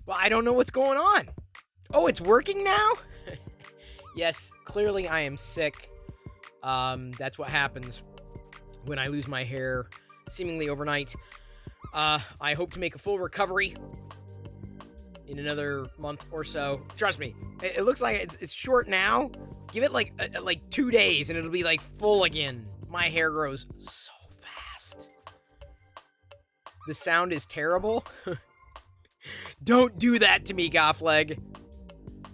Well, I don't know what's going on. Oh, it's working now? Yes, clearly I am sick. That's what happens when I lose my hair seemingly overnight. I hope to make a full recovery in another month or so. Trust me, it looks like it's short now. Give it like 2 days and it'll be like full again. My hair grows so fast. The sound is terrible. Don't do that to me, Goffleg.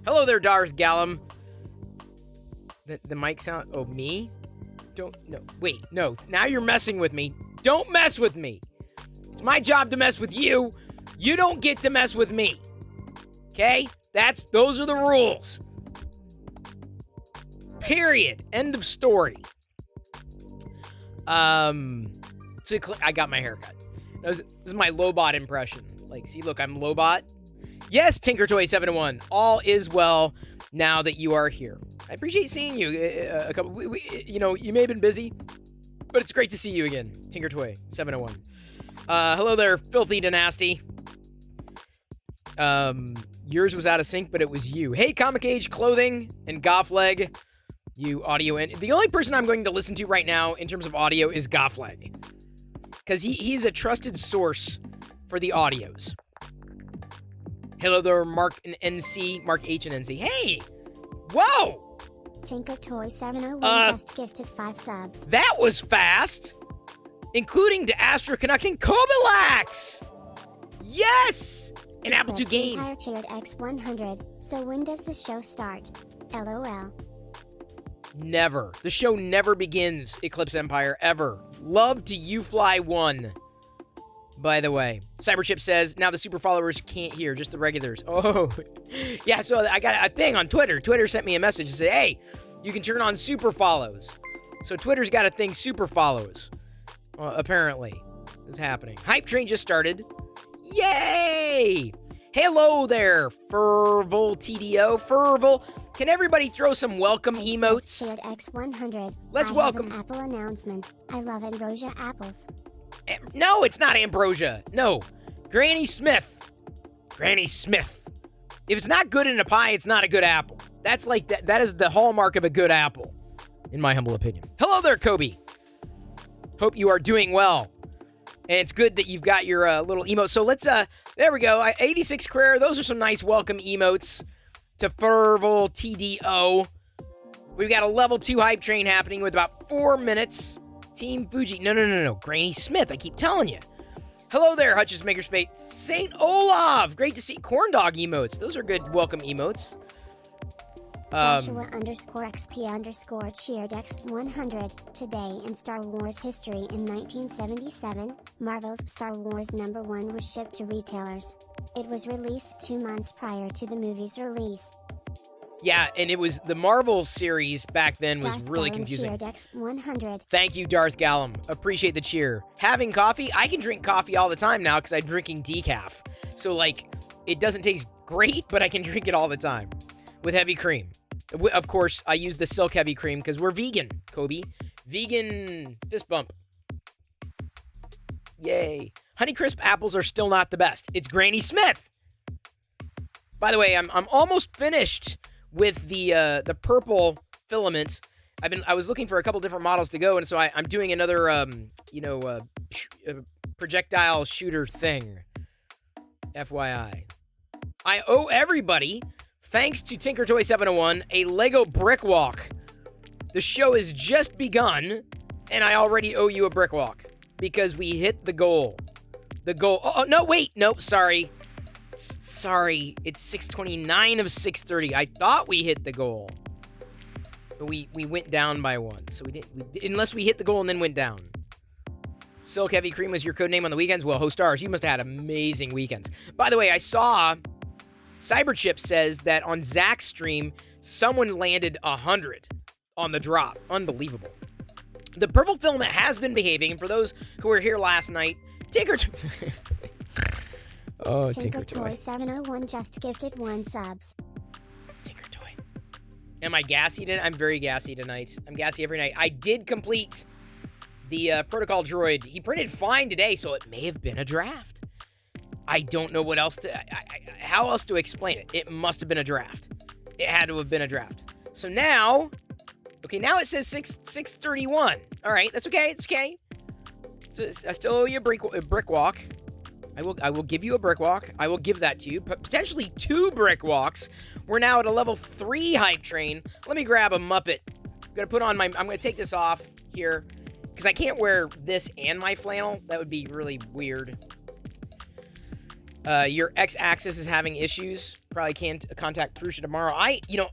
Hello there, Darth Gallum. The mic sound... Oh, me? Don't... No. Wait, no. Now you're messing with me. Don't mess with me. It's my job to mess with you. You don't get to mess with me. Okay? Those are the rules. Period. End of story. So I got my haircut. This is my Lobot impression. Like, see, look, I'm Lobot. Yes, TinkerToy701. All is well now that you are here. I appreciate seeing you. You may have been busy, but it's great to see you again, TinkerToy701. Hello there, Filthy Dynasty. Yours was out of sync, but it was you. Hey, Comic Age Clothing and Goffleg. You audio and the only person I'm going to listen to right now in terms of audio is Goffleg, because he's a trusted source for the audios. Hello there, Mark and NC, Mark H and NC. Hey, whoa! TinkerToy701 just gifted 5 subs. That was fast, including to Astro Canuck and Kobilax. Yes, and Apple II Games. Empire cheered X100. So when does the show start? LOL. Never. The show never begins, Eclipse Empire, ever. Love to you fly 1. By the way, Cyberchip says, now the super followers can't hear, just the regulars. Oh, yeah, so I got a thing on Twitter. Twitter sent me a message and said, hey, you can turn on super follows. So Twitter's got a thing, super follows. Apparently, is happening. Hype Train just started. Yay! Hello there, Furval TDO. Furval, can everybody throw some welcome emotes? X100. Let's welcome. Have an Apple announcement. I love Ambrosia apples. No, it's not Ambrosia. No, Granny Smith. Granny Smith. If it's not good in a pie, it's not a good apple. That's like that. That is the hallmark of a good apple, in my humble opinion. Hello there, Kobe. Hope you are doing well. And it's good that you've got your little emote. So let's, there we go. 86 Career. Those are some nice welcome emotes to Furval TDO. We've got a level 2 hype train happening with about 4 minutes. Team Fuji. No. Granny Smith. I keep telling you. Hello there, Hutch's Makerspace. St. Olaf. Great to see corn dog emotes. Those are good welcome emotes. Joshua_XP_ cheered X100. Today in Star Wars history in 1977, Marvel's Star Wars #1 was shipped to retailers. It was released 2 months prior to the movie's release. Yeah, and it was the Marvel series back then was Darth really Gallum confusing. cheered X100. Thank you, Darth Gallum. Appreciate the cheer. Having coffee? I can drink coffee all the time now because I'm drinking decaf. So, like, it doesn't taste great, but I can drink it all the time with heavy cream. Of course, I use the Silk Heavy Cream because we're vegan, Kobe. Vegan fist bump. Yay. Honeycrisp apples are still not the best. It's Granny Smith. By the way, I'm almost finished with the purple filament. I was looking for a couple different models to go, and so I'm doing another projectile shooter thing. FYI. I owe everybody, thanks to TinkerToy701, a Lego brick walk. The show has just begun, and I already owe you a brick walk because we hit the goal. The goal. Oh no, wait, nope, sorry. Sorry, it's 6:29 of 6:30. I thought we hit the goal. But we went down by 1. So we didn't, unless we hit the goal and then went down. Silk Heavy Cream was your code name on the weekends? Well, Hostars, you must have had amazing weekends. By the way, I saw Cyberchip says that on Zach's stream, someone landed 100 on the drop. Unbelievable. The purple filament has been behaving, and for those who were here last night, Oh, TinkerToy701 just gifted 1 subs. Tinkertoy. Am I gassy tonight? I'm very gassy tonight. I'm gassy every night. I did complete the protocol droid. He printed fine today, so it may have been a draft. I don't know what else to, how else to explain it. It must have been a draft. It had to have been a draft. So now, okay, now it says 631. All right, that's okay. It's okay. So I still owe you a brick walk. I will give you a brick walk. I will give that to you. Potentially 2 brick walks. We're now at a level 3 hype train. Let me grab a Muppet. I'm gonna take this off here because I can't wear this and my flannel. That would be really weird. Your X-axis is having issues. Probably can't contact Prusa tomorrow.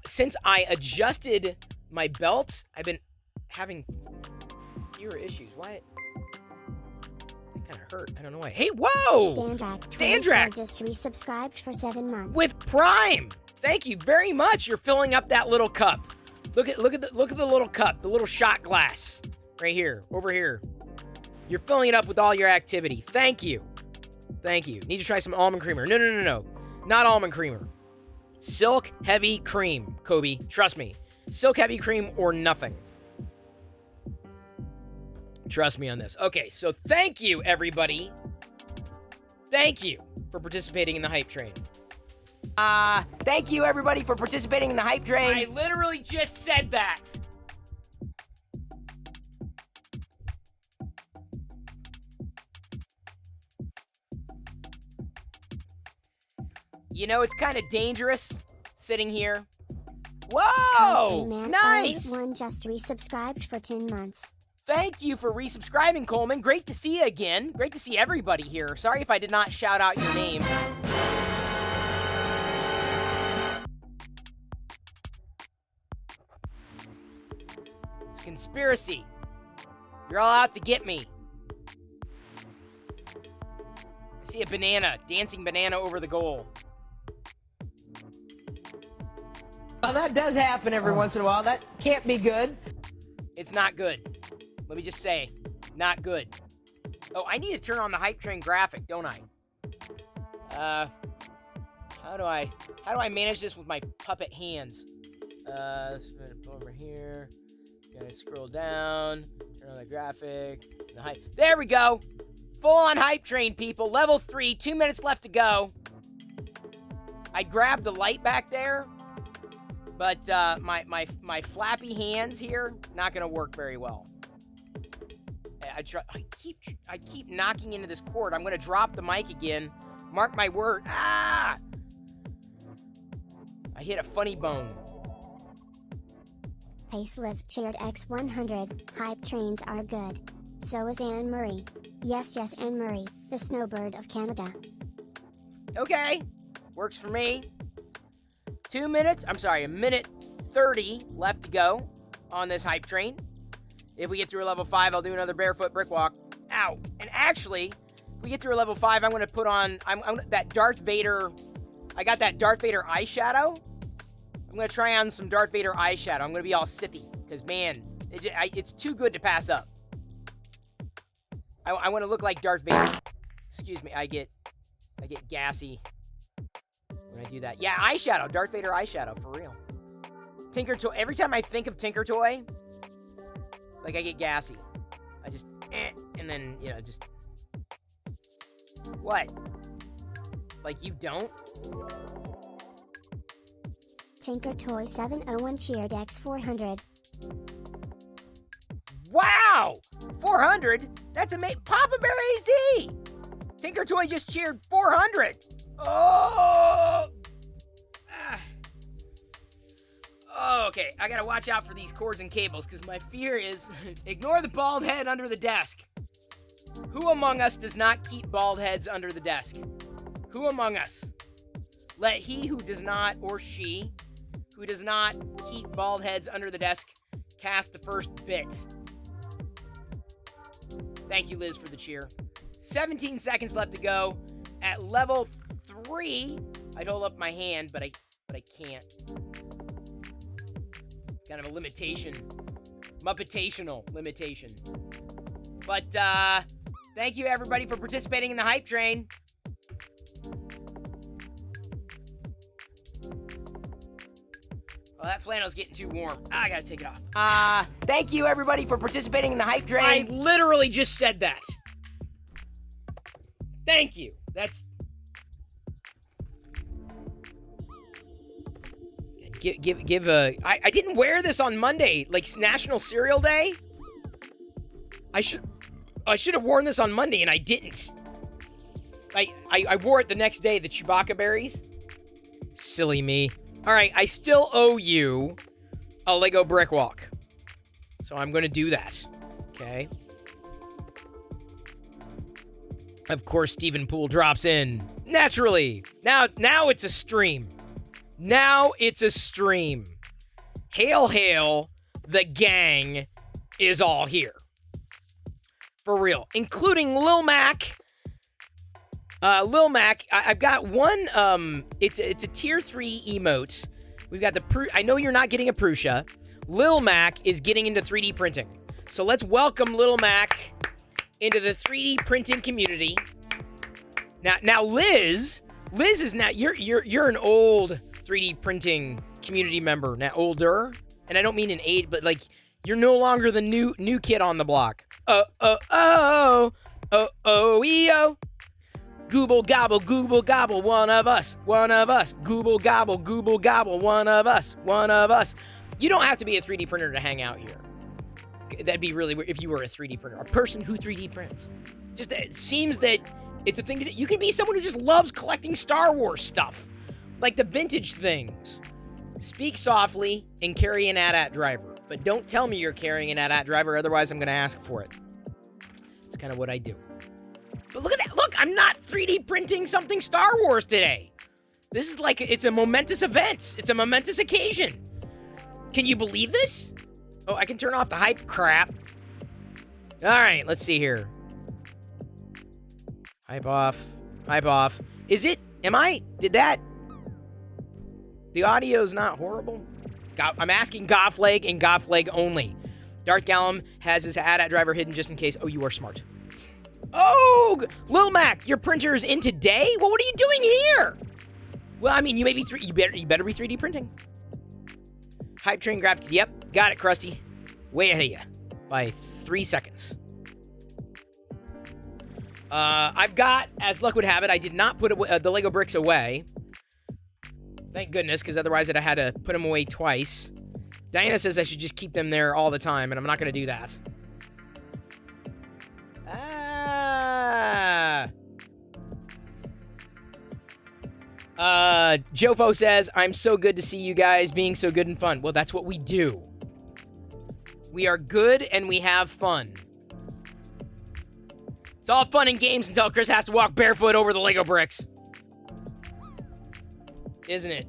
Since I adjusted my belt, I've been having fewer issues. What? Kind of hurt. I don't know why. Hey, whoa! Dandrak just resubscribed for 7 months. With Prime. Thank you very much. You're filling up that little cup. Look at the little cup, the little shot glass right here, over here. You're filling it up with all your activity. Thank you. Thank you. Need to try some almond creamer. No. Not almond creamer. Silk heavy cream, Kobe. Trust me. Silk heavy cream or nothing. Trust me on this. Okay, so thank you, everybody. Thank you for participating in the hype train. Thank you, everybody, for participating in the hype train. I literally just said that. You know, it's kind of dangerous sitting here. Whoa! Nice! One just resubscribed for 10 months. Thank you for resubscribing, Coleman. Great to see you again. Great to see everybody here. Sorry if I did not shout out your name. It's a conspiracy. You're all out to get me. I see a banana, dancing banana over the goal. Well, that does happen every once in a while. That can't be good. It's not good. Let me just say, not good. Oh, I need to turn on the hype train graphic, don't I? How do I manage this with my puppet hands? Let's put it over here. Gotta scroll down, turn on the graphic, the hype. There we go. Full on hype train, people. Level 3, 2 minutes left to go. I grabbed the light back there, but my flappy hands here not gonna work very well. I keep knocking into this cord. I'm gonna drop the mic again. Mark my word. Ah! I hit a funny bone. Paceless cheered X100. Hype trains are good. So is Anne Marie. Yes, Anne Marie, the snowbird of Canada. Okay, works for me. 2 minutes. I'm sorry, 1:30 left to go on this hype train. If we get through a level 5, I'll do another barefoot brick walk. Ow. And actually, if we get through a level 5, I'm going to put on that Darth Vader. I got that Darth Vader eyeshadow. I'm going to try on some Darth Vader eyeshadow. I'm going to be all Sithy. Because, man, it's too good to pass up. I want to look like Darth Vader. Excuse me. I get gassy when I do that. Yeah, eyeshadow. Darth Vader eyeshadow. For real. Tinker Toy. Every time I think of Tinker Toy, like, I get gassy. I just, and then, just... What? Like, you don't? Tinker Toy 701 cheered X400. Wow! 400? That's amazing. Papa Bear AZ! Tinker Toy just cheered 400. Oh! Oh, okay. I gotta watch out for these cords and cables, because my fear is ignore the bald head under the desk. Who among us does not keep bald heads under the desk? Who among us? Let he who does not, or she, who does not keep bald heads under the desk, cast the first bit. Thank you, Liz, for the cheer. 17 seconds left to go. At level 3, I'd hold up my hand, but I can't. Kind of a limitation. Muppetational limitation. But, thank you, everybody, for participating in the hype train. Oh, that flannel's getting too warm. I gotta take it off. Thank you, everybody, for participating in the hype train. I literally just said that. Thank you. That's give a. I didn't wear this on Monday, like National Cereal Day. I should have worn this on Monday, and I didn't. I wore it the next day, the Chewbacca berries. Silly me. All right, I still owe you a Lego brick walk. So I'm going to do that. Okay. Of course, Stephen Poole drops in. Naturally. Now it's a stream. Now it's a stream. Hail, hail, the gang is all here. For real. Including Lil Mac. Lil Mac, I've got one, it's a tier 3 emote. We've got I know you're not getting a Prusa. Lil Mac is getting into 3D printing. So let's welcome Lil Mac into the 3D printing community. Now Liz is now, you're an old 3D printing community member. Now older, and I don't mean an age, but like, you're no longer the new kid on the block. Oh, ee-oh. Google gobble, one of us. Google gobble, one of us. You don't have to be a 3D printer to hang out here. That'd be really weird if you were a 3D printer, a person who 3D prints. Just it seems that it's a thing to do. You can be someone who just loves collecting Star Wars stuff, like the vintage things. Speak softly and carry an AT-AT driver, but don't tell me you're carrying an AT-AT driver, otherwise I'm going to ask for it. It's kind of what I do. But look at that. Look, I'm not 3D printing something Star Wars today. This is like, it's a momentous event. It's a momentous occasion. Can you believe this? Oh, I can turn off the hype crap. All right, let's see here. Hype off. Is it? The audio's not horrible? I'm asking Goffleg and Goffleg only. Darth Gallum has his AT-AT driver hidden just in case. Oh, you are smart. Oh, Lil Mac, your printer is in today? Well, what are you doing here? Well, I mean, you better be 3D printing. Hype Train Graphics, yep, got it, Krusty. Way ahead of you by 3 seconds. I've got, as luck would have it, I did not put the Lego bricks away. Thank goodness, because otherwise I'd have had to put them away twice. Diana says I should just keep them there all the time, and I'm not going to do that. Jofo says, I'm so good to see you guys being so good and fun. Well, that's what we do. We are good and we have fun. It's all fun and games until Chris has to walk barefoot over the Lego bricks. Isn't it?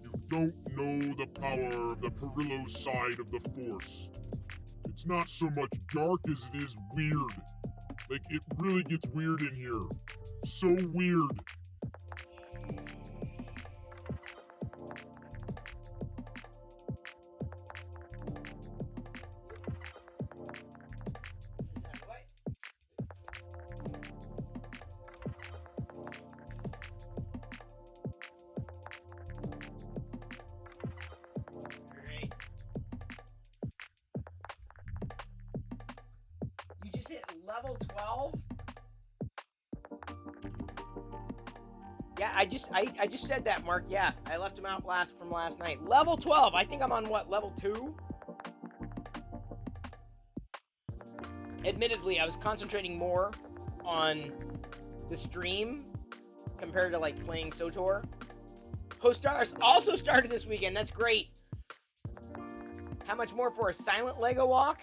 You don't know the power of the Perillo side of the Force. It's not so much dark as it is weird. Like, it really gets weird in here. So weird. You just hit level 12? Yeah, I just said that, Mark. Yeah, I left him out from last night. Level 12. I think I'm on what, level 2? Admittedly, I was concentrating more on the stream compared to like playing SWTOR. Hostars also started this weekend. That's great. How much more for a silent Lego walk?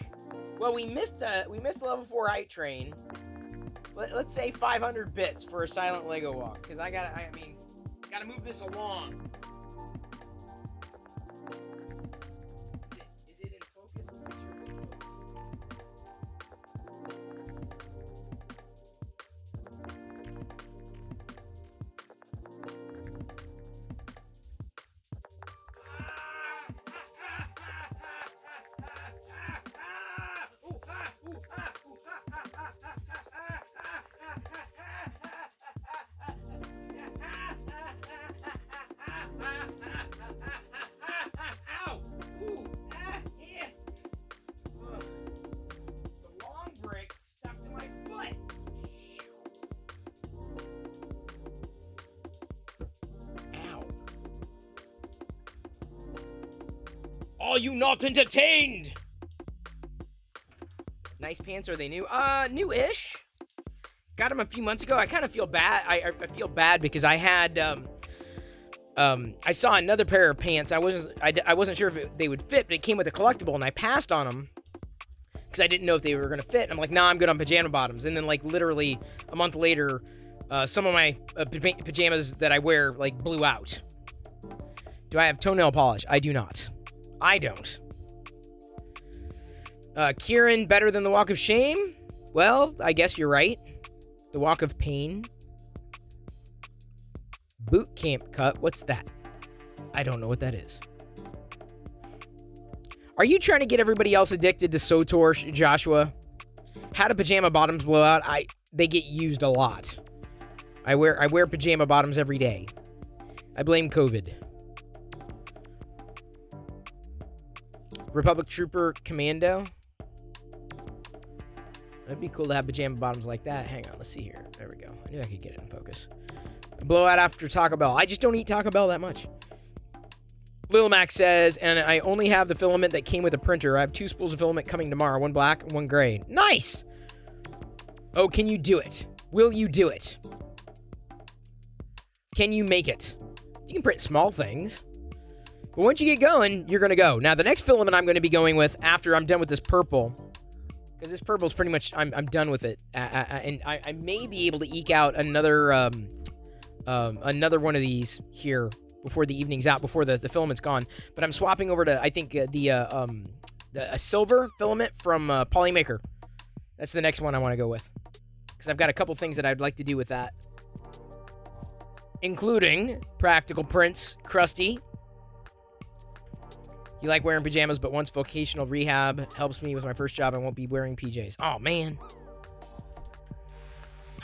Well, we missed a level 4 hype train. Let's say 500 bits for a silent Lego walk, because gotta move this along. Is it in focus? Let's make sure it's in focus. Are you not entertained? Nice pants. Are they new? New-ish. Got them a few months ago. I kind of feel bad. I feel bad because I had I saw another pair of pants. I wasn't sure if they would fit, but it came with a collectible, and I passed on them because I didn't know if they were gonna fit. And I'm like, nah, I'm good on pajama bottoms. And then like literally a month later, some of my pajamas that I wear like blew out. Do I have toenail polish? I do not. I don't. Kieran, better than the Walk of Shame? Well, I guess you're right. The Walk of Pain. Boot Camp Cut. What's that? I don't know what that is. Are you trying to get everybody else addicted to SOTOR, Joshua? How do pajama bottoms blow out? They get used a lot. I wear pajama bottoms every day. I blame COVID. Republic Trooper Commando. It'd be cool to have pajama bottoms like that. Hang on, let's see here. There we go. I knew I could get it in focus. Blowout after Taco Bell. I just don't eat Taco Bell that much. Lil Mac says, and I only have the filament that came with a printer. I have 2 spools of filament coming tomorrow. 1 black and 1 gray. Nice! Oh, can you do it? Will you do it? Can you make it? You can print small things. But once you get going, you're going to go. Now, the next filament I'm going to be going with after I'm done with this purple, because this purple is pretty much, I'm done with it. And I may be able to eke out another one of these here before the evening's out, before the filament's gone. But I'm swapping over to, I think, a silver filament from Polymaker. That's the next one I want to go with. Because I've got a couple things that I'd like to do with that. Including Practical Prints, Krusty. You like wearing pajamas, but once vocational rehab helps me with my first job, I won't be wearing PJs. Oh, man.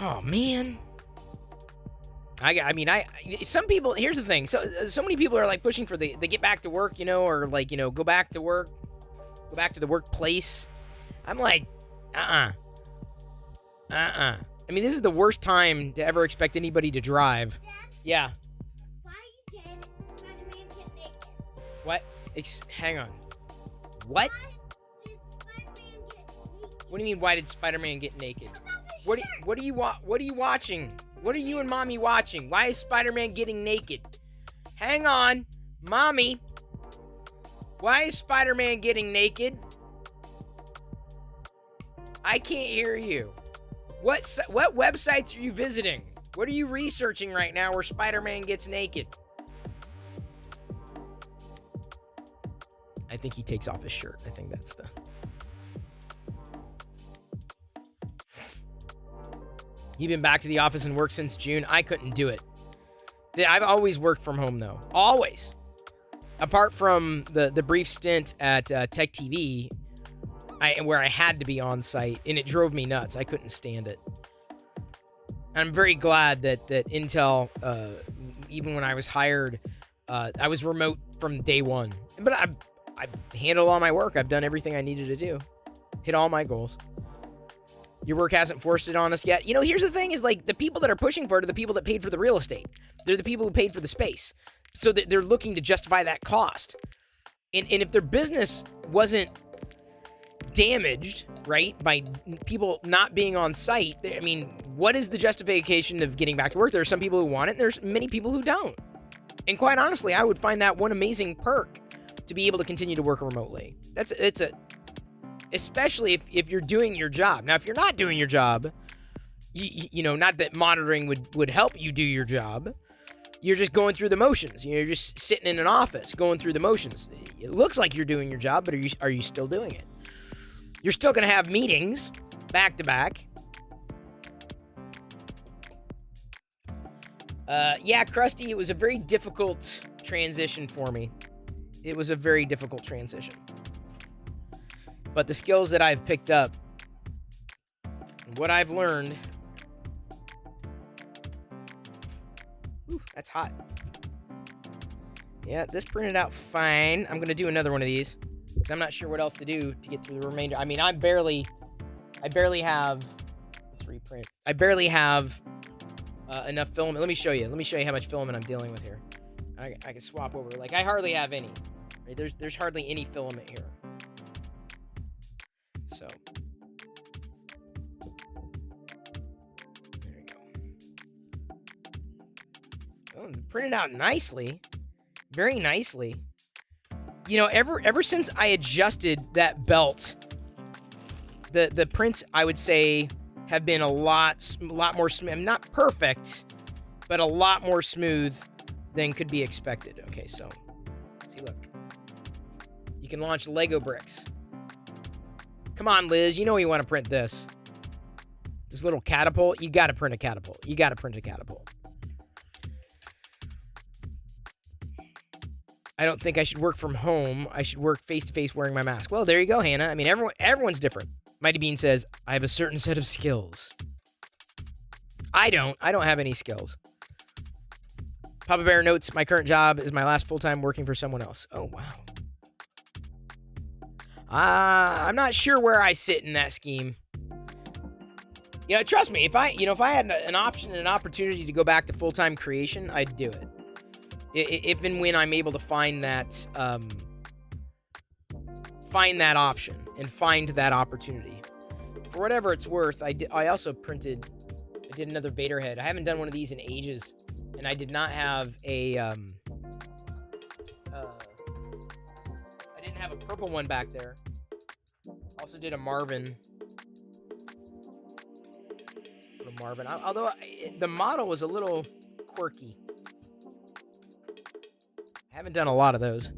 Oh, man. Some people, here's the thing. So many people are like pushing for the get back to work, or like, go back to work, go back to the workplace. I'm like, I mean, this is the worst time to ever expect anybody to drive. Dad, Yeah. why did Spider-Man get naked? What? Hang on. What? Why did Spider-Man get naked? What do you mean, why did Spider-Man get naked? Look at his What shirt. are you watching? What are you and Mommy watching? Why is Spider-Man getting naked? Hang on. Mommy. Why is Spider-Man getting naked? I can't hear you. What websites are you visiting? What are you researching right now where Spider-Man gets naked? I think he takes off his shirt. I think that's the... You've been back to the office and work since June. I couldn't do it. I've always worked from home, though. Always. Apart from the brief stint at Tech TV, where I had to be on site, and it drove me nuts. I couldn't stand it. I'm very glad that Intel, even when I was hired, I was remote from day one. But I handled all my work. I've done everything I needed to do. Hit all my goals. Your work hasn't forced it on us yet. Here's the thing is, like, the people that are pushing for it are the people that paid for the real estate. They're the people who paid for the space. So they're looking to justify that cost. And if their business wasn't damaged, right, by people not being on site, I mean, what is the justification of getting back to work? There are some people who want it, and there's many people who don't. And quite honestly, I would find that one amazing perk to be able to continue to work remotely. Especially if you're doing your job. Now, if you're not doing your job, not that monitoring would help you do your job. You're just going through the motions. You're just sitting in an office going through the motions. It looks like you're doing your job, but are you still doing it? You're still going to have meetings back to back. Yeah, Krusty, it was a very difficult transition for me. It was a very difficult transition. But the skills that I've picked up, what I've learned... Ooh, that's hot. Yeah, this printed out fine. I'm going to do another one of these, because I'm not sure what else to do to get through the remainder. I mean, I barely have... Let's reprint. I barely have enough filament. Let me show you. Let me show you how much filament I'm dealing with here. I can swap over. Like, I hardly have any. Right? There's hardly any filament here. So there you go. Oh, printed out nicely, very nicely. You know, ever since I adjusted that belt, the prints, I would say, have been a lot more smooth. Not perfect, but a lot more smooth than could be expected. Okay, so see, look, you can launch Lego bricks. Come on, Liz, you know you want to print this. This little catapult, you got to print a catapult. You got to print a catapult. I don't think I should work from home. I should work face-to-face wearing my mask. Well, there you go, Hannah. I mean, everyone's different. Mighty Bean says, I have a certain set of skills. I don't have any skills. Papa Bear notes, my current job is my last full-time working for someone else. Oh, wow. I'm not sure where I sit in that scheme. You know, trust me, if I had an option and an opportunity to go back to full-time creation, I'd do it. If and when I'm able to find that option and find that opportunity. For whatever it's worth, I did another Vader head. I haven't done one of these in ages, and I did not have I didn't have a purple one back there. Also did a Marvin. Although the model was a little quirky. Haven't done a lot of those.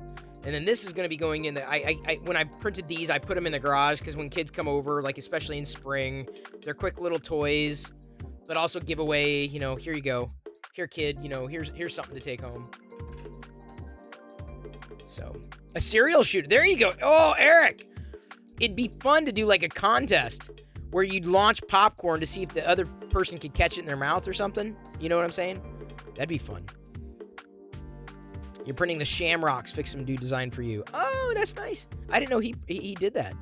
And then this is going to be going in when I printed these, I put them in the garage because when kids come over, like especially in spring, they're quick little toys, but also give away, you know, here you go. Here, kid, you know, here's something to take home. So, a cereal shooter. There you go. Oh, Eric. It'd be fun to do like a contest where you'd launch popcorn to see if the other person could catch it in their mouth or something. You know what I'm saying? That'd be fun. You're printing the Shamrocks. Fix Some Dude design for you. Oh, that's nice. I didn't know he did that.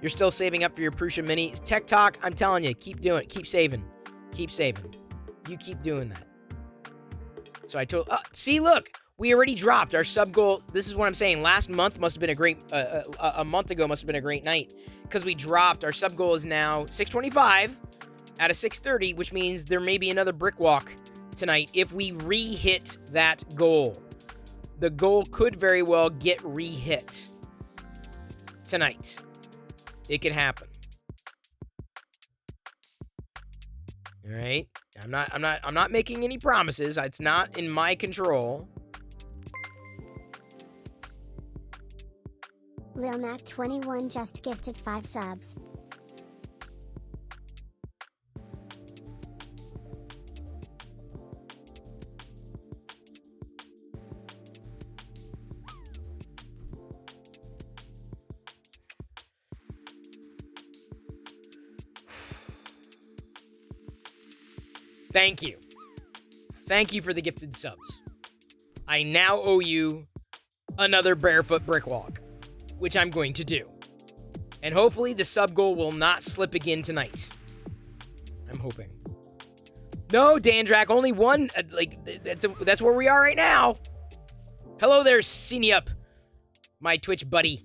You're still saving up for your Prusa Mini. Tech Talk, I'm telling you, keep doing it. Keep saving. Keep saving. You keep doing that. So I told... see, look. We already dropped our sub goal. This is what I'm saying. Last month must have been a great... a month ago must have been a great night. Because we dropped. Our sub goal is now 625 out of 630, which means there may be another brick walk tonight if we re-hit that goal. The goal could very well get re-hit tonight. It could happen. All right? I'm not making any promises. It's not in my control. Lil Mac 21 just gifted 5 subs. Thank you. Thank you for the gifted subs. I now owe you another barefoot brick walk, which I'm going to do. And hopefully the sub goal will not slip again tonight. I'm hoping. No, Dandrak, only one. That's where we are right now. Hello there, Seniup, my Twitch buddy,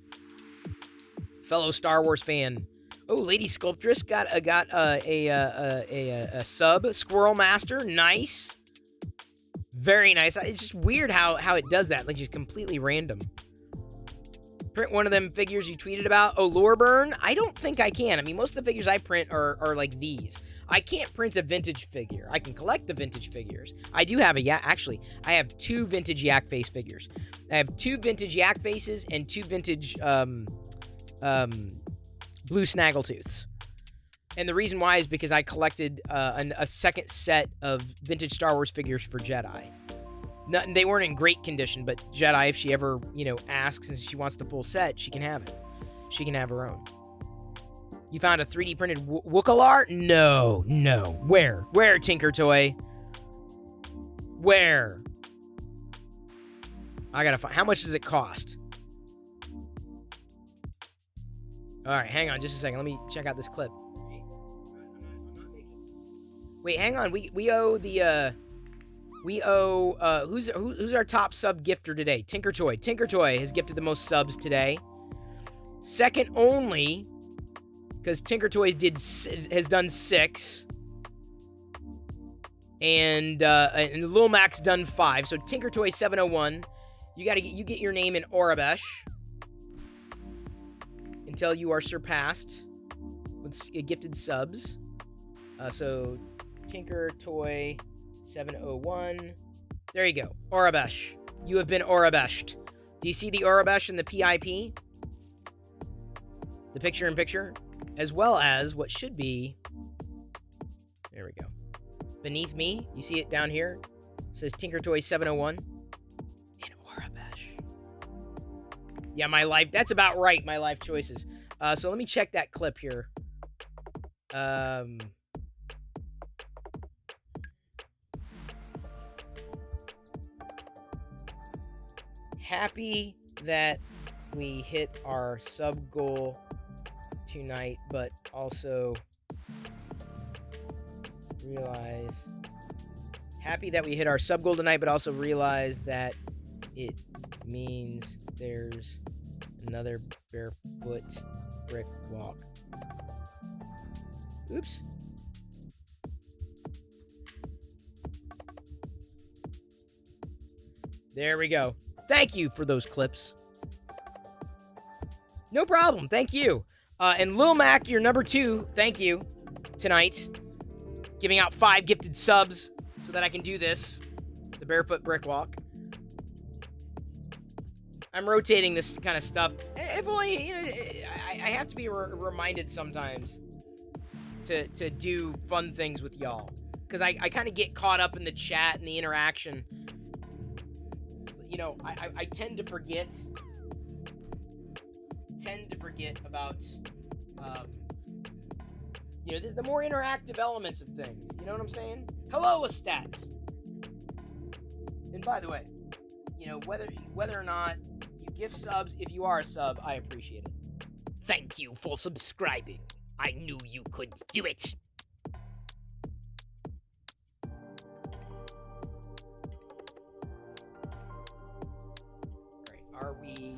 fellow Star Wars fan. Oh, Lady Sculptress got a sub. Squirrel Master, nice. Very nice. It's just weird how it does that, like just completely random. Print one of them figures you tweeted about. Oh, Loreburn? I don't think I can. I mean, most of the figures I print are like these. I can't print a vintage figure. I can collect the vintage figures. I do have actually, I have 2 vintage Yak Face figures. I have 2 vintage Yak Faces and 2 vintage Blue Snaggletooths. And the reason why is because I collected a second set of vintage Star Wars figures for Jedi. They weren't in great condition, but Jedi, if she ever, asks and she wants the full set, she can have it. She can have her own. You found a 3D printed Wookalar? No. Where, Tinker Toy? Where? I gotta find. How much does it cost? All right, hang on just a second. Let me check out this clip. Wait, hang on. We owe the We owe, who's our top sub gifter today? Tinker Toy. Tinker Toy has gifted the most subs today. Second only, because Tinker Toy has done 6. And Lil Mac's done 5. So Tinker Toy 701, you get your name in Orabesh until you are surpassed with gifted subs. So Tinker Toy 701. There you go. Orabesh. You have been Orabeshed. Do you see the Orabesh and the PIP? The picture in picture? As well as what should be... There we go. Beneath me, you see it down here? It says Tinker Toy 701. In Orabesh. Yeah, my life... That's about right, my life choices. So let me check that clip here. Happy that we hit our sub goal tonight, but also realize that it means there's another barefoot brick walk. Oops. There we go. Thank you for those clips. No problem. Thank you. And Lil Mac, you're number 2. Thank you. Tonight. Giving out 5 gifted subs so that I can do this. The barefoot brick walk. I'm rotating this kind of stuff. If only, I have to be reminded sometimes to do fun things with y'all. Because I kind of get caught up in the chat and the interaction. I tend to forget about, the more interactive elements of things. You know what I'm saying? Hello, Lestats. And by the way, whether or not you gift subs, if you are a sub, I appreciate it. Thank you for subscribing. I knew you could do it. Are we...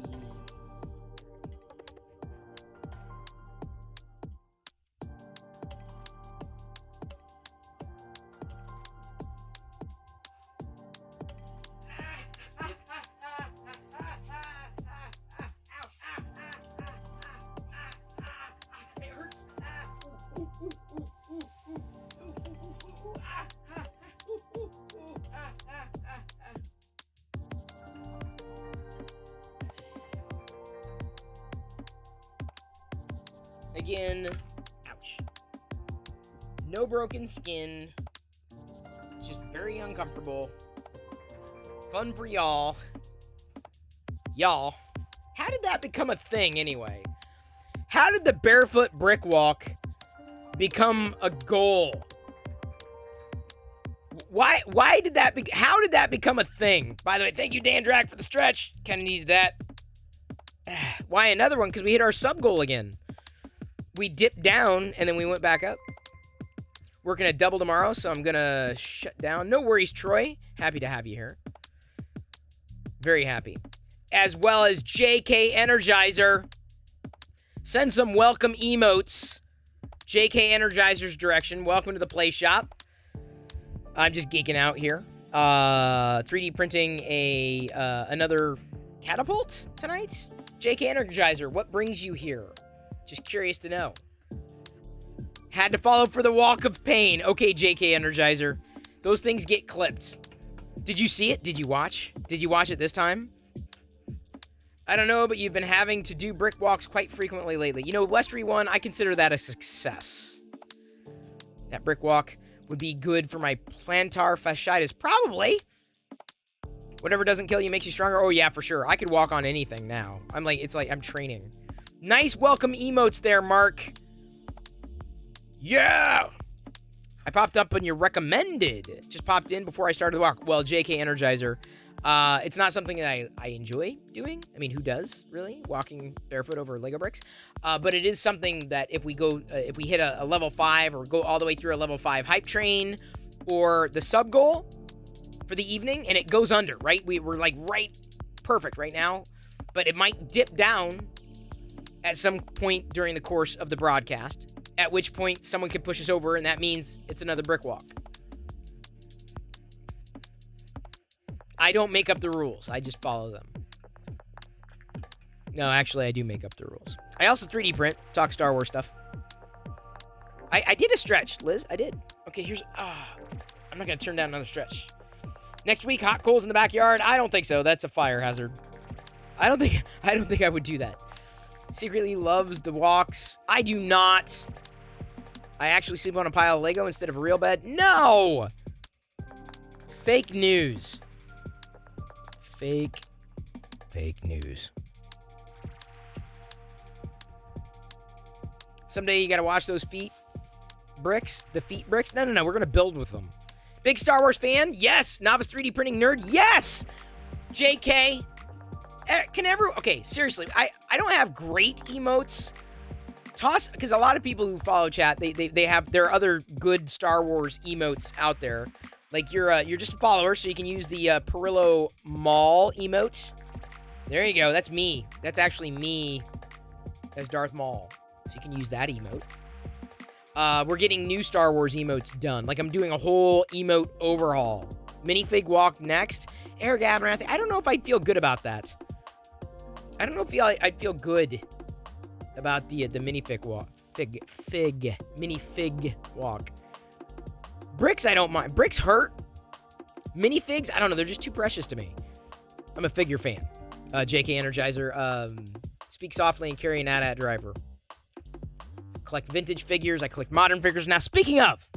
It hurts. Again, ouch. No broken skin. It's just very uncomfortable. Fun for y'all. Y'all, how did that become a thing anyway? How did the barefoot brick walk become a goal? Why did that how did that become a thing? By the way, thank you, Dan Drag, for the stretch. Kind of needed that. Why another one? Because we hit our sub goal again. We dipped down, and then we went back up. Working a double tomorrow, so I'm going to shut down. No worries, Troy. Happy to have you here. Very happy. As well as JK Energizer. Send some welcome emotes. JK Energizer's direction. Welcome to the play shop. I'm just geeking out here. 3D printing another catapult tonight. JK Energizer, what brings you here? Just curious to know. Had to follow for the walk of pain. Okay, JK Energizer. Those things get clipped. Did you see it? Did you watch? Did you watch it this time? I don't know, but you've been having to do brick walks quite frequently lately. Westery 1, I consider that a success. That brick walk would be good for my plantar fasciitis. Probably. Whatever doesn't kill you makes you stronger. Oh, yeah, for sure. I could walk on anything now. It's like I'm training. Nice welcome emotes there, Mark. Yeah! I popped up on your recommended. Just popped in before I started the walk. Well, JK Energizer. It's not something that I enjoy doing. I mean, who does, really? Walking barefoot over Lego bricks. But it is something that if we hit a level 5 or go all the way through a level 5 hype train or the sub goal, for the evening, and it goes under, right? We're like right perfect right now, but it might dip down at some point during the course of the broadcast, at which point someone could push us over, and that means it's another brick walk. I don't make up the rules. I just follow them. No, actually, I do make up the rules. I also 3D print, talk Star Wars stuff. I did a stretch, Liz. I did. Okay, here's... I'm not going to turn down another stretch. Next week, hot coals in the backyard? I don't think so. That's a fire hazard. I don't think I would do that. Secretly loves the walks. I do not. I actually sleep on a pile of Lego instead of a real bed. No! Fake news. Fake news. Someday you gotta watch those feet bricks. The feet bricks. No. We're gonna build with them. Big Star Wars fan? Yes. Novice 3D printing nerd? Yes. JK. Okay, seriously. I don't have great emotes. Toss, because a lot of people who follow chat, there are other good Star Wars emotes out there. Like you're just a follower, so you can use the Perillo Maul emote. There you go. That's me. That's actually me as Darth Maul. So you can use that emote. We're getting new Star Wars emotes done. Like I'm doing a whole emote overhaul. Minifig walk next. Eric Abernathy. I don't know if I'd feel good about that. I don't know if I'd feel good about the minifig walk. Minifig walk. Bricks, I don't mind. Bricks hurt. Minifigs, I don't know. They're just too precious to me. I'm a figure fan. JK Energizer. Speak softly and carry an AT-AT driver. Collect vintage figures. I collect modern figures. Now, speaking of,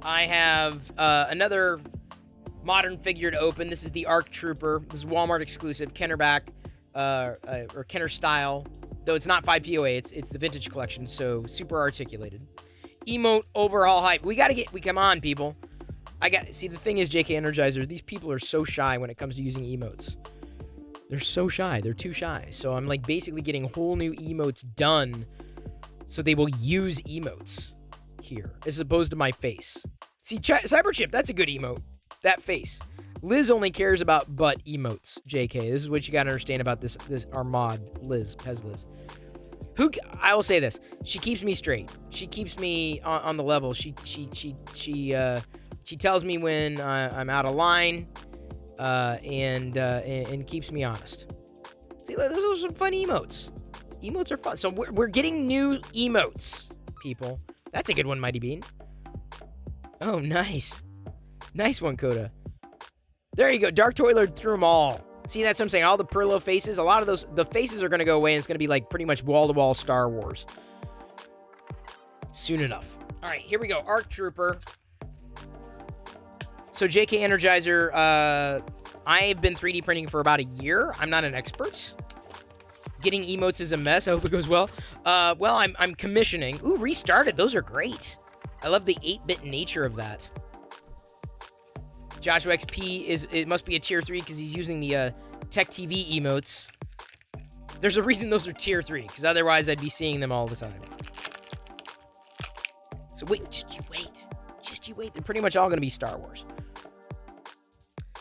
I have another modern figure to open. This is the ARC Trooper. This is Walmart exclusive. Kennerback, or Kenner style. Though it's not 5POA. It's the vintage collection, so super articulated. Emote overhaul hype. We come on, people. See, the thing is, JK Energizer, these people are so shy when it comes to using emotes. They're so shy. They're too shy. So I'm like basically getting whole new emotes done so they will use emotes here as opposed to my face. See, Cyberchip, that's a good emote. That face. Liz only cares about butt emotes, JK. This is what you got to understand about this our mod, Liz, Pez Liz. I will say this. She keeps me straight. She keeps me on the level. She tells me when I'm out of line, and keeps me honest. See, those are some fun emotes. Emotes are fun. So we're getting new emotes, people. That's a good one, Mighty Bean. Oh, nice. Nice one, Coda. There you go. Dark Toiler threw them all. See, that's what I'm saying. All the Perillo faces, a lot of those, the faces are going to go away, and it's going to be like pretty much wall-to-wall Star Wars. Soon enough. All right, here we go. ARC Trooper. So JK Energizer, I've been 3D printing for about a year. I'm not an expert. Getting emotes is a mess. I hope it goes well. Well, I'm commissioning. Ooh, restarted. Those are great. I love the 8-bit nature of that. Joshua XP it must be a tier 3 because he's using the Tech TV emotes. There's a reason those are tier 3, because otherwise I'd be seeing them all the time. So wait, just you wait. Just you wait. They're pretty much all going to be Star Wars.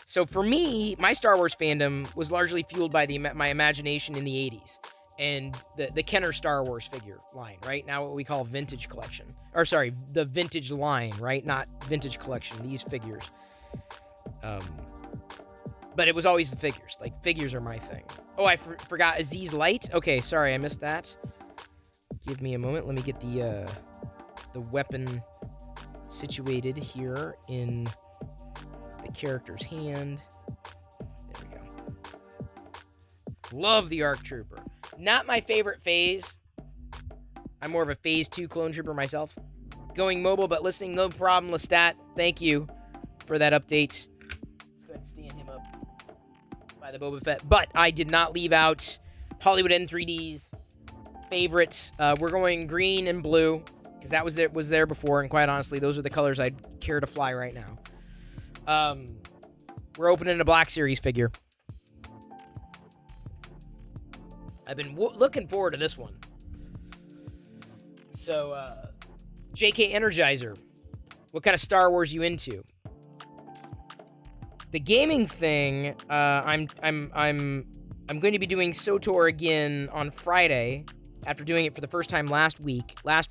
So for me, my Star Wars fandom was largely fueled by my imagination in the 80s. And the Kenner Star Wars figure line, right? Now what we call vintage collection. Or sorry, the vintage line, right? Not vintage collection, these figures. But it was always the figures. Like, figures are my thing. Oh, I forgot Aziz Light. Okay, sorry, I missed that. Give me a moment. Let me get the weapon situated here in the character's hand. There we go. Love the ARC Trooper. Not my favorite phase. I'm more of a phase 2 clone trooper myself. Going mobile, but listening, no problem. Lestat, thank you for that update. Let's go ahead and stand him up by the Boba Fett. But I did not leave out Hollywood N3D's favorites. We're going green and blue because that was there before, and quite honestly, those are the colors I'd care to fly right now. We're opening a Black Series figure. I've been looking forward to this one. So, JK Energizer. What kind of Star Wars you into? The gaming thing, I'm going to be doing SWTOR again on Friday after doing it for the first time last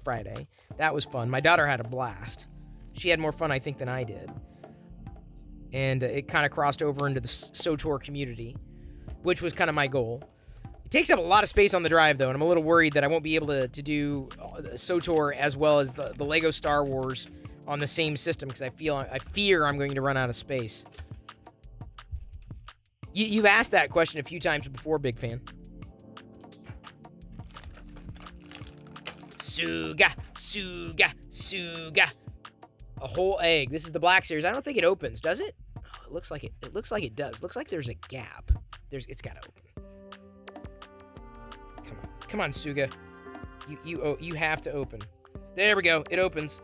Friday. That was fun. My daughter had a blast. She had more fun, I think, than I did. And it kind of crossed over into the SWTOR community, which was kind of my goal. It takes up a lot of space on the drive, though, and I'm a little worried that I won't be able to do SWTOR as well as the Lego Star Wars on the same system, because I fear I'm going to run out of space. You've asked that question a few times before, big fan. Suga, suga, suga. A whole egg. This is the Black Series. I don't think it opens, does it? Oh, it looks like it. It looks like it does. Looks like there's a gap. It's got to open. Come on, Suga. You have to open. There we go. It opens.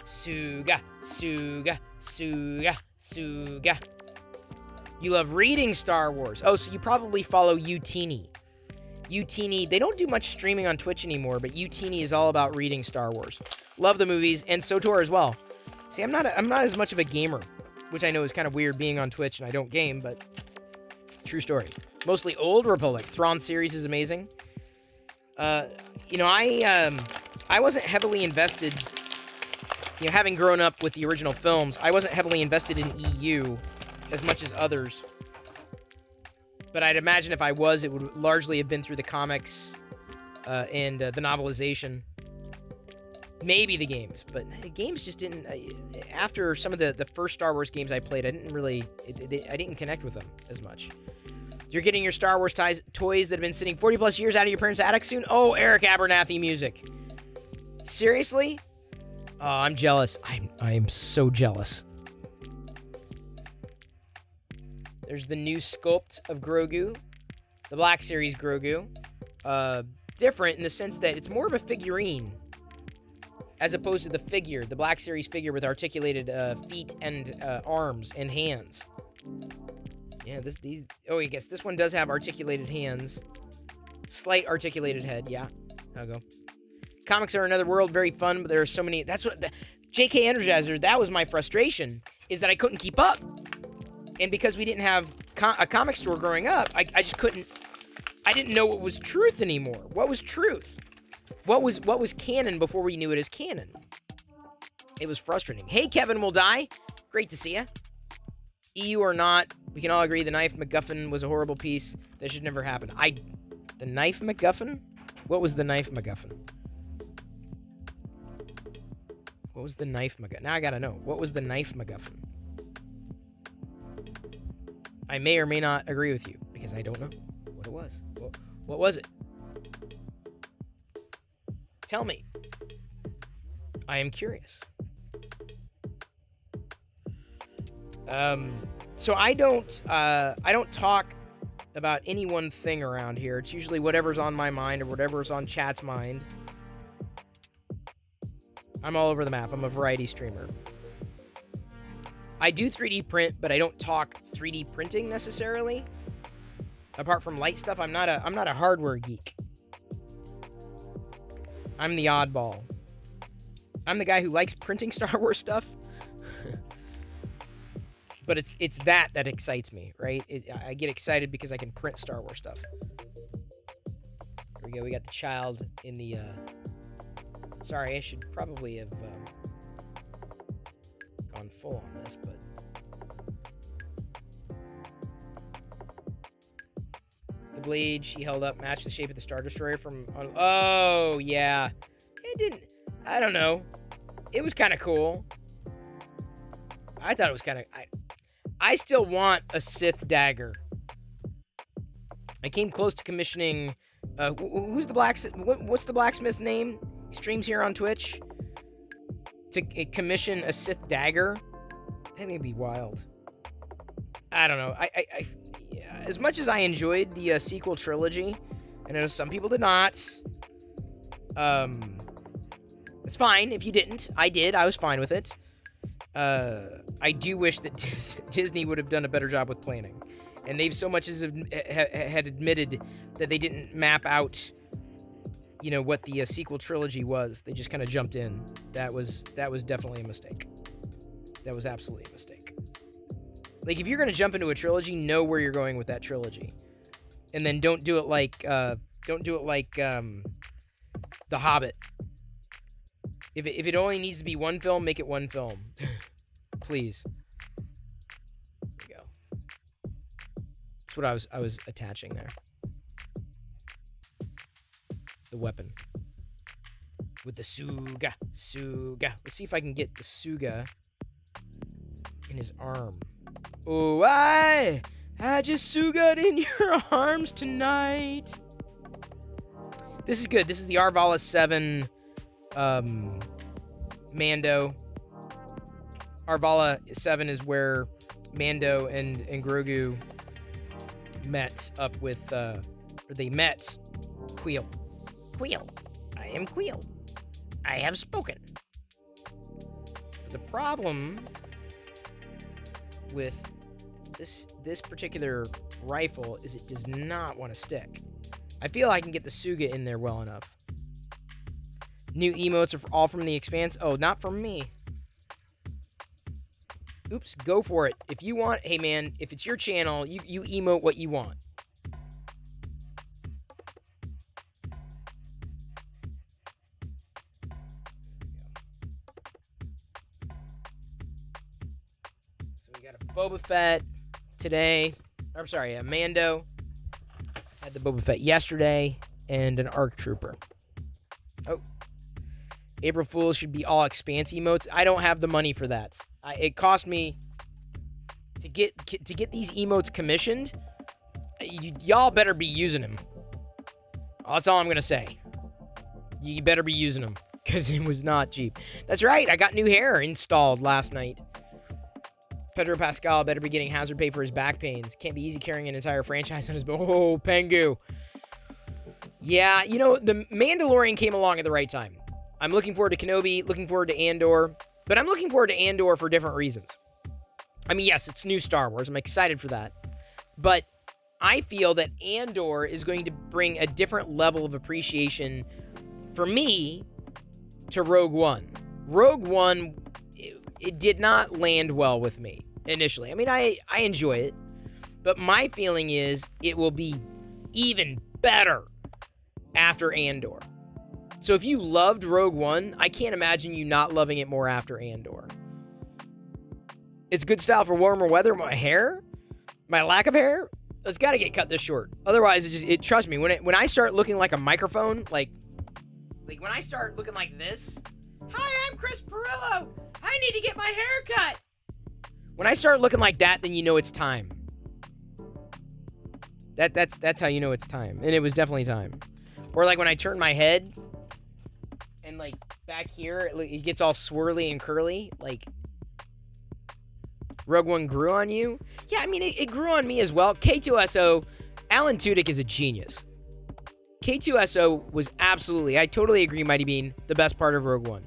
Suga, suga, suga, suga. You love reading Star Wars. Oh, so you probably follow Utini. Utini, they don't do much streaming on Twitch anymore, but Utini is all about reading Star Wars. Love the movies, and SWTOR as well. See, I'm not as much of a gamer, which I know is kind of weird being on Twitch and I don't game, but true story. Mostly Old Republic. Thrawn series is amazing. I wasn't heavily invested, having grown up with the original films, I wasn't heavily invested in EU as much as others. But I'd imagine if I was, it would largely have been through the comics and the novelization. Maybe the games, but the games just didn't. After some of the first Star Wars games I played, I didn't connect with them as much. You're getting your Star Wars toys that have been sitting 40 plus years out of your parents' attic soon? Oh, Eric Abernathy music. Seriously? Oh, I'm jealous. I am so jealous. There's the new sculpt of Grogu, the Black Series Grogu. Different in the sense that it's more of a figurine, as opposed to the figure, the Black Series figure with articulated feet and arms and hands. Yeah, I guess this one does have articulated hands. Slight articulated head, yeah. I'll go. Comics are another world, very fun, but there are so many. That's what J.K. Energizer, that was my frustration, is that I couldn't keep up. And because we didn't have a comic store growing up, I just couldn't. I didn't know what was truth anymore. What was truth? What was canon before we knew it as canon? It was frustrating. Hey, Kevin will die. Great to see ya. EU or not, we can all agree the knife MacGuffin was a horrible piece. That should never happen. The knife MacGuffin? What was the knife MacGuffin? What was the knife MacGuffin? Now I gotta know. What was the knife MacGuffin? I may or may not agree with you, because I don't know what it was. What was it? Tell me. I am curious. So I don't talk about any one thing around here. It's usually whatever's on my mind or whatever's on chat's mind. I'm all over the map. I'm a variety streamer. I do 3D print, but I don't talk 3D printing necessarily. Apart from light stuff, I'm not a hardware geek. I'm the oddball. I'm the guy who likes printing Star Wars stuff. But it's that excites me, right? I get excited because I can print Star Wars stuff. Here we go. We got the child in the... Sorry, I should probably have gone full on this, but... The blade she held up matched the shape of the Star Destroyer from... Oh, yeah. It didn't... I don't know. It was kind of cool. I thought it was kind of... I still want a Sith dagger. I came close to commissioning... who's the blacksmith? What's the blacksmith's name? He streams here on Twitch. To commission a Sith dagger? I think it'd be wild. I don't know. Yeah, as much as I enjoyed the sequel trilogy, I know some people did not. It's fine if you didn't. I did. I was fine with it. I do wish that Disney would have done a better job with planning. And they've so much as had admitted that they didn't map out you know, what the sequel trilogy was. They just kind of jumped in. That was definitely a mistake. That was absolutely a mistake. Like, if you're going to jump into a trilogy, know where you're going with that trilogy. And then don't do it like The Hobbit. If it only needs to be one film, make it one film. Please. There you go. That's what I was attaching there. The weapon. With the Suga. Let's see if I can get the Suga in his arm. Oh, I just Suga'd in your arms tonight. This is good. This is the Arvala 7 Mando. Arvala 7 is where Mando and Grogu met up with, or they met Queel. Queel. I am Queel. I have spoken. The problem with this particular rifle is it does not want to stick. I feel I can get the Suga in there well enough. New emotes are all from the Expanse. Oh, not from me. Oops, go for it. If you want, hey man, if it's your channel, you emote what you want. So we got a Boba Fett today. I'm sorry, a Mando. Had the Boba Fett yesterday, and an ARC Trooper. Oh. April Fool's should be all Expanse emotes. I don't have the money for that. It cost me to get these emotes commissioned. Y'all better be using them. That's all I'm gonna say. You better be using them, because it was not cheap. That's right, I got new hair installed last night. Pedro Pascal better be getting hazard pay for his back pains. Can't be easy carrying an entire franchise on his back. Oh, Pengu. Yeah, you know, the Mandalorian came along at the right time. I'm looking forward to Kenobi, looking forward to Andor, but I'm looking forward to Andor for different reasons. I mean, yes, it's new Star Wars. I'm excited for that. But I feel that Andor is going to bring a different level of appreciation for me to Rogue One. Rogue One, it did not land well with me initially. I mean, I enjoy it, but my feeling is it will be even better after Andor. So if you loved Rogue One, I can't imagine you not loving it more after Andor. It's good style for warmer weather. My hair, my lack of hair, it's got to get cut this short. Otherwise, trust me, when I start looking like a microphone, like when I start looking like this, hi, I'm Chris Pirillo. I need to get my hair cut. When I start looking like that, then you know it's time. That's how you know it's time. And it was definitely time. Or like when I turn my head and like back here, it gets all swirly and curly. Like Rogue One grew on you. Yeah, I mean, it grew on me as well. K2SO, Alan Tudyk is a genius. K2SO was absolutely, I totally agree, Mighty Bean, the best part of Rogue One.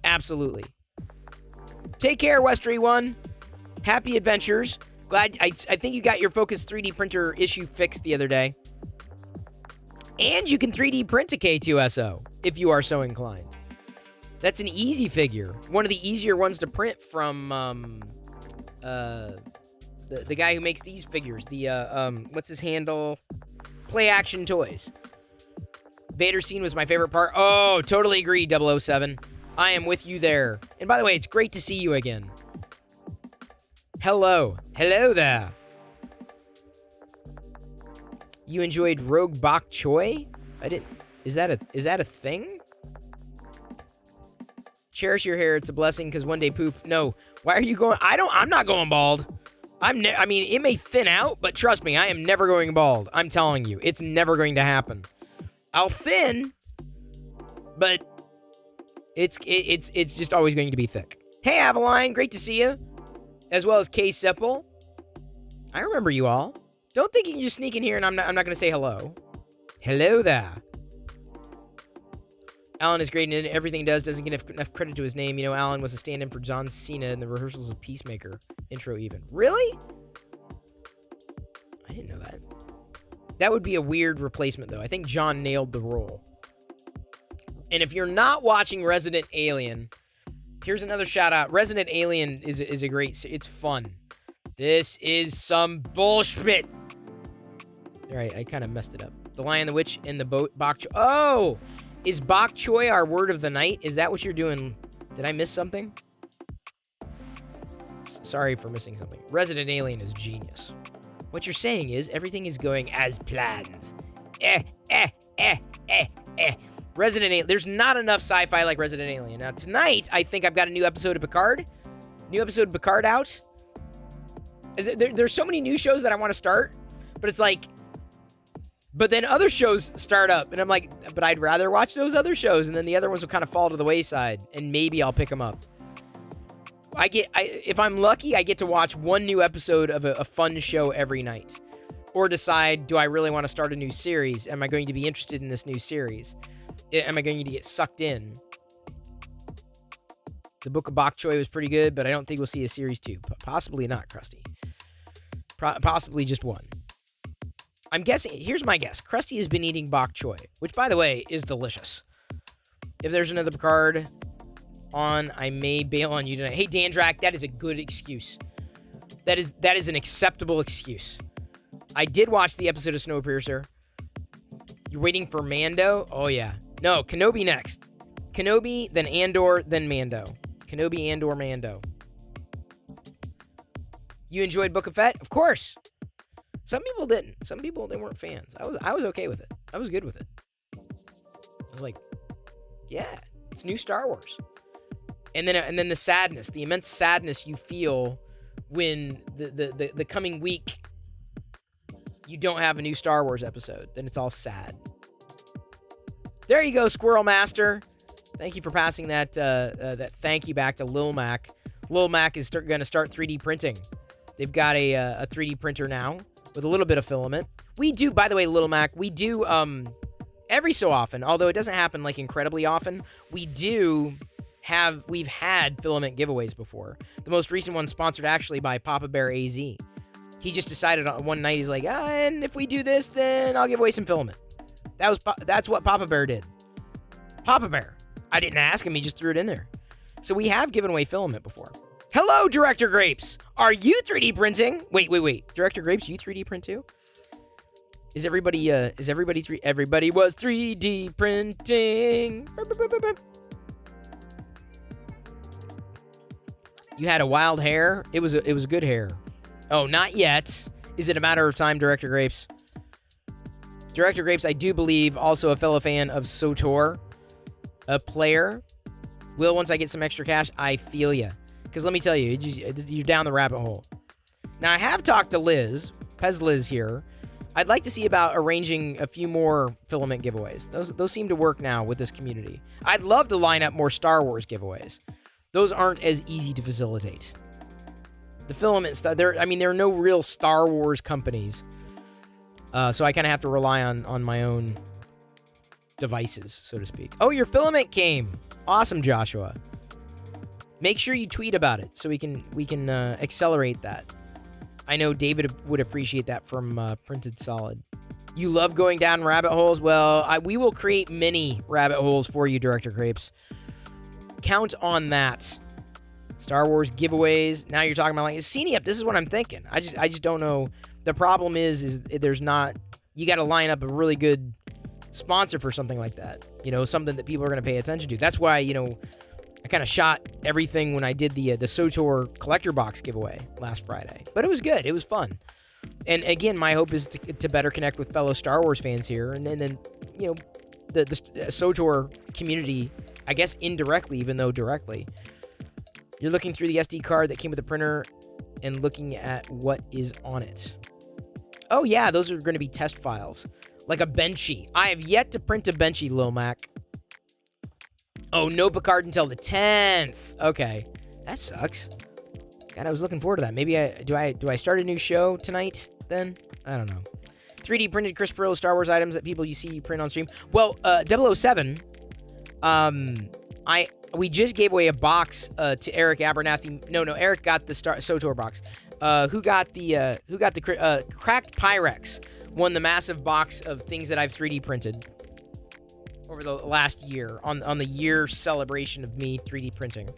Absolutely. Take care, Westry One. Happy adventures. Glad, I think you got your Focus 3D printer issue fixed the other day. And you can 3D print a K2SO if you are so inclined. That's an easy figure. One of the easier ones to print from the guy who makes these figures. The what's his handle? Play Action Toys. Vader scene was my favorite part. Oh, totally agree, 007. I am with you there. And by the way, it's great to see you again. Hello. Hello there. You enjoyed Rogue Bok Choy? I didn't. Is that a thing? Cherish your hair. It's a blessing because one day poof. No. Why are you going? I'm not going bald. I mean, it may thin out, but trust me, I am never going bald. I'm telling you, it's never going to happen. I'll thin, but it's just always going to be thick. Hey, Aveline, great to see you. As well as K Sipple. I remember you all. Don't think you can just sneak in here and I'm not going to say hello. Hello there. Alan is great and everything he does doesn't get enough credit to his name. You know, Alan was a stand-in for John Cena in the rehearsals of Peacemaker intro even. Really? I didn't know that. That would be a weird replacement, though. I think John nailed the role. And if you're not watching Resident Alien, here's another shout out. Resident Alien is a great, it's fun. This is some bullshit. All right, I kind of messed it up. The Lion, the Witch, and the Bok Choy. Oh, is Bok Choy our word of the night? Is that what you're doing? Did I miss something? Sorry for missing something. Resident Alien is genius. What you're saying is everything is going as planned. Resident Alien. There's not enough sci-fi like Resident Alien. Now, tonight, I think I've got a new episode of Picard. New episode of Picard out. There's so many new shows that I want to start, but it's like, but then other shows start up, and I'm like, but I'd rather watch those other shows, and then the other ones will kind of fall to the wayside, and maybe I'll pick them up. If I'm lucky, I get to watch one new episode of a fun show every night, or decide, do I really want to start a new series? Am I going to be interested in this new series? Am I going to get sucked in? The Book of Bok Choy was pretty good, but I don't think we'll see a series 2. Possibly not, Krusty. Possibly just one. I'm guessing, here's my guess. Krusty has been eating bok choy, which, by the way, is delicious. If there's another Picard on, I may bail on you tonight. Hey, Dandrak, that is a good excuse. That is an acceptable excuse. I did watch the episode of Snowpiercer. You're waiting for Mando? Oh, yeah. No, Kenobi next. Kenobi, then Andor, then Mando. Kenobi, Andor, Mando. You enjoyed Book of Fett? Of course. Some people didn't. Some people, they weren't fans. I was okay with it. I was good with it. I was like, yeah, it's new Star Wars. And then the sadness, the immense sadness you feel when the coming week you don't have a new Star Wars episode. Then it's all sad. There you go, Squirrel Master. Thank you for passing that thank you back to Lil Mac. Lil Mac is going to start 3D printing. They've got a 3D printer now with a little bit of filament. We do, by the way, Little Mac, we do every so often, although it doesn't happen like incredibly often, we've had filament giveaways before. The most recent one sponsored actually by Papa Bear AZ. He just decided on one night, he's like, and if we do this, then I'll give away some filament. That's what Papa Bear did. Papa Bear. I didn't ask him, he just threw it in there. So we have given away filament before. Hello, Director Grapes. Are you 3D printing? Wait. Director Grapes, you 3D print too? Everybody was 3D printing. You had a wild hair. It was good hair. Oh, not yet. Is it a matter of time, Director Grapes? Director Grapes, I do believe, also a fellow fan of SWTOR, a player. Will, once I get some extra cash, I feel ya. Because let me tell you, you're down the rabbit hole. Now, I have talked to Liz, Pez Liz here. I'd like to see about arranging a few more filament giveaways. Those seem to work now with this community. I'd love to line up more Star Wars giveaways. Those aren't as easy to facilitate. The filament stuff, there are no real Star Wars companies. So I kind of have to rely on my own devices, so to speak. Oh, your filament came. Awesome, Joshua. Make sure you tweet about it so we can accelerate that. I know David would appreciate that from Printed Solid. You love going down rabbit holes? Well, we will create many rabbit holes for you, Director Grapes. Count on that. Star Wars giveaways. Now you're talking about like Scene Up. This is what I'm thinking. I just don't know. The problem is there's not. You got to line up a really good sponsor for something like that. Something that people are going to pay attention to. That's why I kind of shot everything when I did the SWTOR collector box giveaway last Friday. But it was good. It was fun. And again, my hope is to better connect with fellow Star Wars fans here. And then the SWTOR community, I guess indirectly, even though directly. You're looking through the SD card that came with the printer and looking at what is on it. Oh, yeah, those are going to be test files. Like a Benchy. I have yet to print a Benchy, Lil Mac. Oh, no Picard until the 10th. Okay. That sucks. God, I was looking forward to that. Maybe do I start a new show tonight then? I don't know. 3D printed Chris Perillo Star Wars items that people you see you print on stream. Well, 007, we just gave away a box to Eric Abernathy. No, Eric got the SWTOR box. Who got the Cracked Pyrex won the massive box of things that I've 3D printed. over the last year on the year celebration of me 3D printing.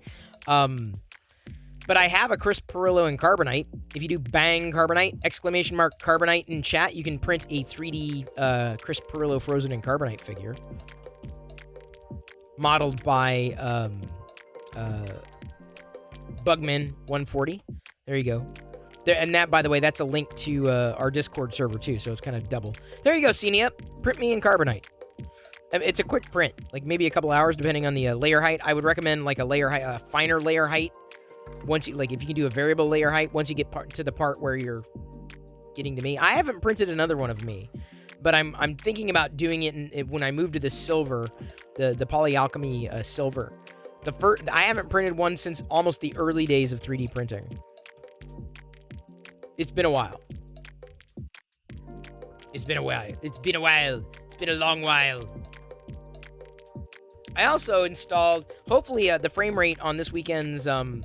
But I have a Chris Pirillo in Carbonite. If you do bang Carbonite, !Carbonite in chat, you can print a 3D Chris Pirillo frozen in Carbonite figure. Modeled by Bugman 140. There you go. There, and that, by the way, that's a link to our Discord server too, so it's kind of double. There you go, Cenia. Print me in Carbonite. It's a quick print, like maybe a couple hours depending on the layer height. I would recommend like a layer height, a finer layer height. Once you if you can do a variable layer height, once you get to the part where you're getting to me. I haven't printed another one of me, but I'm thinking about doing it when I move to the silver, the Polyalchemy silver. I haven't printed one since almost the early days of 3D printing. It's been a while. It's been a while. It's been a long while. I also installed, hopefully, the frame rate on this weekend's, this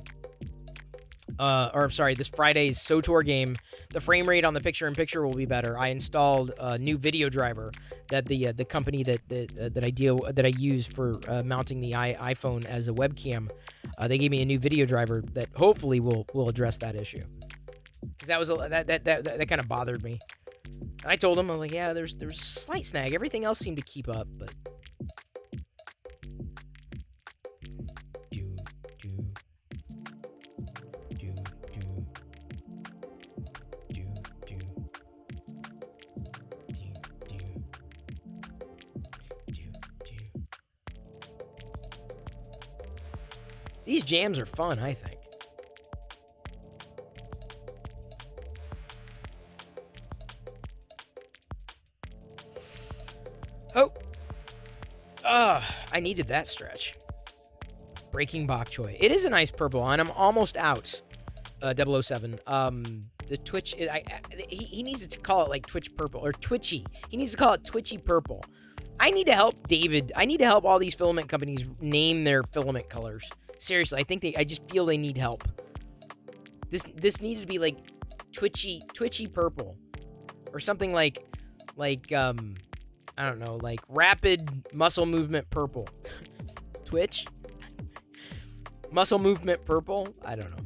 Friday's SOTOR game, the frame rate on the picture-in-picture will be better. I installed a new video driver that the company that I use for mounting the iPhone as a webcam. They gave me a new video driver that hopefully will address that issue. Because that kind of bothered me. And I told him, I'm like, yeah, there's a slight snag. Everything else seemed to keep up, but. These jams are fun, I think. I needed that stretch. Breaking Bok Choy. It is a nice purple, and I'm almost out. 007. The Twitch. He needs to call it like Twitch purple or Twitchy. He needs to call it Twitchy purple. I need to help David. I need to help all these filament companies name their filament colors. Seriously, I just feel they need help. This needed to be like Twitchy purple, or something like I don't know, like rapid muscle movement purple. Twitch? Muscle movement purple? I don't know.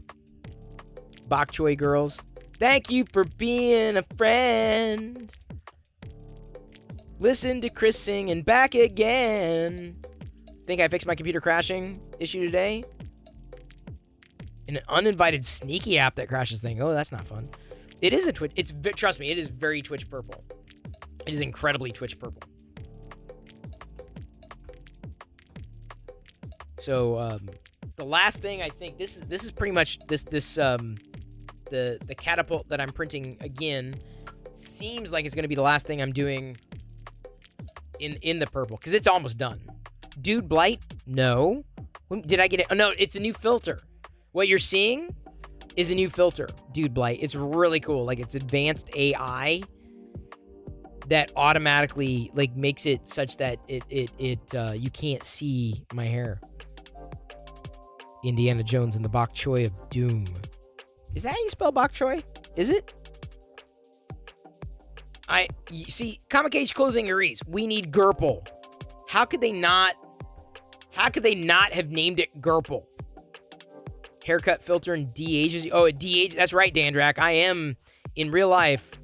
Bok Choy girls. Thank you for being a friend. Listen to Chris sing and back again. Think I fixed my computer crashing issue today? An uninvited sneaky app that crashes thing. Oh, that's not fun. It is a Twitch. Trust me, it is very Twitch purple. It is incredibly Twitch purple. So the last thing I think this is pretty much the catapult that I'm printing again seems like it's going to be the last thing I'm doing in the purple because it's almost done. Dude Blight? No. When did I get it? Oh no, it's a new filter. What you're seeing is a new filter, Dude Blight. It's really cool. Like it's advanced AI that automatically like makes it such that it you can't see my hair. Indiana Jones and the Bok Choy of Doom. Is that how you spell Bok Choy? Is it? See, Comic Age Clothing agrees. We need Gurple. How could they not have named it Gurple? Haircut filter and de-ages. Oh, it de-ages. That's right, Dandrak. I am, in real life,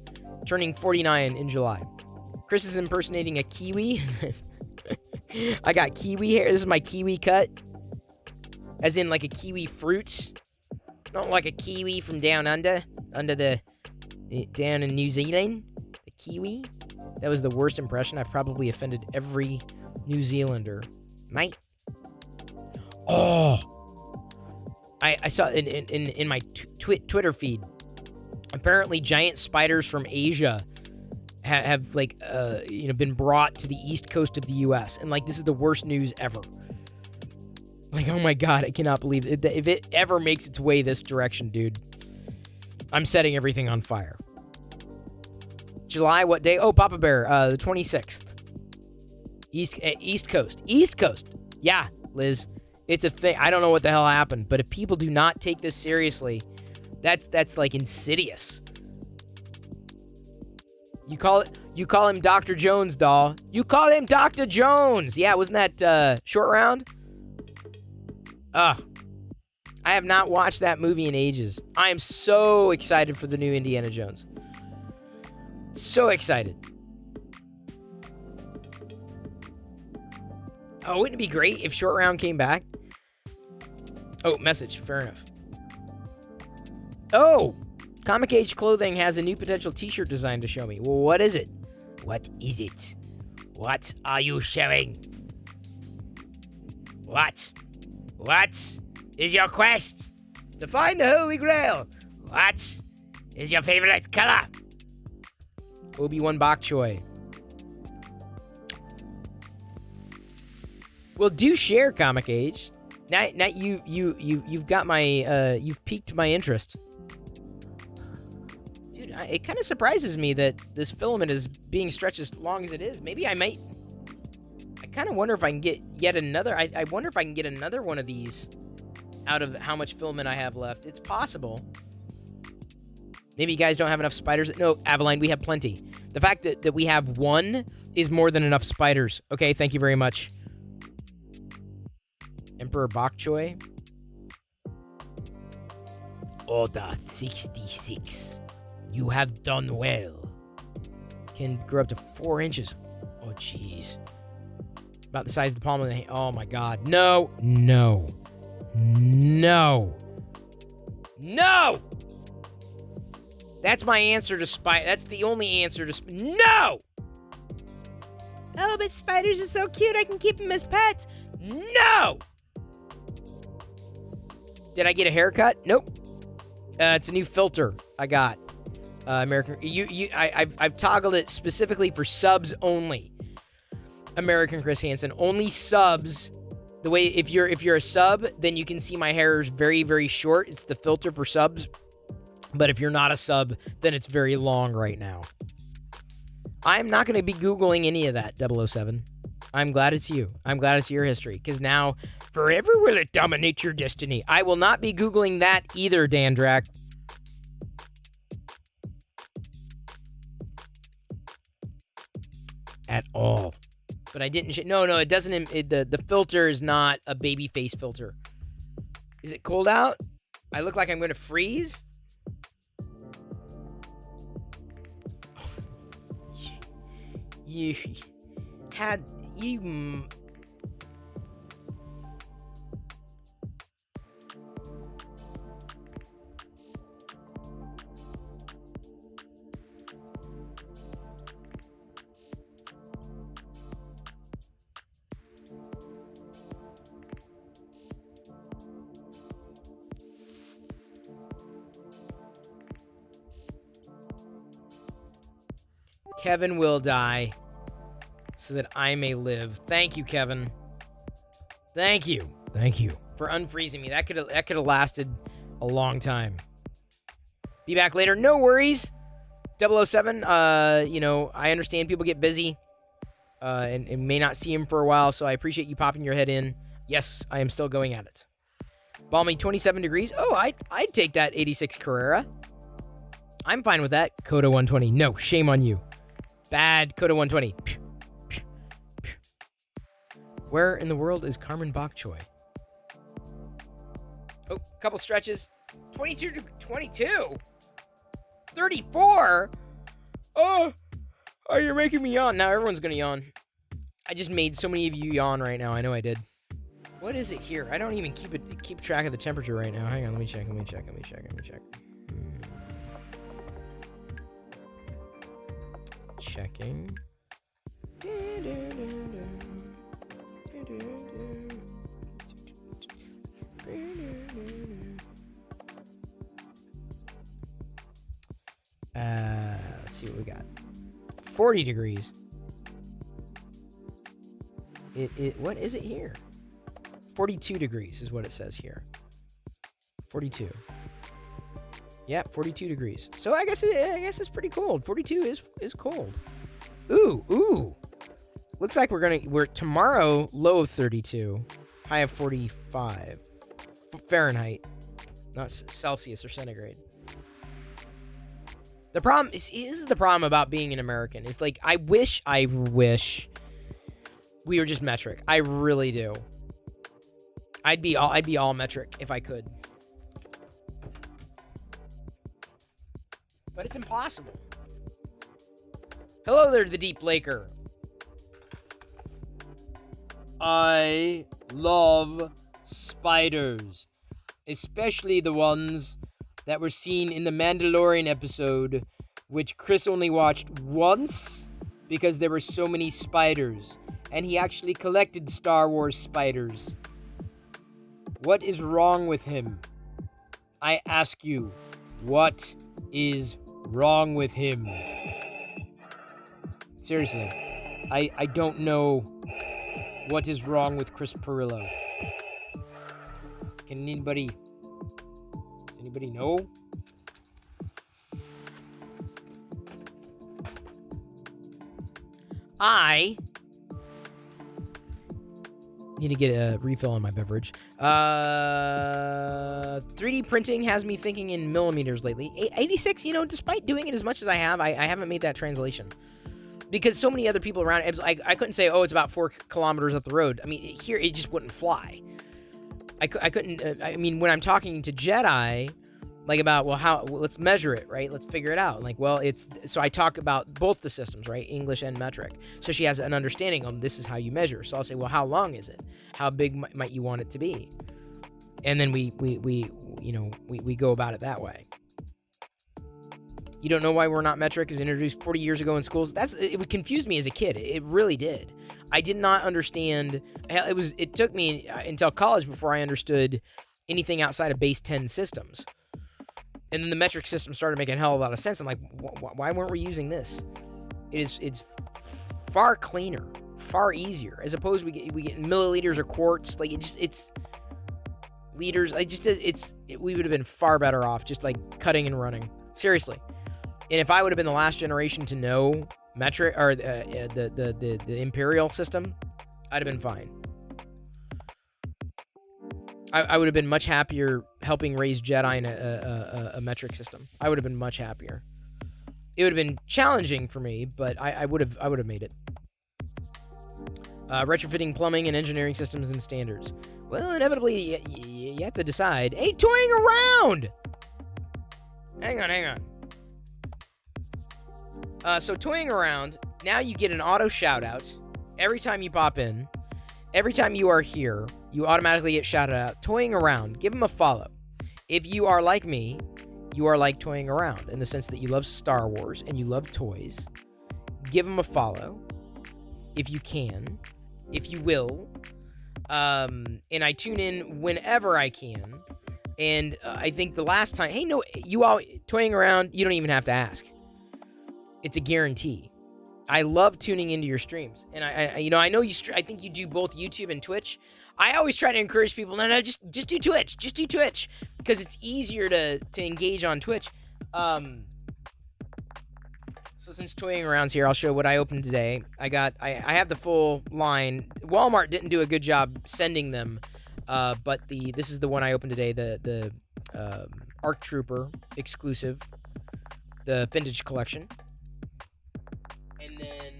turning 49 in July. Chris is impersonating a kiwi. I got kiwi hair. This is my kiwi cut. As in like a kiwi fruit. Not like a kiwi from down under down in New Zealand. The kiwi. That was the worst impression. I've probably offended every New Zealander. Mate. Oh. I saw in my Twitter feed. Apparently giant spiders from Asia have like been brought to the east coast of the US, and like this is the worst news ever. Like, oh my god, I cannot believe it. If it ever makes its way this direction, dude, I'm setting everything on fire. July, what day? Oh, Papa Bear, the 26th. East Coast. East Coast. Yeah, Liz. It's a thing. I don't know what the hell happened, but if people do not take this seriously, that's like insidious. You call You call him Dr. Jones, doll. You call him Dr. Jones. Yeah, wasn't that Short Round? Ugh. I have not watched that movie in ages. I am so excited for the new Indiana Jones. So excited. Oh, wouldn't it be great if Short Round came back? Oh, message. Fair enough. Oh! Comic Age Clothing has a new potential t-shirt design to show me. Well, what is it? What is it? What are you showing? What? What is your quest? To find the Holy Grail. What is your favorite color? Obi-Wan Bok Choy. Well, do share, Comic Age. Now you've got my you've piqued my interest. Dude, it kind of surprises me that this filament is being stretched as long as it is. Maybe I kind of wonder if I can get yet another. I wonder if I can get another one of these out of how much filament I have left. It's possible. Maybe you guys don't have enough spiders. No, Avaline, we have plenty. The fact that we have one is more than enough spiders. Okay, thank you very much. Emperor Bok Choy. Order 66. You have done well. Can grow up to 4 inches. Oh, jeez. About the size of the palm of the hand. Oh, my God. No. No. No. No! That's my answer to spider. That's the only answer to no! Oh, but spiders are so cute. I can keep them as pets. No! Did I get a haircut? Nope. It's a new filter I got. American. I've toggled it specifically for subs only. American Chris Hansen. Only subs. The way if you're a sub, then you can see my hair is very, very short. It's the filter for subs. But if you're not a sub, then it's very long right now. I'm not going to be Googling any of that, 007. I'm glad it's you. I'm glad it's your history. Because now, forever will it dominate your destiny. I will not be Googling that either, Dandrak. At all. But I didn't... No, it doesn't... The filter is not a baby face filter. Is it cold out? I look like I'm going to freeze? You had... You... Kevin will die so that I may live. Thank you, Kevin. Thank you. Thank you for unfreezing me. That could have lasted a long time. Be back later. No worries. 007, I understand people get busy and may not see him for a while, so I appreciate you popping your head in. Yes, I am still going at it. Balmy 27 degrees. Oh, I'd take that 86 Carrera. I'm fine with that. Coda 120. No, shame on you. Bad Coda 120. Where in the world is Carmen Bok Choy? Oh, couple stretches. 22 to 22. 34. Oh, you're making me yawn. Now everyone's gonna yawn. I just made so many of you yawn right now. I know I did. What is it here? I don't even keep track of the temperature right now. Hang on, let me check. Checking. Let's see what we got. 40 degrees. What is it here? 42 degrees is what it says here. 42. Yep, 42 degrees. So I guess it's pretty cold. 42 is cold. Ooh. Looks like we're tomorrow low of 32, high of 45 Fahrenheit, not Celsius or centigrade. The problem is, this is the problem about being an American. It's like, I wish we were just metric. I really do. I'd be all metric if I could. But it's impossible. Hello there, the Deep Laker. I love spiders, especially the ones that were seen in the Mandalorian episode, which Chris only watched once because there were so many spiders, and he actually collected Star Wars spiders. What is wrong with him? I ask you, what is wrong with him? Seriously, I don't know what is wrong with Chris Pirillo. Can anybody know? I need to get a refill on my beverage. 3D printing has me thinking in millimeters lately. 86, despite doing it as much as I have, I haven't made that translation. Because so many other people around, I couldn't say, oh, it's about 4 kilometers up the road. I mean, here, it just wouldn't fly. I couldn't, when I'm talking to Jedi, like about, let's measure it, right? Let's figure it out. Like, so I talk about both the systems, right? English and metric. So she has an understanding of this is how you measure. So I'll say, well, how long is it? How big might you want it to be? And then we go about it that way. You don't know why we're not metric is introduced 40 years ago in schools. It would confuse me as a kid. It really did. I did not understand. It took me until college before I understood anything outside of base 10 systems. And then the metric system started making a hell of a lot of sense. I'm like, why weren't we using this? It's far cleaner, far easier. As opposed we get milliliters or quarts. Like it's liters. We would have been far better off just like cutting and running. Seriously. And if I would have been the last generation to know metric or the imperial system, I'd have been fine. I would have been much happier helping raise Jedi in a metric system. I would have been much happier. It would have been challenging for me, but I would have made it. Retrofitting plumbing and engineering systems and standards. Well, inevitably, you have to decide. Hey, toying around! Hang on. So toying around, now you get an auto shout-out every time you pop in. Every time you are here, you automatically get shouted out. Toying around, give them a follow. If you are like me, you are like toying around in the sense that you love Star Wars and you love toys. Give them a follow if you can, if you will. And I tune in whenever I can. And I think the last time, hey, no, you all toying around, you don't even have to ask. It's a guarantee. I love tuning into your streams. And I know I think you do both YouTube and Twitch. I always try to encourage people, no, just do Twitch. Just do Twitch. Because it's easier to engage on Twitch. So since toying around's here, I'll show what I opened today. I have the full line. Walmart didn't do a good job sending them. But this is the one I opened today, the ARC Trooper exclusive, the vintage collection. And then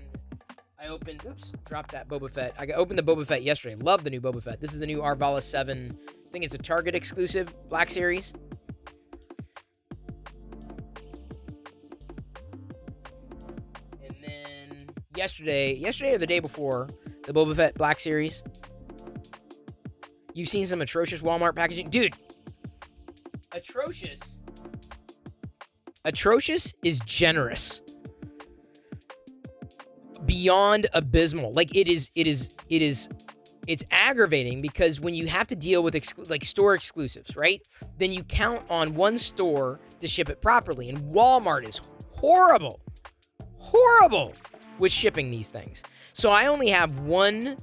I opened, dropped that Boba Fett. I opened the Boba Fett yesterday. Love the new Boba Fett. This is the new Arvala 7. I think it's a Target exclusive, Black Series. And then yesterday or the day before, the Boba Fett Black Series. You've seen some atrocious Walmart packaging. Dude, atrocious. Atrocious is generous. Beyond abysmal. Like it's aggravating because when you have to deal with store exclusives, right? Then you count on one store to ship it properly. And Walmart is horrible with shipping these things. So I only have one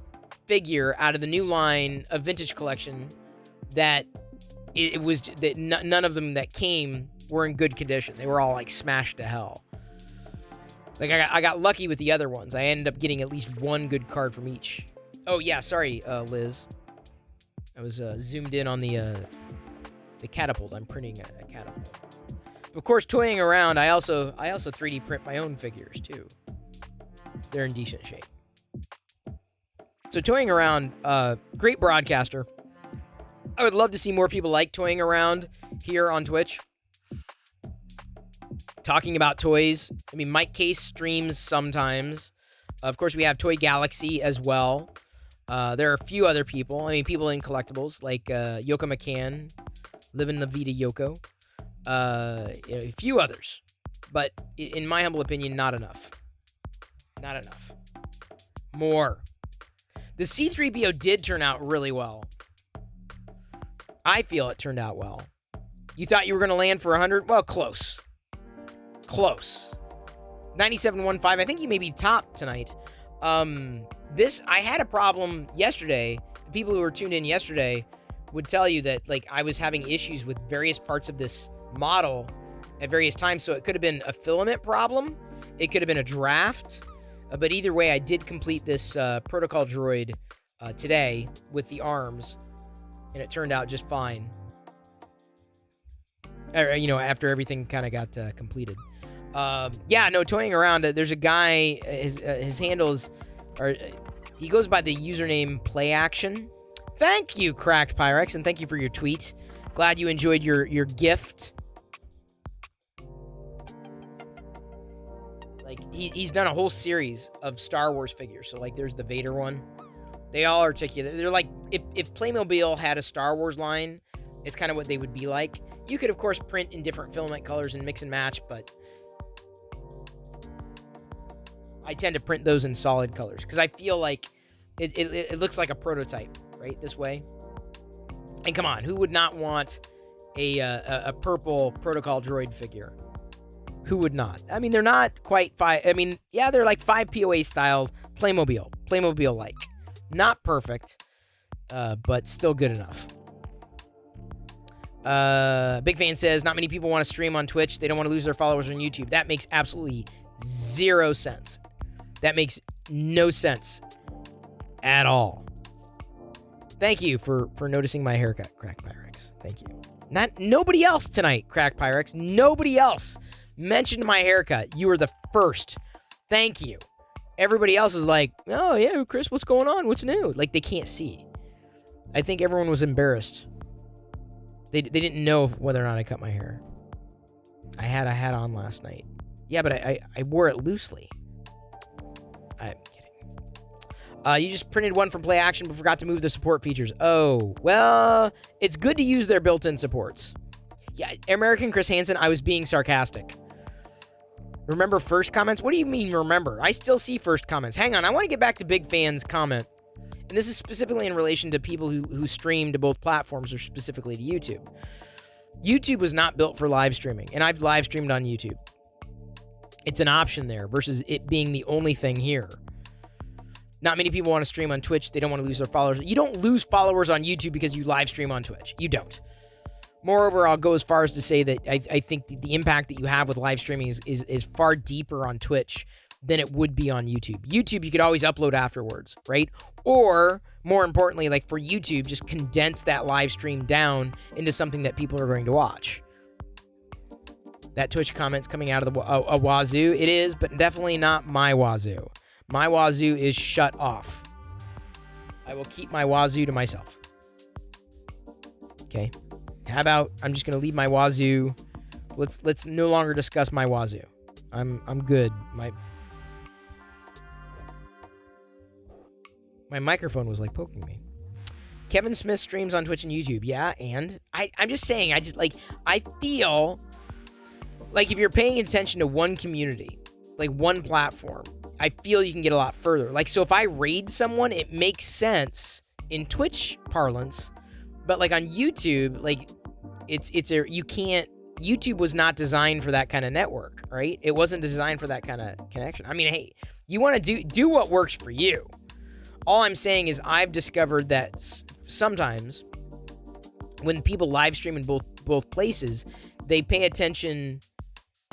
figure out of the new line of vintage collection that none of them that came were in good condition. They were all like smashed to hell. Like I got lucky with the other ones. I ended up getting at least one good card from each. Oh yeah, sorry, Liz. I was zoomed in on the catapult. I'm printing a catapult. Of course, toying around, I also 3D print my own figures too. They're in decent shape. So toying around, great broadcaster. I would love to see more people like toying around here on Twitch. Talking about toys. I mean, Mike Case streams sometimes. Of course, we have Toy Galaxy as well. There are a few other people. I mean, people in collectibles like Yoko McCann, Living La Vida Yoko. A few others. But in my humble opinion, not enough. Not enough. More. The C-3PO did turn out really well. I feel it turned out well. You thought you were going to land for 100? Well, close. Close. 97.15. I think you may be top tonight. I had a problem yesterday. The people who were tuned in yesterday would tell you that, like, I was having issues with various parts of this model at various times. So it could have been a filament problem. It could have been a draft. But either way, I did complete this protocol droid today with the arms. And it turned out just fine. After everything kind of got completed. Toying around. There's a guy. His handles are. He goes by the username PlayAction. Thank you, Cracked Pyrex, and thank you for your tweet. Glad you enjoyed your gift. Like he's done a whole series of Star Wars figures. So like, there's the Vader one. They all articulate. They're like, if Playmobil had a Star Wars line, it's kind of what they would be like. You could, of course, print in different filament colors and mix and match, but I tend to print those in solid colors because I feel like it looks like a prototype, right? This way. And come on, who would not want a purple protocol droid figure? Who would not? I mean, they're not quite they're like 5 POA style Playmobil-like. Not perfect, but still good enough. Big Fan says, not many people want to stream on Twitch. They don't want to lose their followers on YouTube. That makes absolutely 0 sense. That makes no sense at all. Thank you for noticing my haircut, Crack Pyrex. Thank you. Nobody else tonight, Crack Pyrex. Nobody else mentioned my haircut. You were the first. Thank you. Everybody else is like, oh yeah, Chris, what's going on? What's new? Like, they can't see. I think everyone was embarrassed. They didn't know whether or not I cut my hair. I had a hat on last night. Yeah, but I wore it loosely. I'm kidding. You just printed one from Play Action but forgot to move the support features. Oh, well, it's good to use their built-in supports. Yeah, American Chris Hansen, I was being sarcastic. Remember first comments? What do you mean remember? I still see first comments. Hang on, I want to get back to Big Fan's comment. And this is specifically in relation to people who stream to both platforms or specifically to YouTube. YouTube was not built for live streaming, and I've live streamed on YouTube. It's an option there versus it being the only thing here. Not many people want to stream on Twitch. They don't want to lose their followers. You don't lose followers on YouTube because you live stream on Twitch. You don't. Moreover, I'll go as far as to say that I think the impact that you have with live streaming is far deeper on Twitch than it would be on YouTube. YouTube, you could always upload afterwards, right? Or, more importantly, like for YouTube, just condense that live stream down into something that people are going to watch. That Twitch comment's coming out of the wazoo. It is, but definitely not my wazoo. My wazoo is shut off. I will keep my wazoo to myself. Okay? How about I'm just going to leave my wazoo. Let's no longer discuss my wazoo. I'm good. My microphone was like poking me. Kevin Smith streams on Twitch and YouTube. Yeah, and I'm just saying, I feel like if you're paying attention to one community, like one platform, I feel you can get a lot further. Like, so if I raid someone, it makes sense in Twitch parlance, but like on YouTube, like YouTube was not designed for that kind of network, right? It wasn't designed for that kind of connection. I mean, hey, you want to do what works for you. All I'm saying is I've discovered that sometimes when people live stream in both places, they pay attention,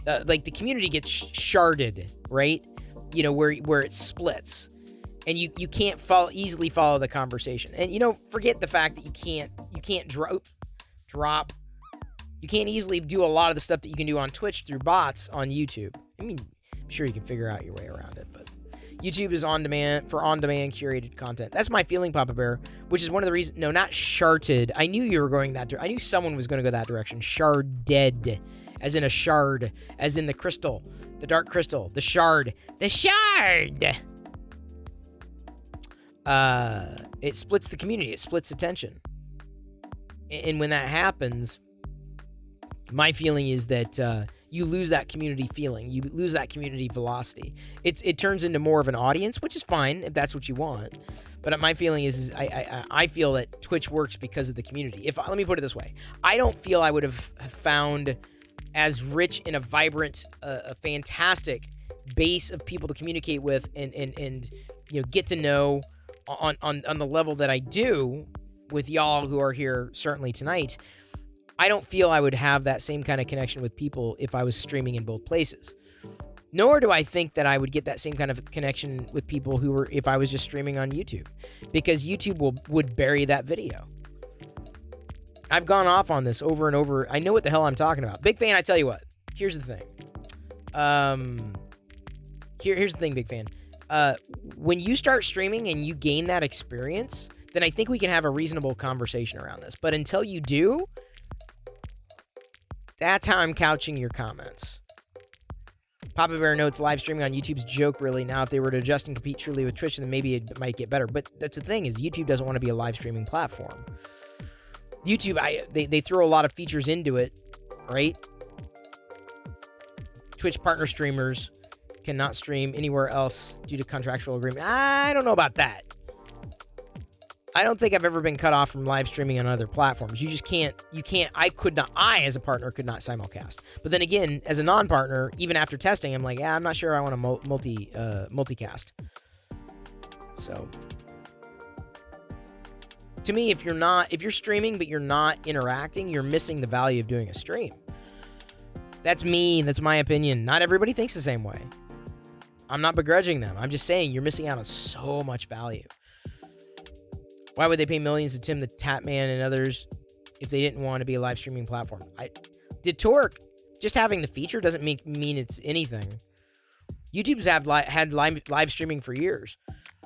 like the community gets sharded, right? You know, where it splits. And you can't easily follow the conversation. And, forget the fact that you can't drop You can't easily do a lot of the stuff that you can do on Twitch through bots on YouTube. I mean, I'm sure you can figure out your way around it, but YouTube is on-demand curated content. That's my feeling, Papa Bear, which is one of the reasons. No, not sharded. I knew you were going that direction. I knew someone was going to go that direction. Sharded, as in a shard, as in the crystal, the dark crystal, the shard. The shard! It splits the community. It splits attention. And when that happens, my feeling is that you lose that community feeling. You lose that community velocity. It turns into more of an audience, which is fine if that's what you want. But my feeling is I feel that Twitch works because of the community. Let me put it this way. I don't feel I would have found as rich and a vibrant, a fantastic base of people to communicate with and get to know on the level that I do with y'all who are here certainly tonight. I don't feel I would have that same kind of connection with people if I was streaming in both places. Nor do I think that I would get that same kind of connection with people if I was just streaming on YouTube, because YouTube would bury that video. I've gone off on this over and over. I know what the hell I'm talking about. Big fan, I tell you what. Here's the thing. Here's the thing, big fan. When you start streaming and you gain that experience, then I think we can have a reasonable conversation around this. But until you do, that's how I'm couching your comments. Papa Bear notes live streaming on YouTube's joke, really. Now, if they were to adjust and compete truly with Twitch, then maybe it might get better. But that's the thing, is YouTube doesn't want to be a live streaming platform. YouTube, they throw a lot of features into it, right? Twitch partner streamers cannot stream anywhere else due to contractual agreement. I don't know about that. I don't think I've ever been cut off from live streaming on other platforms. You just can't, I as a partner could not simulcast. But then again, as a non-partner, even after testing, I'm like, yeah, I'm not sure I want to multicast. So, to me, if you're streaming but you're not interacting, you're missing the value of doing a stream. That's me, that's my opinion. Not everybody thinks the same way. I'm not begrudging them. I'm just saying you're missing out on so much value. Why would they pay millions to Tim the Tatman and others if they didn't want to be a live streaming platform? Did Torque, just having the feature doesn't mean it's anything. YouTube's had live streaming for years.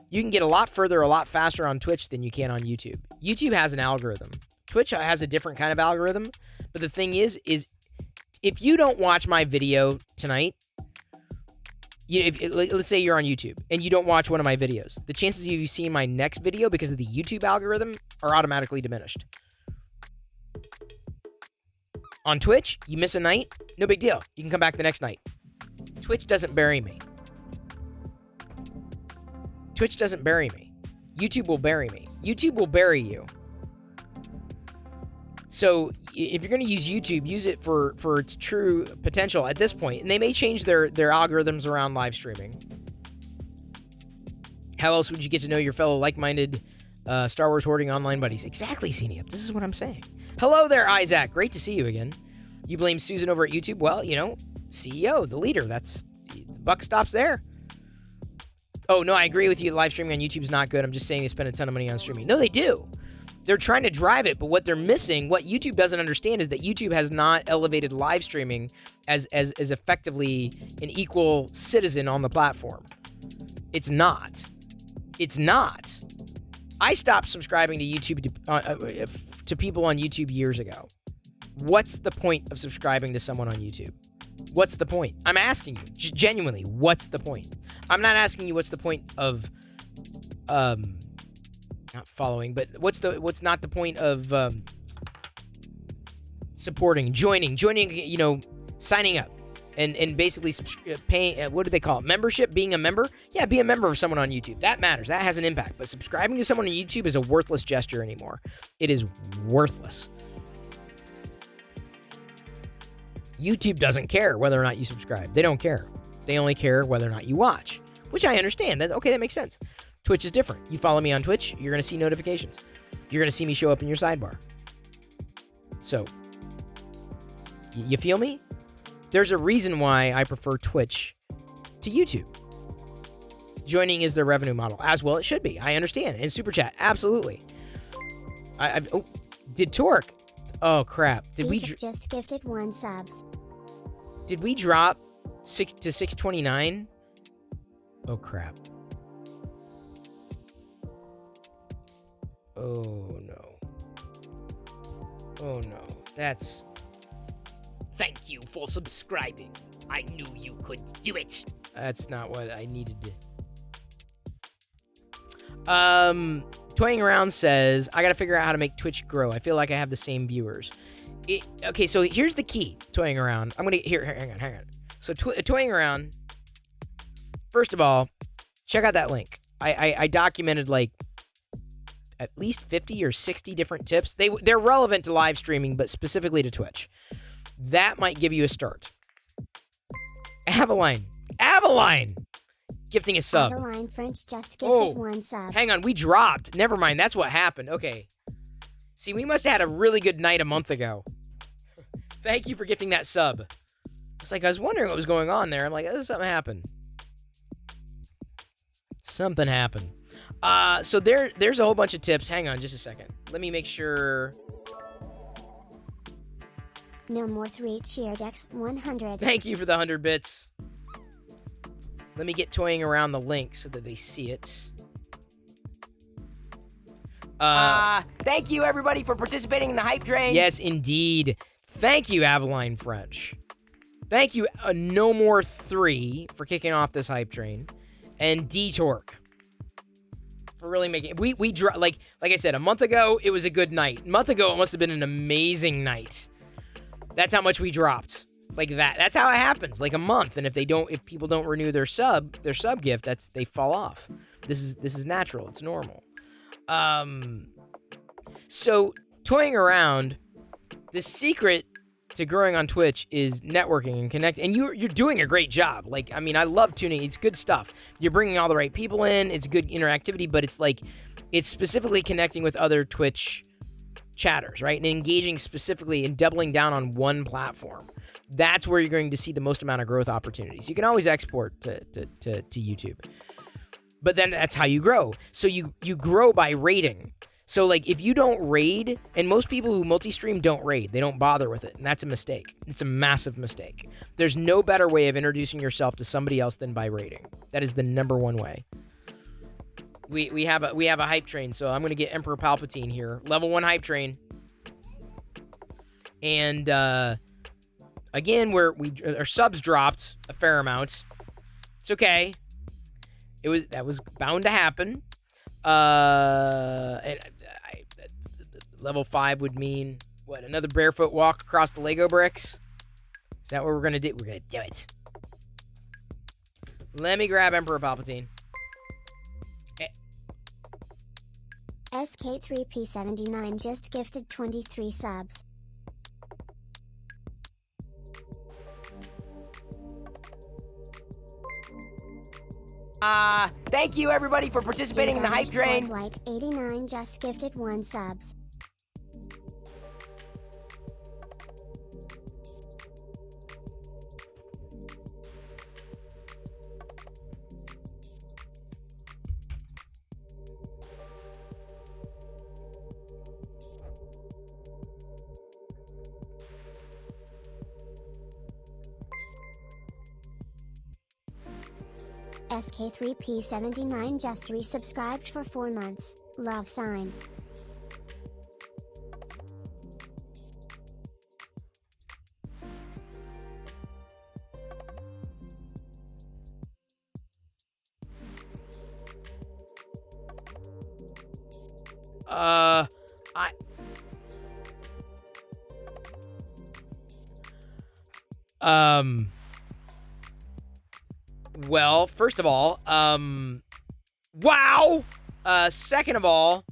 You can get a lot further, a lot faster on Twitch than you can on YouTube. YouTube has an algorithm. Twitch has a different kind of algorithm. But the thing is if you don't watch my video tonight, let's say you're on YouTube and you don't watch one of my videos, the chances of you seeing my next video because of the YouTube algorithm are automatically diminished. On Twitch, you miss a night, no big deal. You can come back the next night. Twitch doesn't bury me. Twitch doesn't bury me. YouTube will bury me. YouTube will bury you. So if you're going to use YouTube, use it for its true potential at this point. And they may change their algorithms around live streaming. How else would you get to know your fellow like-minded Star Wars hoarding online buddies? Exactly, Ceniup. This is what I'm saying. Hello there, Isaac. Great to see you again. You blame Susan over at YouTube? Well, CEO, the leader. The buck stops there. Oh, no, I agree with you. Live streaming on YouTube is not good. I'm just saying they spend a ton of money on streaming. No, they do. They're trying to drive it, but what they're missing, what YouTube doesn't understand, is that YouTube has not elevated live streaming as effectively an equal citizen on the platform. It's not. It's not. I stopped subscribing to YouTube to people on YouTube years ago. What's the point of subscribing to someone on YouTube? What's the point? I'm asking you, genuinely, what's the point? I'm not asking you what's the point of not following, but what's not the point of supporting, joining, signing up and basically paying, what do they call it? Membership, being a member? Yeah, be a member of someone on YouTube. That matters. That has an impact. But subscribing to someone on YouTube is a worthless gesture anymore. It is worthless. YouTube doesn't care whether or not you subscribe. They don't care. They only care whether or not you watch, which I understand. Okay, that makes sense. Twitch is different. You follow me on Twitch, you're going to see notifications. You're going to see me show up in your sidebar. So, you feel me? There's a reason why I prefer Twitch to YouTube. Joining is their revenue model. As well it should be. I understand. And Super Chat, absolutely. Did Torque? Oh crap! Did we Dietrich just gifted 1 subs. drop 6 to 629? Oh crap! Oh no! Oh no! That's. Thank you for subscribing. I knew you could do it. That's not what I needed to. Toying Around says, I gotta figure out how to make Twitch grow. I feel like I have the same viewers. Okay, so here's the key, Toying Around. I'm gonna, hang on. So Toying Around, first of all, check out that link. I documented like at least 50 or 60 different tips. They're relevant to live streaming, but specifically to Twitch. That might give you a start. Avaline, gifting a sub. Avaline French just gifted 1 sub. Hang on, we dropped. Never mind, that's what happened. Okay. See, we must have had a really good night a month ago. Thank you for gifting that sub. It's like I was wondering what was going on there. I'm like, oh, something happened. Something happened. So there's a whole bunch of tips. Hang on just a second. Let me make sure. No more 3 cheer decks 100. Thank you for the 100 bits. Let me get Toying Around the link so that they see it. Thank you, everybody, for participating in the hype train. Yes, indeed. Thank you, Avaline French. Thank you, No More 3, for kicking off this hype train. And D-Torque for really making it. We like I said, a month ago, it was a good night. A month ago, it must have been an amazing night. That's how much we dropped. Like that. That's how it happens. Like a month. And if people don't renew their sub gift, they fall off. This is natural. It's normal. So Toying Around, the secret to growing on Twitch is networking and connecting. And you're doing a great job. Like, I mean, I love tuning. It's good stuff. You're bringing all the right people in. It's good interactivity, but it's specifically connecting with other Twitch chatters, right? And engaging specifically and doubling down on one platform. That's where you're going to see the most amount of growth opportunities. You can always export to YouTube. But then that's how you grow. So you grow by raiding. So like if you don't raid, and most people who multi-stream don't raid, they don't bother with it, and that's a mistake. It's a massive mistake. There's no better way of introducing yourself to somebody else than by raiding. That is the number one way. We have a hype train, so I'm gonna get Emperor Palpatine here, level 1 hype train, and again our subs dropped a fair amount. It's okay. That was bound to happen. Level 5 would mean what? Another barefoot walk across the Lego bricks? Is that what we're gonna do? We're gonna do it. Let me grab Emperor Palpatine. SK3P79 just gifted 23 subs. Thank you, everybody, for participating in the hype train. Like 89 just gifted 1 subs. SK3P79 just resubscribed for 4 months. Love sign. Well, first of all, wow! Second of all,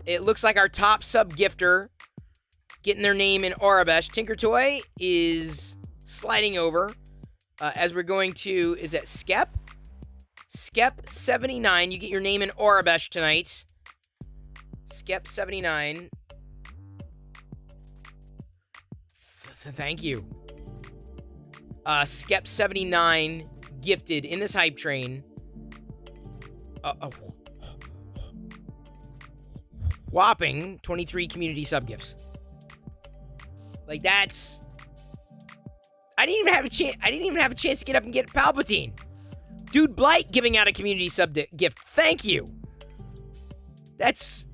it looks like our top sub gifter getting their name in Aurebesh. Tinker Toy is sliding over as we're going to, is that Skep? Skep79, you get your name in Aurebesh tonight. Skep79. Thank you. Skep79 gifted in this hype train whopping 23 community sub gifts. Like, that's... I didn't even have a chance to get up and get Palpatine. Dude Blight giving out a community sub gift. Thank you. That's...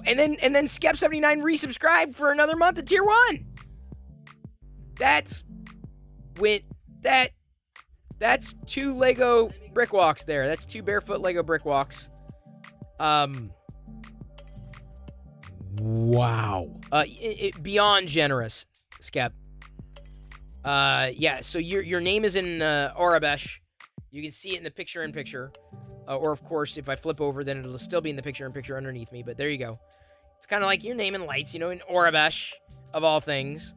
And then Skep79 resubscribed for another month of Tier 1. That's 2 Lego brick walks there. That's 2 barefoot Lego brick walks. Wow. Beyond generous, Skep. Yeah, so your name is in Aurebesh. You can see it in the picture-in-picture. Or, of course, if I flip over, then it'll still be in the picture-in-picture underneath me. But there you go. It's kind of like your name in lights, you know, in Aurebesh, of all things.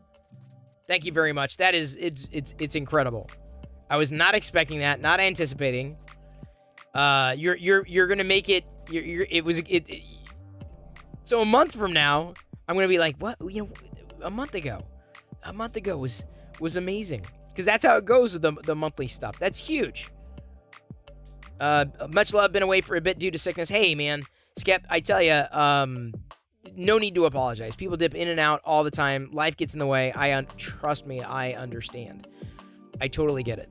Thank you very much. That is, it's incredible. I was not expecting that, not anticipating. You're gonna make it. So a month from now, I'm gonna be like, what? You know, a month ago was amazing, because that's how it goes with the monthly stuff. That's huge. Much love. Been away for a bit due to sickness. Hey, man, Skep, I tell you, no need to apologize. People dip in and out all the time. Life gets in the way. Trust me, I understand. I totally get it.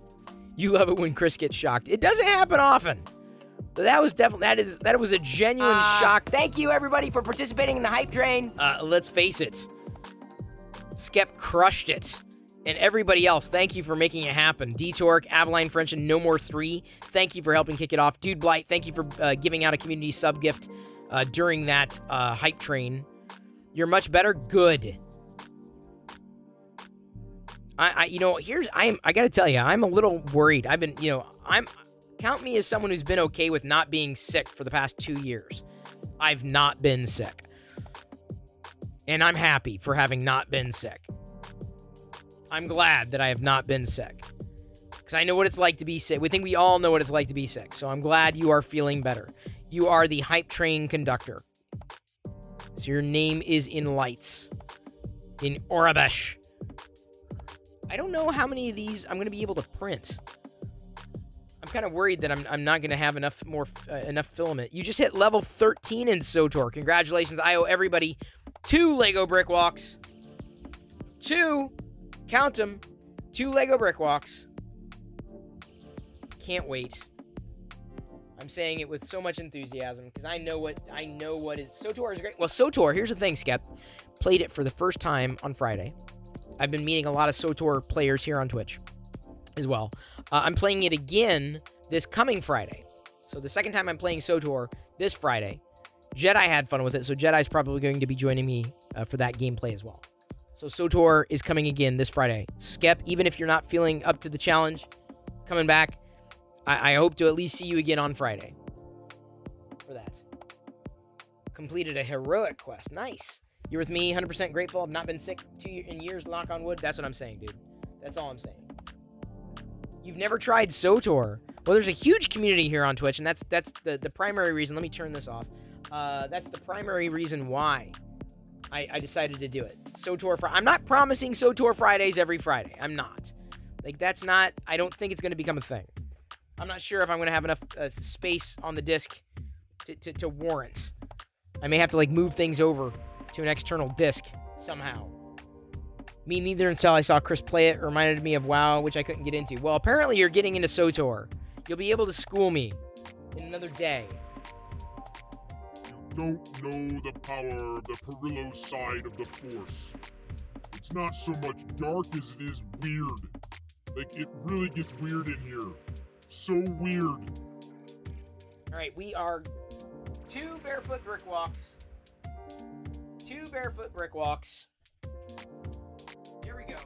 You love it when Chris gets shocked. It doesn't happen often. But that was definitely that was a genuine shock. Thank you, everybody, for participating in the hype train. Let's face it, Skep crushed it. And everybody else, thank you for making it happen. D-Torque, Avaline French, and No More 3, thank you for helping kick it off. Dude Blight, thank you for giving out a community sub gift during that hype train. You're much better. Good. I gotta tell you, I'm a little worried. Count me as someone who's been okay with not being sick for the past 2 years. I've not been sick. And I'm happy for having not been sick. I'm glad that I have not been sick, because I know what it's like to be sick. We think we all know what it's like to be sick, so I'm glad you are feeling better. You are the hype train conductor. So your name is in lights. In Aurebesh. I don't know how many of these I'm going to be able to print. I'm kind of worried that I'm not going to have enough filament. You just hit level 13 in SWTOR. Congratulations. I owe everybody 2 Lego brick walks. 2. Count them. 2 Lego brick walks. Can't wait. I'm saying it with so much enthusiasm, because I know what is. SWTOR is great. Well, SWTOR, here's the thing, Skep. Played it for the first time on Friday. I've been meeting a lot of SWTOR players here on Twitch as well. I'm playing it again this coming Friday. So the second time I'm playing SWTOR this Friday. Jedi had fun with it, so Jedi's probably going to be joining me for that gameplay as well. So SWTOR is coming again this Friday. Skep, even if you're not feeling up to the challenge, coming back, I hope to at least see you again on Friday for that. Completed a heroic quest. Nice. You're with me, 100% grateful. I've not been sick in years, knock on wood. That's what I'm saying, dude. That's all I'm saying. You've never tried SWTOR. Well, there's a huge community here on Twitch, and that's the primary reason. Let me turn this off. That's the primary reason why I decided to do it. SWTOR I'm not promising SWTOR Fridays every Friday. I'm not. Like, that's not... I don't think it's going to become a thing. I'm not sure if I'm going to have enough space on the disc to warrant. I may have to, like, move things over to an external disc somehow. Me neither, until I saw Chris play it. It reminded me of WoW, which I couldn't get into. Well, apparently you're getting into SWTOR. You'll be able to school me in another day. You don't know the power of the Perillo side of the Force. It's not so much dark as it is weird. Like, it really gets weird in here. So weird. Alright, we are 2 barefoot brick walks. 2 barefoot brick walks. Here we go.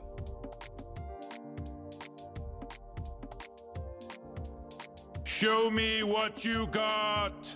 Show me what you got.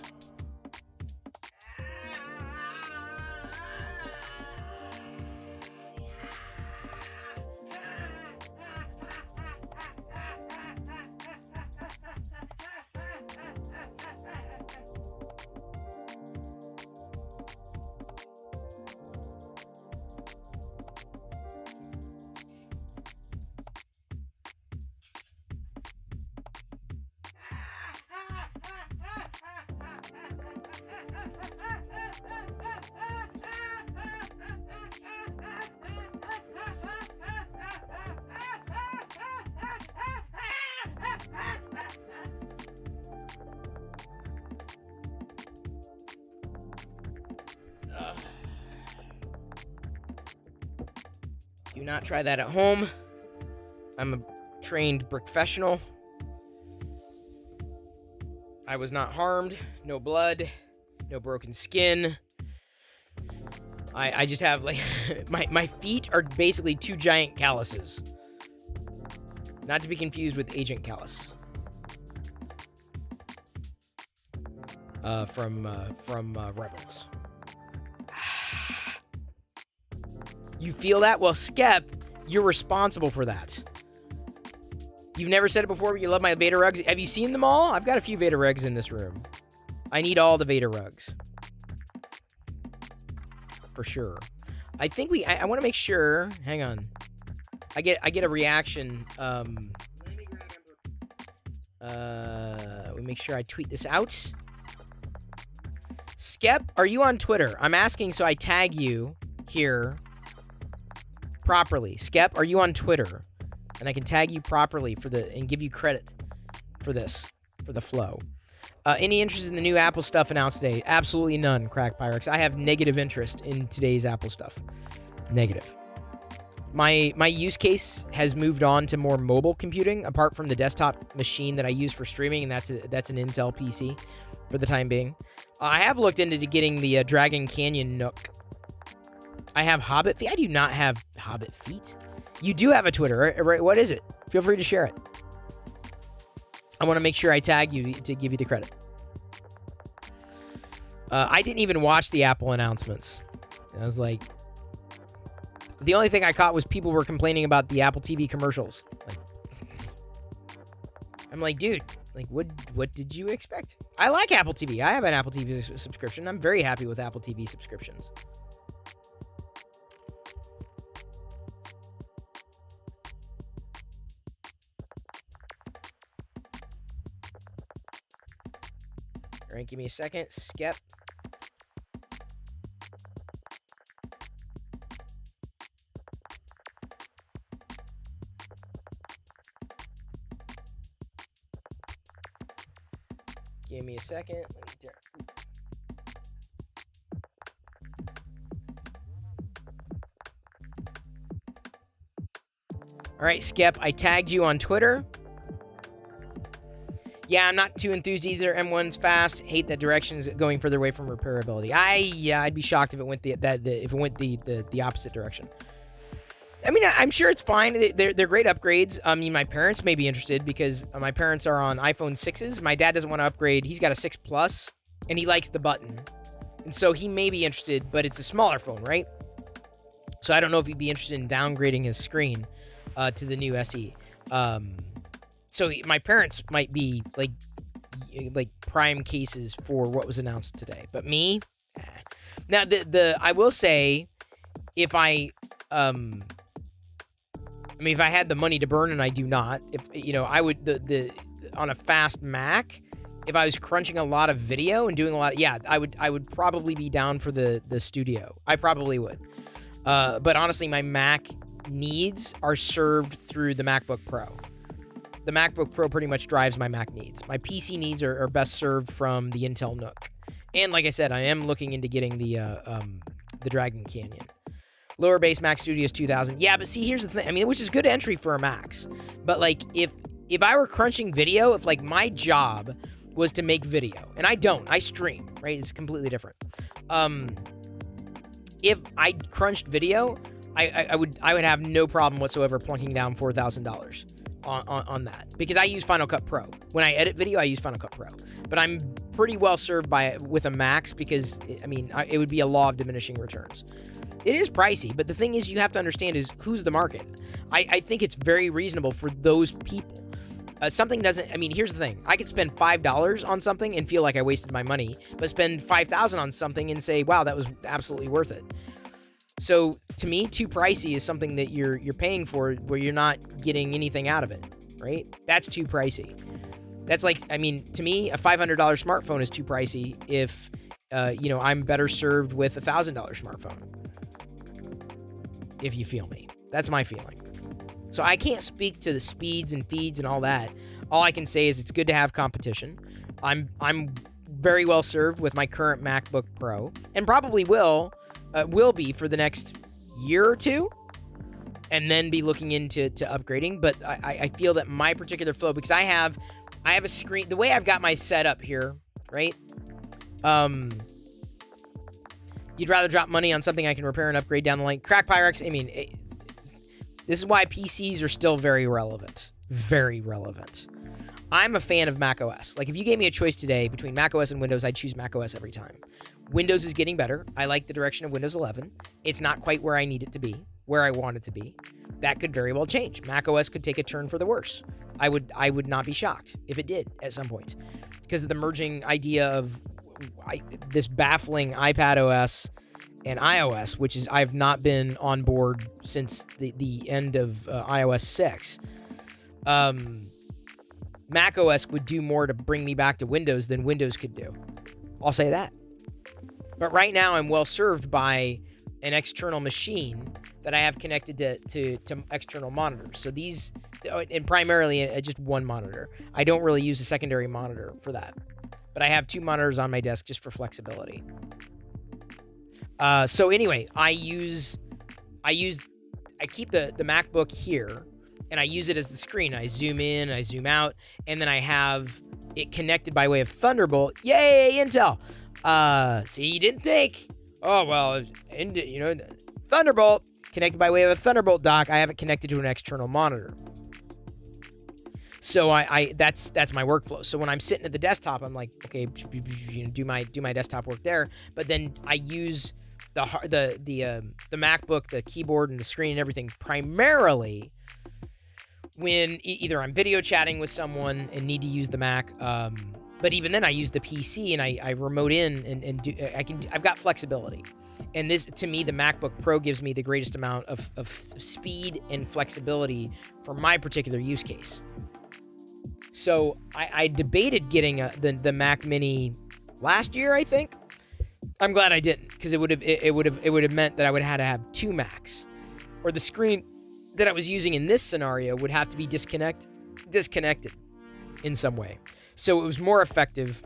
Do not try that at home. I'm a trained professional. I was not harmed. No blood. No broken skin. I just have, like, my feet are basically 2 giant calluses. Not to be confused with Agent Callus. From Rebels. You feel that? Well, Skep, you're responsible for that. You've never said it before, but you love my Vader rugs. Have you seen them all? I've got a few Vader rugs in this room. I need all the Vader rugs. For sure. I think I want to make sure. Hang on. I get a reaction. We make sure I tweet this out. Skep, are you on Twitter? I'm asking so I tag you here properly. Skep, are you on Twitter? And I can tag you properly and give you credit for this, for the flow. Any interest in the new Apple stuff announced today? Absolutely none, Crack Pyrex. I have negative interest in today's Apple stuff. Negative. My use case has moved on to more mobile computing, apart from the desktop machine that I use for streaming, and that's an Intel PC for the time being. I have looked into getting the Dragon Canyon Nook. I have Hobbit feet. I do not have Hobbit feet. You do have a Twitter, right? What is it? Feel free to share it. I want to make sure I tag you to give you the credit. I didn't even watch the Apple announcements. I was like, the only thing I caught was people were complaining about the Apple TV commercials. I'm like, dude, like, what did you expect? I like Apple TV. I have an Apple TV subscription. I'm very happy with Apple TV subscriptions. All right, give me a second. Skep. Give me a second. All right, Skep, I tagged you on Twitter. Yeah, I'm not too enthused either. M1's fast. Hate that direction is going further away from repairability. I'd be shocked if it went the opposite direction. I mean, I'm sure it's fine. They're great upgrades. I mean, my parents may be interested because my parents are on iPhone 6s. My dad doesn't want to upgrade. He's got a 6 Plus, and he likes the button. And so he may be interested, but it's a smaller phone, right? So I don't know if he'd be interested in downgrading his screen to the new SE. So my parents might be like prime cases for what was announced today. But me? Now, I will say, if I had the money to burn, and I do not, I would, on a fast Mac, if I was crunching a lot of video and doing a lot, I would probably be down for the studio. I probably would. But honestly, my Mac needs are served through the MacBook Pro. The MacBook Pro pretty much drives my Mac needs. My PC needs are best served from the Intel Nook. And like I said, I am looking into getting the Dragon Canyon. Lower base Mac Studios 2000. Yeah, but see, here's the thing. I mean, which is good entry for a Macs. But like, if I were crunching video, if like my job was to make video, and I don't, I stream, right? It's completely different. If I crunched video, I would have no problem whatsoever plunking down $4,000 on that, because I use Final Cut Pro. When I edit video, I use Final Cut Pro. But I'm pretty well served with a Max, because it would be a law of diminishing returns. It is pricey, but the thing is, you have to understand is who's the market. I think it's very reasonable for those people. Something doesn't, here's the thing. I could spend $5 on something and feel like I wasted my money, but spend $5,000 on something and say, wow, that was absolutely worth it. So to me, too pricey is something that you're paying for where you're not getting anything out of it, right? That's too pricey. That's like, to me, a $500 smartphone is too pricey if, I'm better served with a $1,000 smartphone. If you feel me. That's my feeling. So I can't speak to the speeds and feeds and all that. All I can say is it's good to have competition. I'm very well served with my current MacBook Pro, and probably will be for the next year or two. and then be looking into upgrading. But I feel that my particular flow, because I have a screen, the way I've got my setup here, right? You'd rather drop money on something I can repair and upgrade down the line. Crack Pyrex, I mean, this is why PCs are still very relevant. Very relevant. I'm a fan of Mac OS. Like, if you gave me a choice today between Mac OS and Windows, I'd choose Mac OS every time. Windows is getting better. I like the direction of Windows 11. It's not quite where I need it to be, where I want it to be. That could very well change. Mac OS could take a turn for the worse. I would not be shocked if it did at some point, because of the merging idea of this baffling iPad OS and iOS, which is, I've not been on board since the end of iOS 6. Mac OS would do more to bring me back to Windows than Windows could do. I'll say that. But right now, I'm well served by an external machine that I have connected to external monitors. So these, and primarily just one monitor. I don't really use a secondary monitor for that. But I have 2 monitors on my desk just for flexibility. So anyway, I keep the MacBook here, and I use it as the screen. I zoom in, I zoom out, and then I have it connected by way of Thunderbolt. Yay, Intel! See, you didn't think. Oh, well, Thunderbolt, connected by way of a Thunderbolt dock. I have it connected to an external monitor. So that's my workflow. So when I'm sitting at the desktop, I'm like, okay, do my desktop work there. But then I use the MacBook, the keyboard, and the screen and everything primarily when either I'm video chatting with someone and need to use the Mac. But even then, I use the PC and I remote in and do. I've got flexibility. And this, to me, the MacBook Pro gives me the greatest amount of speed and flexibility for my particular use case. So I debated getting the Mac Mini last year, I think. I'm glad I didn't, because it would have meant that I would have had to have 2 Macs, or the screen that I was using in this scenario would have to be disconnected in some way. So it was more effective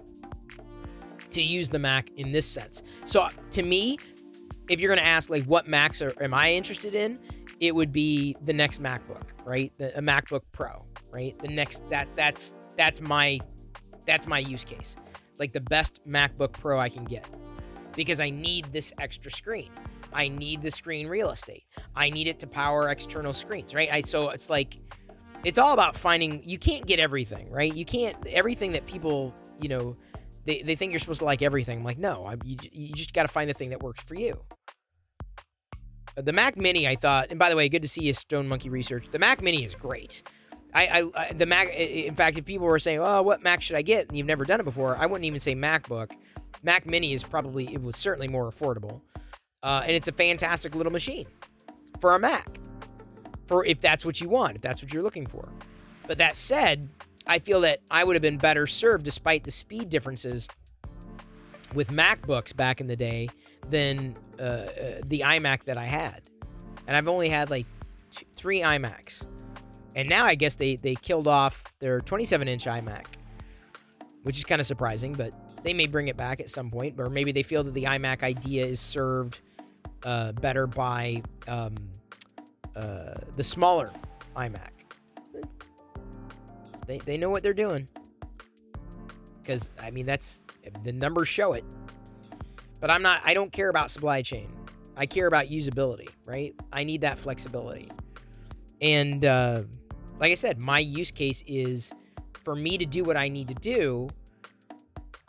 to use the Mac in this sense. So to me, if you're going to ask, like, what Macs am I interested in, it would be the next MacBook, right? A MacBook Pro, right? The next, that's my use case. Like, the best MacBook Pro I can get, because I need this extra screen. I need the screen real estate. I need it to power external screens, right? So it's like, it's all about finding, you can't get everything, right? You can't, everything that people, they think you're supposed to like everything. I'm like, no, you just got to find the thing that works for you. The Mac Mini, I thought, and by the way, good to see you, Stone Monkey Research. The Mac Mini is great. The Mac, in fact, if people were saying, oh, what Mac should I get? And you've never done it before, I wouldn't even say MacBook. Mac Mini is probably, it was certainly more affordable. And it's a fantastic little machine for a Mac, for if that's what you want, if that's what you're looking for. But that said, I feel that I would have been better served, despite the speed differences with MacBooks back in the day, than the iMac that I had. And I've only had like 3 iMacs. And now I guess they killed off their 27-inch iMac, which is kind of surprising, but they may bring it back at some point. Or maybe they feel that the iMac idea is served better by the smaller iMac. They know what they're doing. Because, I mean, that's, the numbers show it. But I don't care about supply chain. I care about usability, right? I need that flexibility. And like I said, my use case is for me to do what I need to do.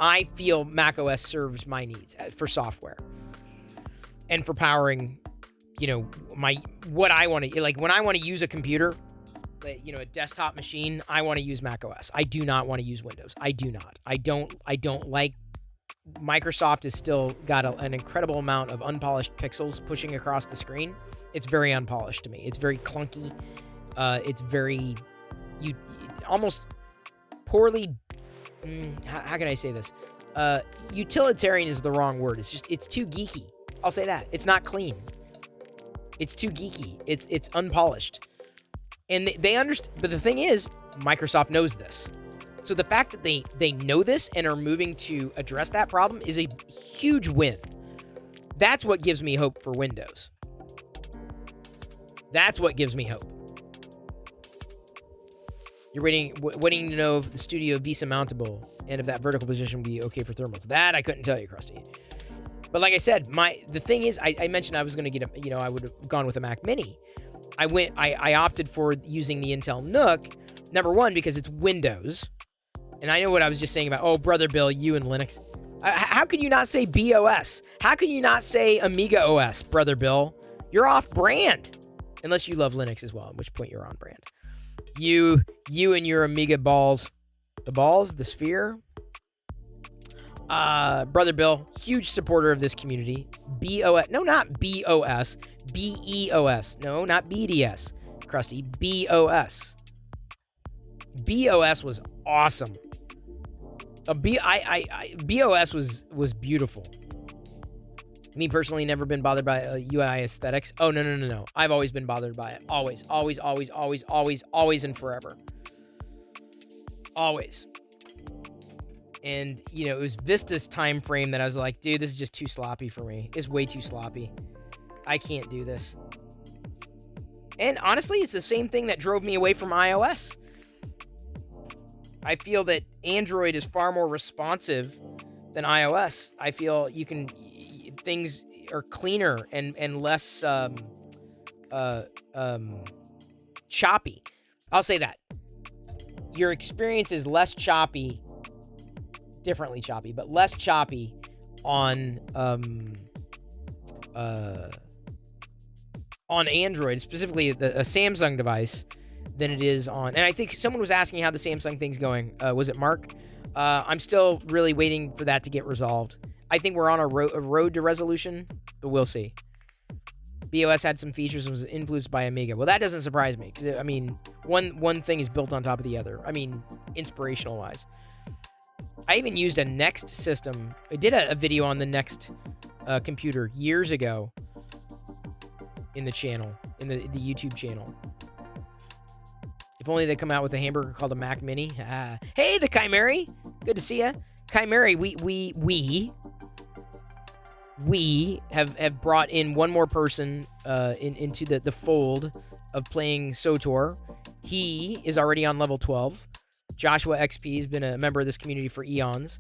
I feel macOS serves my needs for software and for powering, what I want to, like when I want to use a computer, a desktop machine, I want to use macOS. I do not want to use Windows. I do not. I don't like, Microsoft has still got an incredible amount of unpolished pixels pushing across the screen. It's very unpolished to me. It's very clunky. It's very, almost poorly, how can I say this? Utilitarian is the wrong word. It's too geeky. I'll say that. It's not clean. It's too geeky. It's unpolished. And they understand, but the thing is, Microsoft knows this. So the fact that they know this and are moving to address that problem is a huge win. That's what gives me hope for Windows. That's what gives me hope. You're waiting to know if the Studio VESA mountable and if that vertical position would be okay for thermals. That I couldn't tell you, Krusty. But like I said, the thing is, I mentioned I was going to get I would have gone with a Mac Mini. I opted for using the Intel NUC, number one, because it's Windows. And I know what I was just saying about, oh, brother Bill, you and Linux. How can you not say BOS? How can you not say Amiga OS, brother Bill? You're off brand. Unless you love Linux as well, at which point you're on brand. You and your Amiga balls. The balls? The sphere? Brother Bill, huge supporter of this community. BOS. No, not BOS. BEOS. No, not BDS. Krusty. BOS. BOS was awesome. BOS was beautiful. Me personally, never been bothered by UI aesthetics. Oh, no. I've always been bothered by it. Always and forever. Always. And, it was Vista's time frame that I was like, dude, this is just too sloppy for me. It's way too sloppy. I can't do this. And honestly, it's the same thing that drove me away from iOS. I feel that Android is far more responsive than iOS. I feel things are cleaner and less choppy. I'll say that. Your experience is less choppy, differently choppy, but less choppy on Android, specifically a Samsung device, than it is on. And I think someone was asking how the Samsung thing's going. Was it Mark? I'm still really waiting for that to get resolved. I think we're on a road to resolution, but we'll see. BOS had some features and was influenced by Amiga. Well, that doesn't surprise me, because, one thing is built on top of the other. Inspirational-wise. I even used a Next system. I did a video on the Next computer years ago in the channel, in the YouTube channel. If only they come out with a hamburger called a Mac Mini. Hey, the Chimeri. Good to see ya. Chimeri, we have brought in one more person into the fold of playing SWTOR. He is already on level 12. Joshua XP has been a member of this community for eons,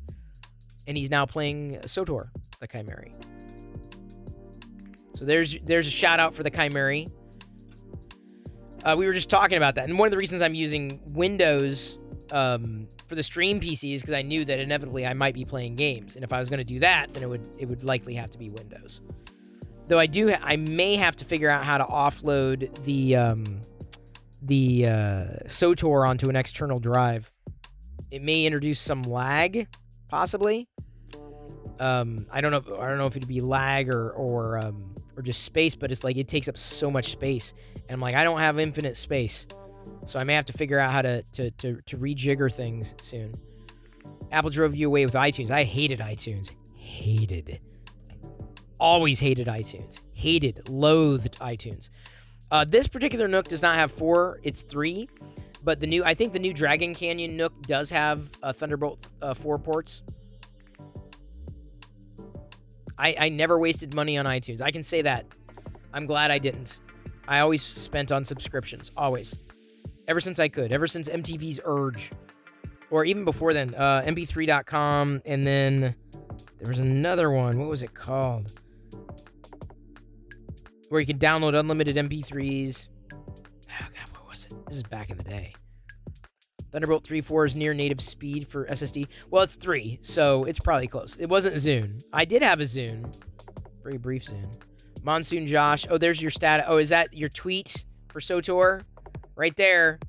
and he's now playing SWTOR, the Chimeri. So there's a shout out for the Chimeri. We were just talking about that, and one of the reasons I'm using Windows for the stream PC is because I knew that inevitably I might be playing games, and if I was going to do that, then it would likely have to be Windows. Though I may have to figure out how to offload the SWTOR onto an external drive. It may introduce some lag, possibly. I don't know if it'd be lag or just space, but it's like it takes up so much space, and I'm like, I don't have infinite space, so I may have to figure out how to rejigger things soon. Apple drove you away with iTunes. I hated iTunes. Always hated iTunes. Loathed iTunes. This particular NUC does not have 4, it's 3. But I think the new Dragon Canyon NUC does have Thunderbolt 4 ports. I never wasted money on iTunes. I can say that. I'm glad I didn't. I always spent on subscriptions. Always. Ever since I could. Ever since MTV's Urge. Or even before then. mp3.com. And then there was another one. What was it called? Where you could download unlimited MP3s. Oh, God, what was it? This is back in the day. Thunderbolt 3.4 is near native speed for SSD. Well, it's 3, so it's probably close. It wasn't Zune. I did have a Zune. Very brief Zune. Monsoon Josh. Oh, there's your stat. Oh, is that your tweet for SWTOR? Right there.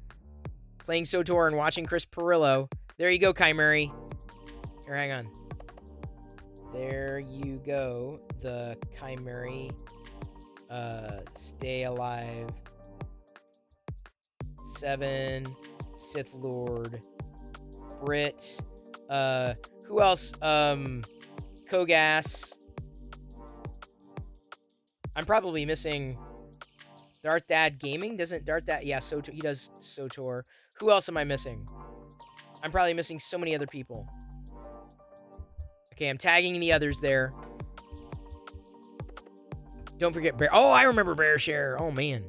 Playing SWTOR and watching Chris Pirillo. There you go, Chimeri. Here, hang on. There you go. The Chimeri. Stay alive. 7. Sith Lord. Brit. Who else? Kogas. I'm probably missing Dart Dad Gaming. Doesn't Dart Dad? Yeah, SWTOR. He does SWTOR. Who else am I missing? I'm probably missing so many other people. Okay, I'm tagging the others there. Don't forget Bear. Oh, I remember BearShare. Oh, man.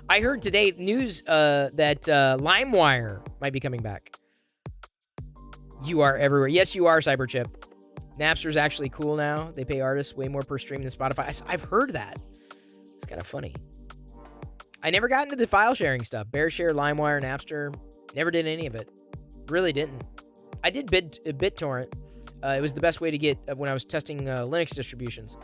I heard today news that LimeWire might be coming back. You are everywhere. Yes, you are, Cyberchip. Napster's actually cool now. They pay artists way more per stream than Spotify. I've heard that. It's kind of funny. I never got into the file sharing stuff. BearShare, LimeWire, Napster. Never did any of it. Really didn't. I did BitTorrent. It was the best way to get when I was testing Linux distributions.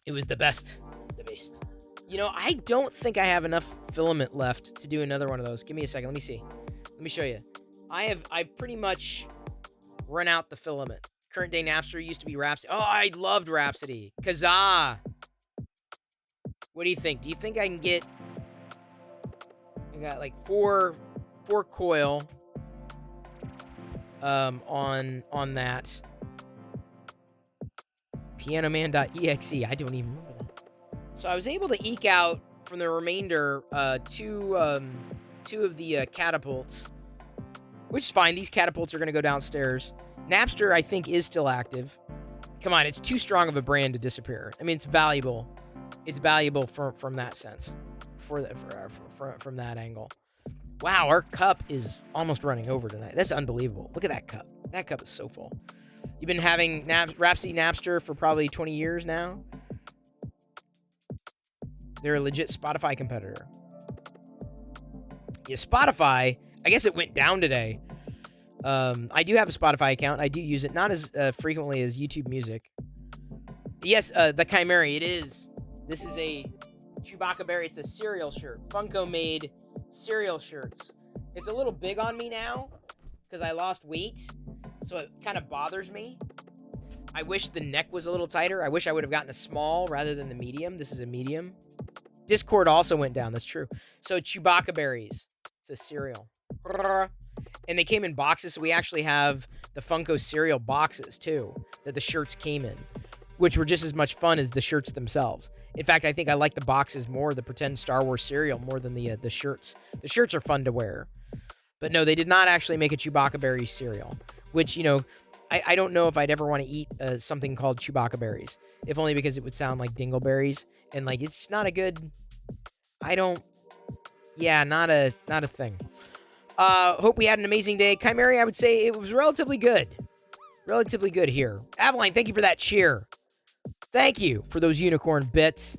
It was the best. The best. You know, I don't think I have enough filament left to do another one of those. Give me a second. Let me see. Let me show you. I've pretty much run out the filament. Current day Napster used to be Rhapsody. Oh, I loved Rhapsody. Kazaa. What do you think? Do you think I can get... I got like four coil on that. Pianoman.exe. I don't even remember that. So I was able to eke out from the remainder two of the catapults, which is fine. These catapults are going to go downstairs. Napster, I think, is still active. Come on, it's too strong of a brand to disappear. I mean, it's valuable. It's valuable from that sense, from that angle. Wow, our cup is almost running over tonight. That's unbelievable. Look at that cup. That cup is so full. You've been having Rhapsody Napster for probably 20 years now. They're a legit Spotify competitor. Yeah, Spotify, I guess it went down today. I do have a Spotify account. I do use it, not as frequently as YouTube Music. Yes, the Chimera, it is. This is a Chewbacca Berry. It's a cereal shirt. Funko made cereal shirts. It's a little big on me now because I lost weight, so it kind of bothers me. I wish the neck was a little tighter. I wish I would have gotten a small rather than the medium. This is a medium. Discord also went down. That's true. So Chewbacca Berries. It's a cereal. And they came in boxes, so we actually have the Funko cereal boxes, too, that the shirts came in, which were just as much fun as the shirts themselves. In fact, I think I like the boxes more, the pretend Star Wars cereal, more than the shirts. The shirts are fun to wear. But no, they did not actually make a Chewbacca Berry cereal, which, you know, I don't know if I'd ever want to eat something called Chewbacca Berries, if only because it would sound like dingleberries. And, like, it's just not a good... not a thing. Hope we had an amazing day. Chimera, I would say it was relatively good. Relatively good here. Avaline, thank you for that cheer. Thank you for those unicorn bits.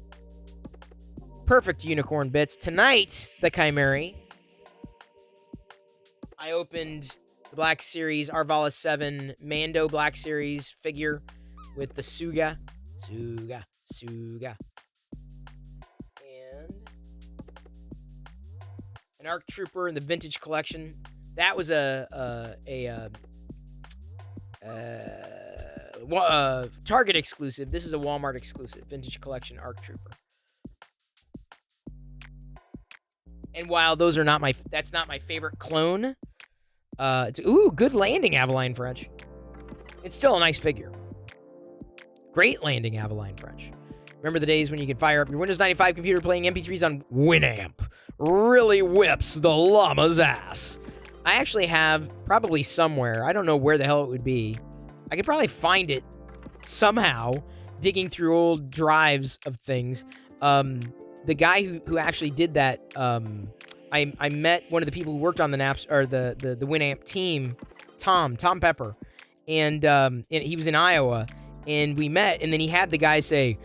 Perfect unicorn bits. Tonight, the Chimera, I opened the Black Series Arvala 7 Mando Black Series figure with the Suga. And an ARC Trooper in the Vintage Collection. That was a Target exclusive. This is a Walmart exclusive. Vintage Collection ARC Trooper. And while those are not that's not my favorite clone. Good landing, Avaline French. It's still a nice figure. Great landing, Avaline French. Remember the days when you could fire up your Windows 95 computer playing MP3s on Winamp? Really whips the llama's ass. I actually have, probably somewhere, I don't know where the hell it would be. I could probably find it somehow, digging through old drives of things. The guy who actually did that, I met one of the people who worked on the the Winamp team, Tom Pepper, and he was in Iowa, and we met, and then he had the guy say,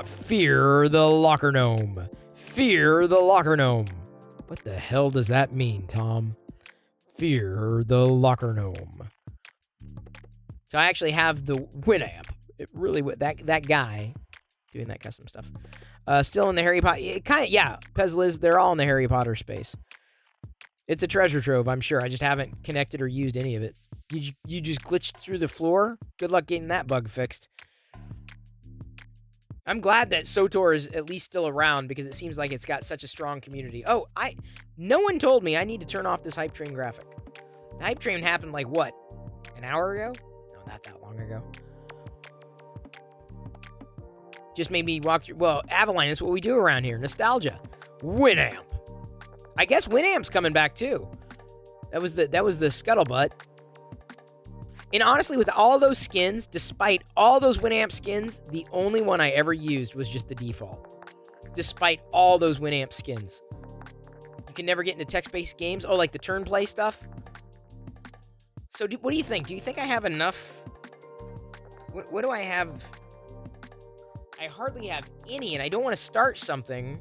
"Fear the locker gnome. Fear the locker gnome." What the hell does that mean, Tom? Fear the locker gnome. So I actually have the Winamp. It really that guy doing that custom stuff. Still in the Harry Potter. Pezliz, they're all in the Harry Potter space. It's a treasure trove, I'm sure. I just haven't connected or used any of it. You just glitched through the floor? Good luck getting that bug fixed. I'm glad that SOTOR is at least still around because it seems like it's got such a strong community. Oh, no one told me I need to turn off this Hype Train graphic. The Hype Train happened like what? An hour ago? No, not that long ago. Just made me walk through. Well, Avaline, that's what we do around here. Nostalgia. Winamp. I guess Winamp's coming back too. That was the scuttlebutt. And honestly, with all those skins, despite all those Winamp skins, the only one I ever used was just the default. despite all those Winamp skins. You can never get into text-based games. Oh, like the turn play stuff? So what do you think? Do you think I have enough? What do I have? I hardly have any, and I don't want to start something.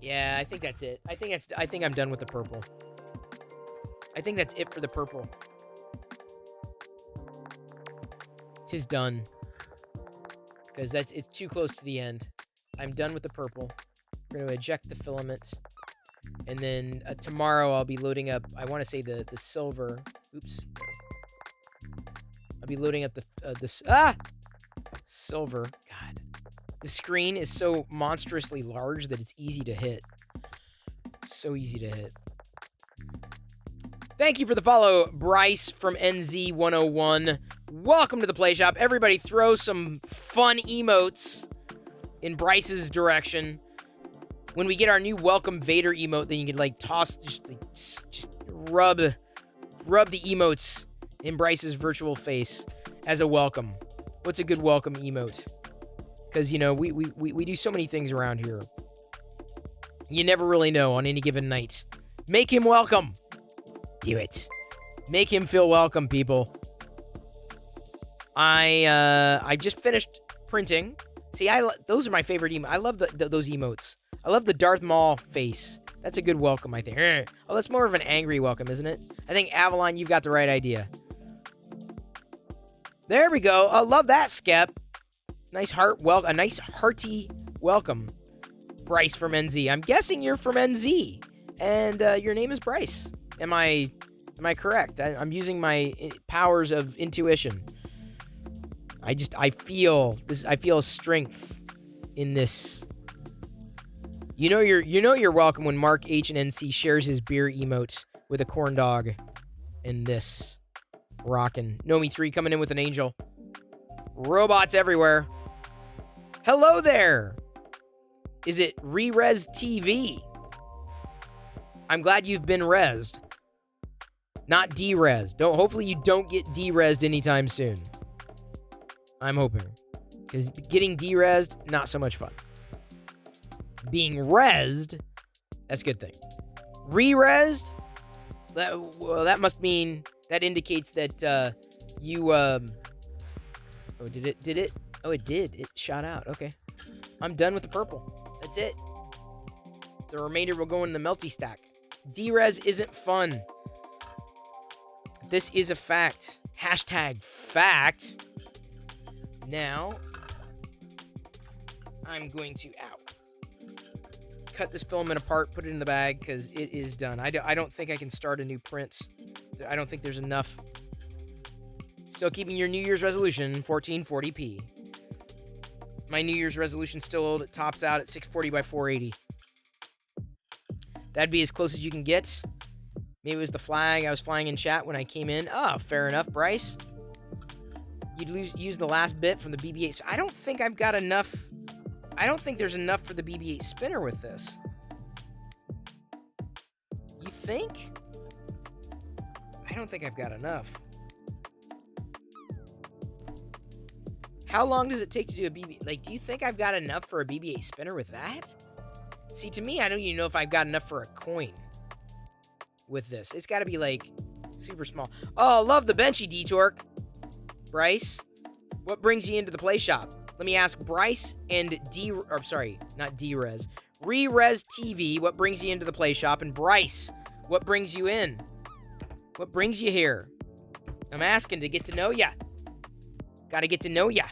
Yeah, I think that's it. I think I'm done with the purple. I think that's it for the purple. Tis done. Because it's too close to the end. I'm done with the purple. We're going to eject the filament. And then tomorrow I'll be loading up, I want to say the silver. Oops. I'll be loading up silver. God. The screen is so monstrously large that it's easy to hit. So easy to hit. Thank you for the follow, Bryce from NZ101. Welcome to the Play Shop. Everybody throw some fun emotes in Bryce's direction. When we get our new Welcome Vader emote, then you can like toss, just rub the emotes in Bryce's virtual face as a welcome. What's a good welcome emote? Because, you know, we do so many things around here. You never really know on any given night. Make him welcome. Do it. Make him feel welcome, people. I just finished printing. See, those are my favorite emotes. I love those emotes. I love the Darth Maul face. That's a good welcome, I think. Oh, that's more of an angry welcome, isn't it? I think, Avalon, you've got the right idea. There we go. I love that, Skep. Nice a nice hearty welcome. Bryce from NZ. I'm guessing you're from NZ, and your name is Bryce. Am I correct? I'm using my powers of intuition. I feel strength in this. You know you're welcome when Mark H&NC shares his beer emote with a corn dog in this. Rockin'. Nomi3 coming in with an angel. Robots everywhere. Hello there. Is it Re-Res TV? I'm glad you've been rezzed. Not de-rezzed. Hopefully you don't get de-rezzed anytime soon. I'm hoping. Because getting de-rezzed, not so much fun. Being rezzed, that's a good thing. Re-rezzed? That must mean, that indicates that you, oh, did it? Oh, it did. It shot out. Okay. I'm done with the purple. That's it. The remainder will go in the melty stack. D-Res isn't fun. This is a fact. Hashtag fact. Now, I'm going to cut this filament apart, put it in the bag, because it is done. I don't think I can start a new print. I don't think there's enough. Still keeping your New Year's resolution, 1440p. My New Year's resolution still old. It tops out at 640 by 480. That'd be as close as you can get. Maybe it was the flag I was flying in chat when I came in. Oh, fair enough, Bryce. You'd use the last bit from the BB-8. I don't think I've got enough. I don't think there's enough for the BB-8 spinner with this. You think? I don't think I've got enough. How long does it take to do a BB? Like, do you think I've got enough for a BB-8 spinner with that? See, to me, I don't even know if I've got enough for a coin with this. It's got to be, like, super small. Oh, love the Benchy D-Torque. Bryce, what brings you into the Play Shop? Let me ask Bryce and not D-Res. Re-Res TV, what brings you into the Play Shop? And Bryce, what brings you in? What brings you here? I'm asking to get to know ya. Gotta get to know ya.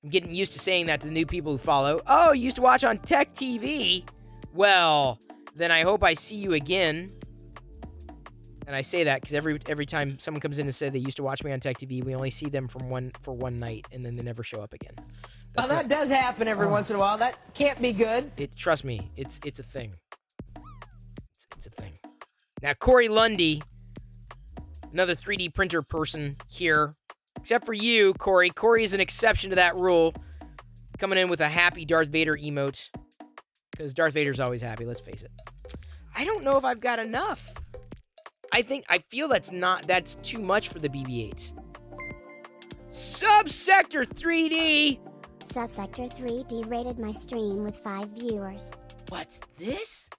I'm getting used to saying that to the new people who follow. Oh, you used to watch on Tech TV? Well, then I hope I see you again. And I say that because every time someone comes in and says they used to watch me on Tech TV, we only see them for one night, and then they never show up again. Well, that does happen every once in a while. That can't be good. Trust me, it's a thing. It's a thing. Now, Corey Lundy, another 3D printer person here. Except for you, Corey. Corey is an exception to that rule. Coming in with a happy Darth Vader emote. Because Darth Vader's always happy, let's face it. I don't know if I've got enough. I feel that's too much for the BB-8. Subsector 3D. Subsector 3D rated my stream with 5 viewers. What's this?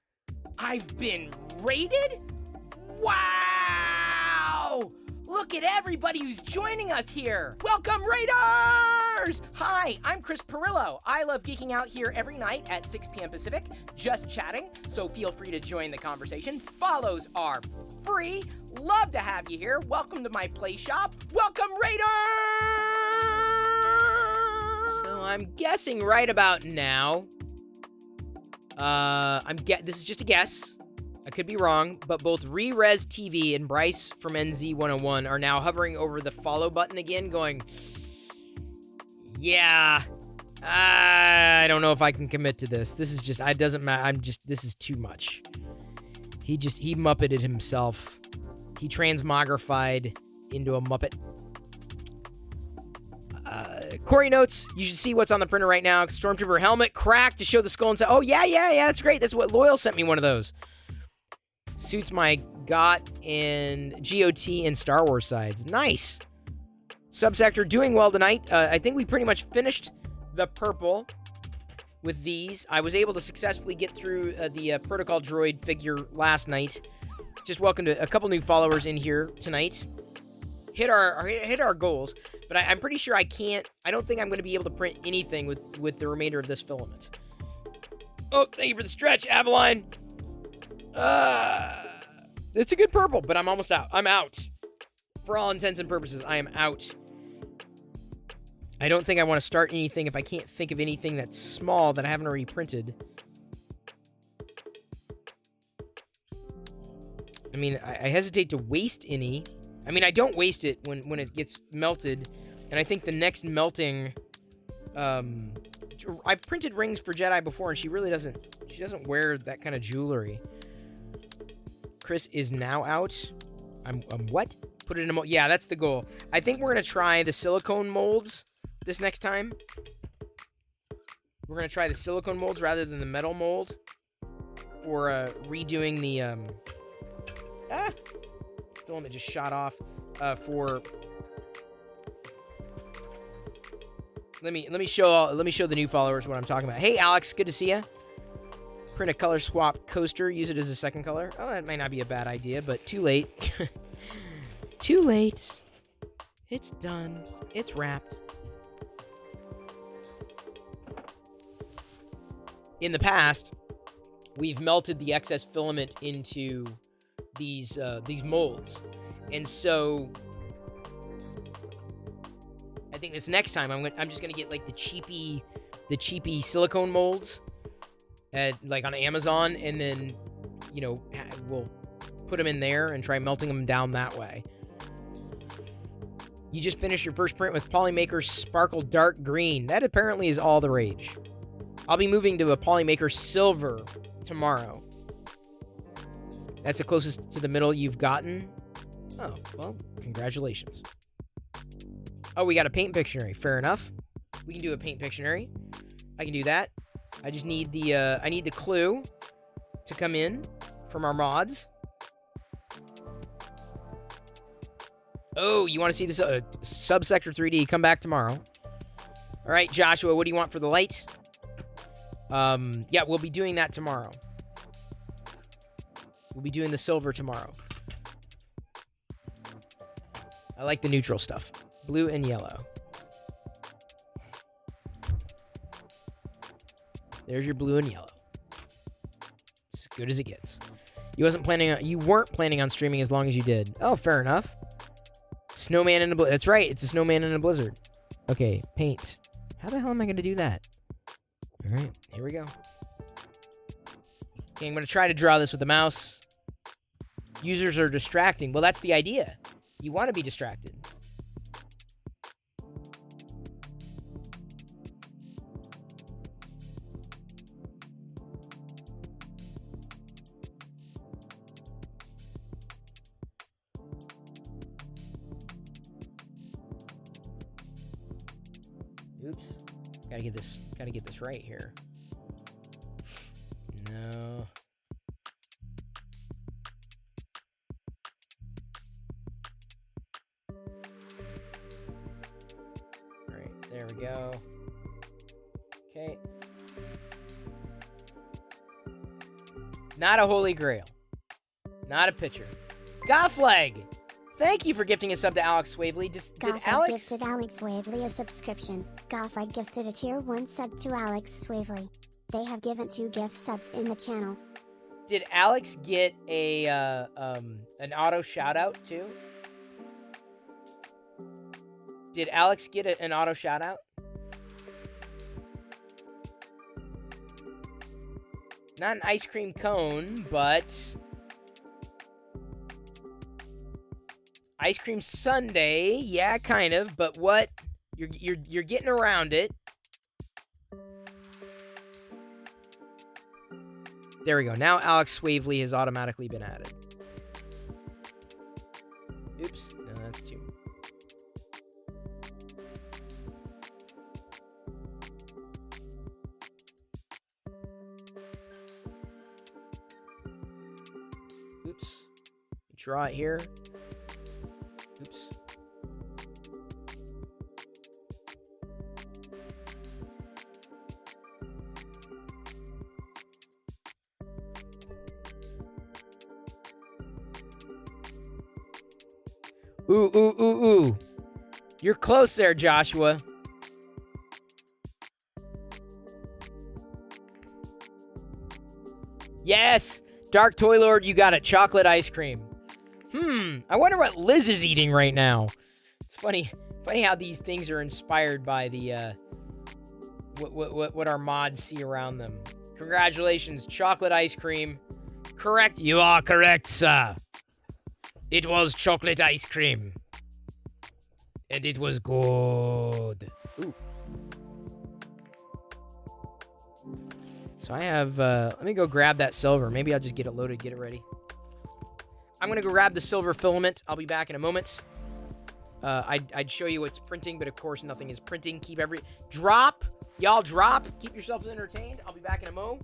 I've been raided? Wow! Look at everybody who's joining us here! Welcome, Raiders! Hi, I'm Chris Perillo. I love geeking out here every night at 6 p.m. Pacific, just chatting, so feel free to join the conversation. Follows are free. Love to have you here. Welcome to my play shop. Welcome, Raiders! So I'm guessing right about now. This is just a guess. I could be wrong, but both Re-Res TV and Bryce from NZ101 are now hovering over the follow button again, going, yeah, I don't know if I can commit to this. This is just, it doesn't matter. This is too much. He Muppeted himself. He transmogrified into a Muppet. Corey notes, you should see what's on the printer right now. Stormtrooper helmet cracked to show the skull and say, oh, yeah, that's great. That's what Loyal sent me one of those. Suits my GOT and Star Wars sides. Nice. Subsector doing well tonight. I think we pretty much finished the purple with these. I was able to successfully get through the Protocol Droid figure last night. Just welcome to a couple new followers in here tonight. Hit our goals, but I'm pretty sure I don't think I'm going to be able to print anything with the remainder of this filament. Oh, thank you for the stretch, Avaline. It's a good purple, but I'm almost out. I'm out. For all intents and purposes, I am out. I don't think I want to start anything if I can't think of anything that's small that I haven't already printed. I mean, I hesitate to waste any. I mean, I don't waste it when it gets melted, and I think the next melting, I've printed rings for Jedi before, and she doesn't wear that kind of jewelry. Chris is now out. I'm what? Put it in a mold. Yeah, that's the goal. I think we're gonna try the silicone molds this next time. We're gonna try the silicone molds rather than the metal mold for redoing the filament just shot off for let me show the new followers what I'm talking about. Hey Alex, good to see you. Print a color swap coaster, use it as a second color. Oh, that might not be a bad idea, but too late. Too late. It's done. It's wrapped. In the past, we've melted the excess filament into these molds, and so I think this next time I'm just gonna get like the cheapy silicone molds like on Amazon, and then we'll put them in there and try melting them down that way. You just finished your first print with Polymaker Sparkle Dark Green. That apparently is all the rage. I'll be moving to a Polymaker Silver tomorrow. That's the closest to the middle you've gotten? Oh, well, congratulations. Oh, we got a paint Pictionary. Fair enough. We can do a paint Pictionary. I can do that. I just need I need the clue to come in from our mods. Oh, you want to see this Subsector 3D? Come back tomorrow. All right, Joshua, what do you want for the light? Yeah, we'll be doing that tomorrow. We'll be doing the silver tomorrow. I like the neutral stuff. Blue and yellow. There's your blue and yellow. It's as good as it gets. You weren't planning on streaming as long as you did. Oh, fair enough. Snowman in a blizzard. That's right. It's a snowman in a blizzard. Okay, paint. How the hell am I going to do that? All right, here we go. Okay, I'm going to try to draw this with the mouse. Users are distracting. Well, that's the idea. You want to be distracted. Oops. Gotta get this right here. No. Alright, there we go. Okay. Not a holy grail. Not a pitcher. Gothflag! Thank you for gifting a sub to Alex Swavely. Did Gothflag Alex... gifted Alex Swavely a subscription. Gothflag gifted a tier 1 sub to Alex Swavely. They have given 2 gift subs in the channel. Did Alex get a an auto shout out too? Did Alex get an auto shout out? Not an ice cream cone, but ice cream sundae. Yeah, kind of. But what? You're getting around it. There we go. Now Alex Swavely has automatically been added. Oops. No, that's 2. Oops. Draw it here. Oops. Ooh. You're close there, Joshua. Yes! Dark Toy Lord, you got it. Chocolate ice cream. I wonder what Liz is eating right now. It's funny how these things are inspired by the what our mods see around them. Congratulations, chocolate ice cream. Correct. You are correct, sir. It was chocolate ice cream. And it was good. Ooh. So I have, let me go grab that silver. Maybe I'll just get it loaded, get it ready. I'm going to go grab the silver filament. I'll be back in a moment. I'd show you what's printing, but of course nothing is printing. Drop. Y'all drop. Keep yourselves entertained. I'll be back in a mo.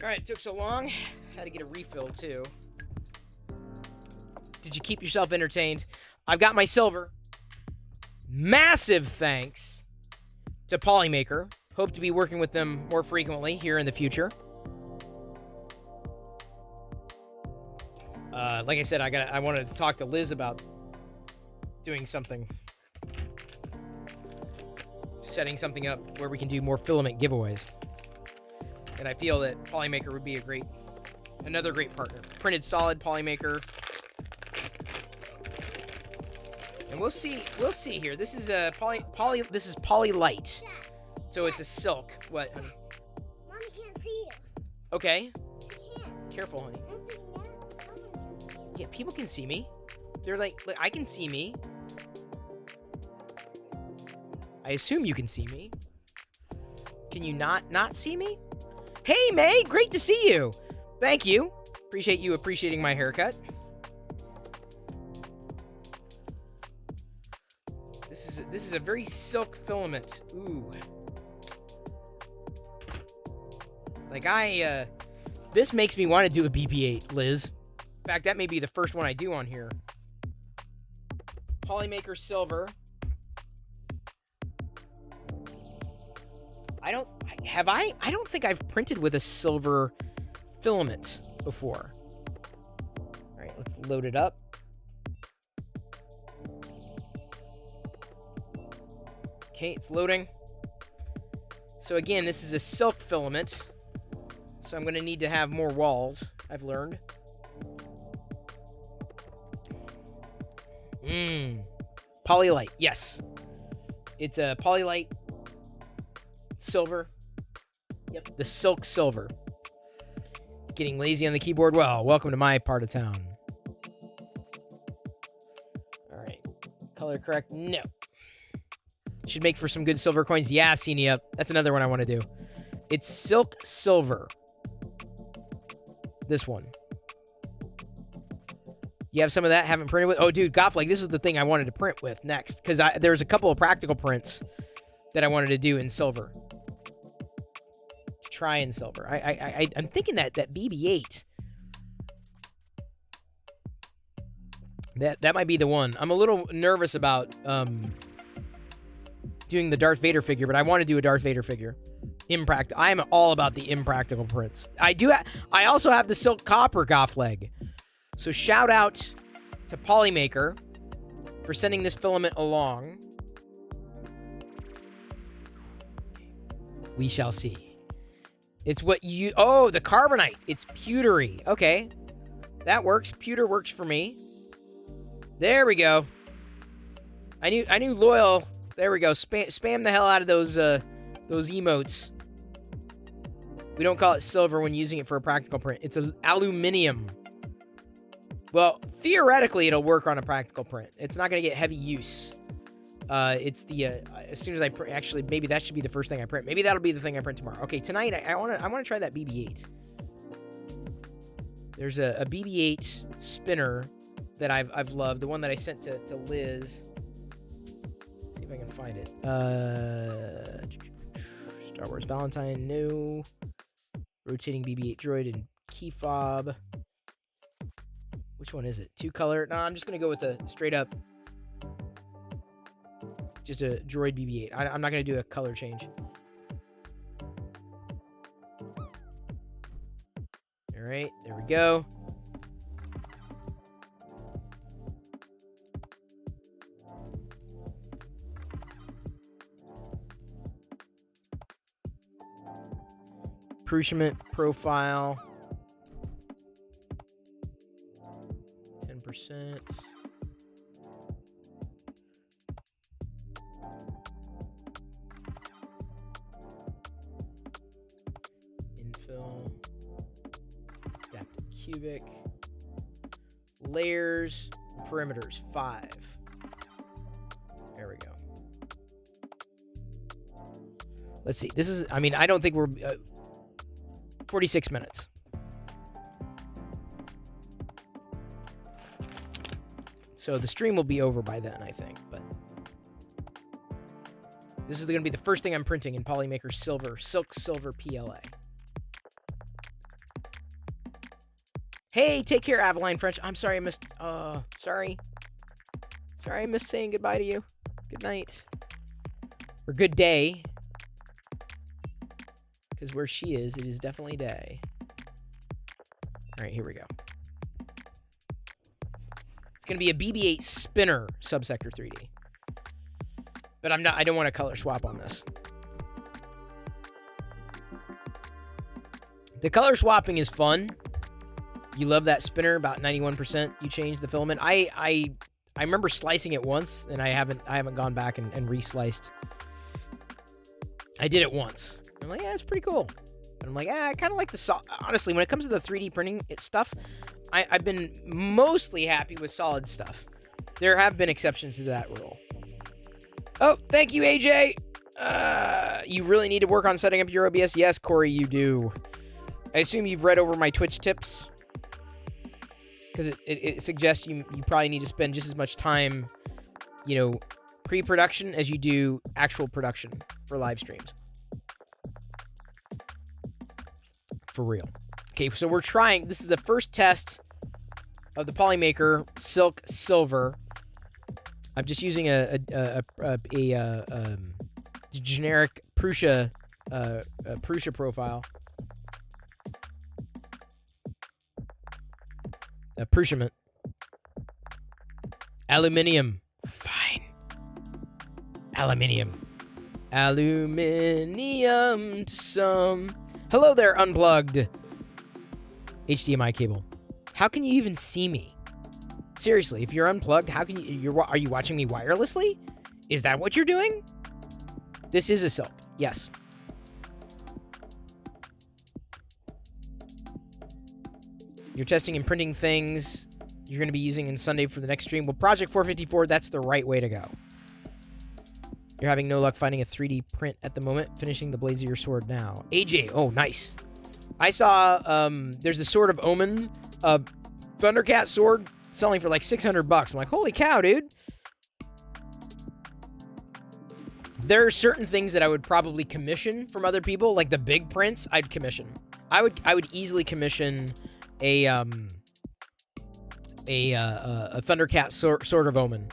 Alright, it took so long. Had to get a refill, too. Did you keep yourself entertained? I've got my silver. Massive thanks to Polymaker. Hope to be working with them more frequently here in the future. Like I said, I wanted to talk to Liz about doing something. Setting something up where we can do more filament giveaways. And I feel that Polymaker would be another great partner. Printed solid Polymaker. And we'll see here. This is a this is Polylite. So it's a silk. What, honey? Mommy can't see you. Okay. She can't. Careful, honey. I'm sitting down. Someone can see you. Yeah, people can see me. They're like I can see me. I assume you can see me. Can you not see me? Hey, May, great to see you. Thank you. Appreciate you appreciating my haircut. This is a very silk filament. Ooh. Like this makes me want to do a BB-8, Liz. In fact, that may be the first one I do on here. Polymaker Silver. I don't think I've printed with a silver filament before. All right, let's load it up. Okay, it's loading. So again, this is a silk filament. So I'm going to need to have more walls, I've learned. Polylite, yes. It's a Polylite silver. Yep, the silk silver. Getting lazy on the keyboard? Well, welcome to my part of town. All right. Color correct? No. Should make for some good silver coins. Yeah, Senia. That's another one I want to do. It's silk silver. This one. You have some of that? Haven't printed with? Oh, dude, Goff, like this is the thing I wanted to print with next. Because there's a couple of practical prints that I wanted to do in silver. Try in silver. I'm thinking that BB-8. That might be the one. I'm a little nervous about doing the Darth Vader figure, but I want to do a Darth Vader figure. I am all about the impractical prints. I also have the silk copper Goff leg. So shout out to Polymaker for sending this filament along. We shall see. It's what you... Oh, the carbonite. It's pewtery. Okay. That works. Pewter works for me. There we go. I knew loyal. There we go. Spam the hell out of those emotes. We don't call it silver when using it for a practical print. It's aluminum. Well, theoretically, it'll work on a practical print. It's not going to get heavy use. It's the as soon as I print. Actually, maybe that should be the first thing I print. Maybe that'll be the thing I print tomorrow. Okay, tonight I want to try that BB-8. There's a BB-8 spinner that I've loved. The one that I sent to Liz. See if I can find it. Star Wars Valentine, no. Rotating BB-8 droid and key fob. Which one is it? 2-color? No, I'm just gonna go with a straight up. Just a droid BB-8. I'm not going to do a color change. All right, there we go. Accoutrement profile. 10%. Adaptive cubic. Layers. Perimeters. 5. There we go. Let's see. This is, I mean, I don't think we're 46 minutes. So the stream will be over by then, I think. But this is going to be the first thing I'm printing in Polymaker Silver, Silk Silver PLA. Hey, take care, Aveline French. I'm sorry I missed... sorry. Sorry I missed saying goodbye to you. Good night. Or good day. Because where she is, it is definitely day. Alright, here we go. It's going to be a BB-8 spinner Subsector 3D. But I don't want to color swap on this. The color swapping is fun. You love that spinner, about 91%. You change the filament. I remember slicing it once, and I haven't gone back and re-sliced. I did it once. I'm like, yeah, it's pretty cool. But I'm like, I kind of like the honestly, when it comes to the 3D printing stuff, I've been mostly happy with solid stuff. There have been exceptions to that rule. Oh, thank you, AJ. You really need to work on setting up your OBS? Yes, Corey, you do. I assume you've read over my Twitch tips. Because it suggests you probably need to spend just as much time, pre-production as you do actual production for live streams. For real. Okay, so we're trying. This is the first test of the Polymaker Silk Silver. I'm just using a generic Prusa profile. Prusiament. Aluminium. Fine. Aluminium. Aluminium to some. Hello there, unplugged HDMI cable. How can you even see me? Seriously, if you're unplugged, how can you? Are you watching me wirelessly? Is that what you're doing? This is a Silk. Yes. You're testing and printing things you're going to be using in Sunday for the next stream. Well, Project 454, that's the right way to go. You're having no luck finding a 3D print at the moment. Finishing the blades of your sword now. AJ, oh, nice. I saw there's a Sword of Omen Thundercat sword selling for like $600. I'm like, holy cow, dude. There are certain things that I would probably commission from other people, like the big prints. I'd commission. I would easily commission a Thundercat Sword of Omen.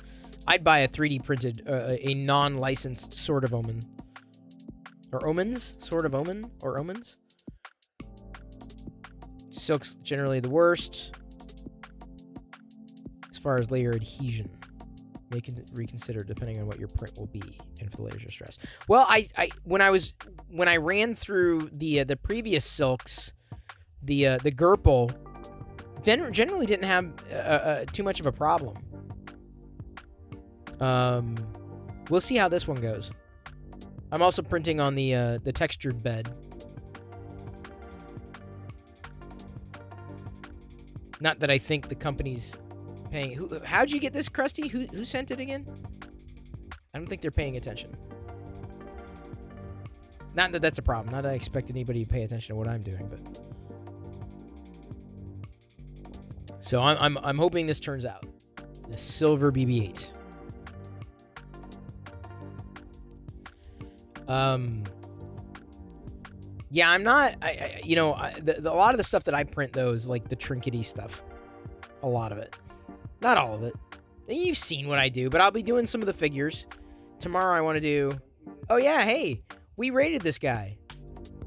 I'd buy a 3D printed, a non-licensed Sword of Omen. Or Omens? Sword of Omen? Or Omens? Silk's generally the worst. As far as layer adhesion. May reconsider depending on what your print will be and if the layers are stressed. Well, when I ran through the previous silks, the Gerpel generally didn't have too much of a problem. We'll see how this one goes. I'm also printing on the textured bed. Not that I think the company's paying. How'd you get this, Krusty? Who sent it again? I don't think they're paying attention. Not that that's a problem. Not that I expect anybody to pay attention to what I'm doing, but. So I'm hoping this turns out. The silver BB-8. Yeah, I'm not. A lot of the stuff that I print though is like the trinkety stuff. A lot of it, not all of it. You've seen what I do, but I'll be doing some of the figures tomorrow. I want to do. Oh yeah, hey, we rated this guy.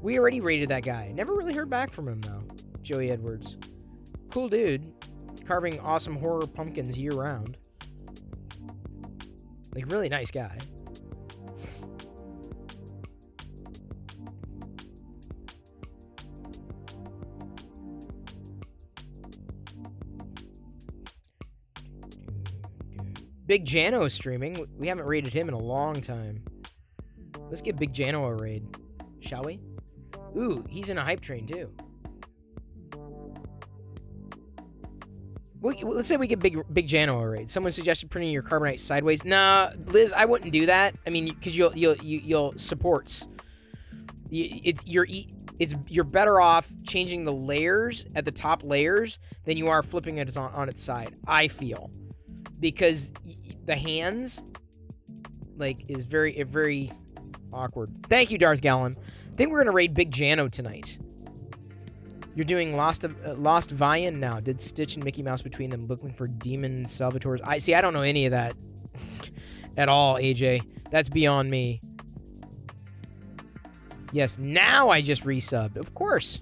We already rated that guy. Never really heard back from him though. Joey Edwards, cool dude, carving awesome horror pumpkins year round. Like really nice guy. Big Jano is streaming. We haven't raided him in a long time. Let's give Big Jano a raid, shall we? Ooh, he's in a hype train too. Let's say we get Big Jano a raid. Someone suggested printing your carbonite sideways. Nah, Liz, I wouldn't do that. I mean, because you'll supports. You're better off changing the layers at the top layers than you are flipping it on its side. I feel. Because the hands, like, is very awkward. Thank you, Darth Gallon. I think we're going to raid Big Jano tonight. You're doing Lost Vian now. Did Stitch and Mickey Mouse between them looking for Demon Salvatores? I don't know any of that at all, AJ. That's beyond me. Yes, now I just resubbed. Of course.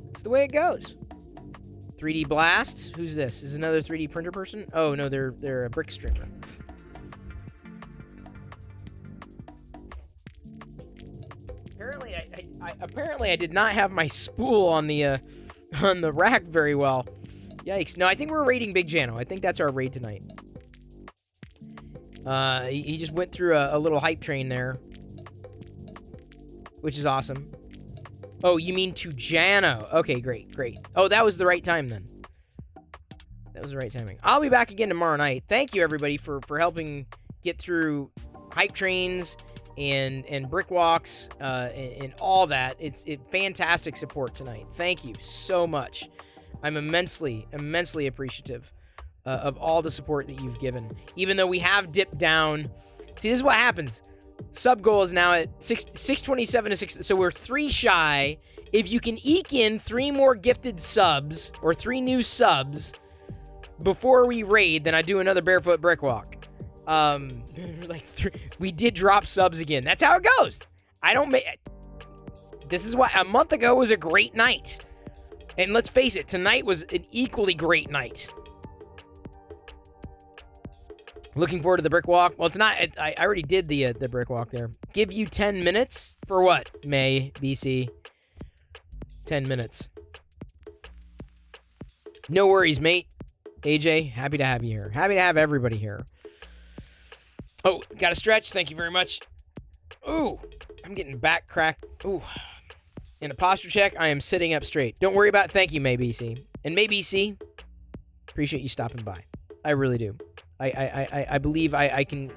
That's the way it goes. 3D Blast? Who's this? Is another 3D printer person? Oh, no, they're a brick streamer. Apparently I did not have my spool on the rack very well. Yikes. No, I think we're raiding Big Jano. I think that's our raid tonight. He just went through a little hype train there, which is awesome. Oh, you mean to Jano. Okay, great. Oh, that was the right time then. That was the right timing. I'll be back again tomorrow night. Thank you, everybody, for helping get through hype trains and brick walks and all that. It's fantastic support tonight. Thank you so much. I'm immensely appreciative of all the support that you've given. Even though we have dipped down. See, this is what happens. Sub goal is now at 627 to 6. So we're 3 shy. If you can eke in 3 more gifted subs or 3 new subs before we raid, then I do another barefoot brick walk. We did drop subs again. That's how it goes. I don't make. This is why a month ago was a great night, and let's face it, tonight was an equally great night. Looking forward to the brick walk. Well, it's not. I already did the brick walk there. Give you 10 minutes for what? May BC. 10 minutes. No worries, mate. AJ, happy to have you here. Happy to have everybody here. Oh, got a stretch. Thank you very much. Ooh, I'm getting back cracked. Ooh. In a posture check, I am sitting up straight. Don't worry about it. Thank you, May BC. And May BC, appreciate you stopping by. I really do. I believe I can,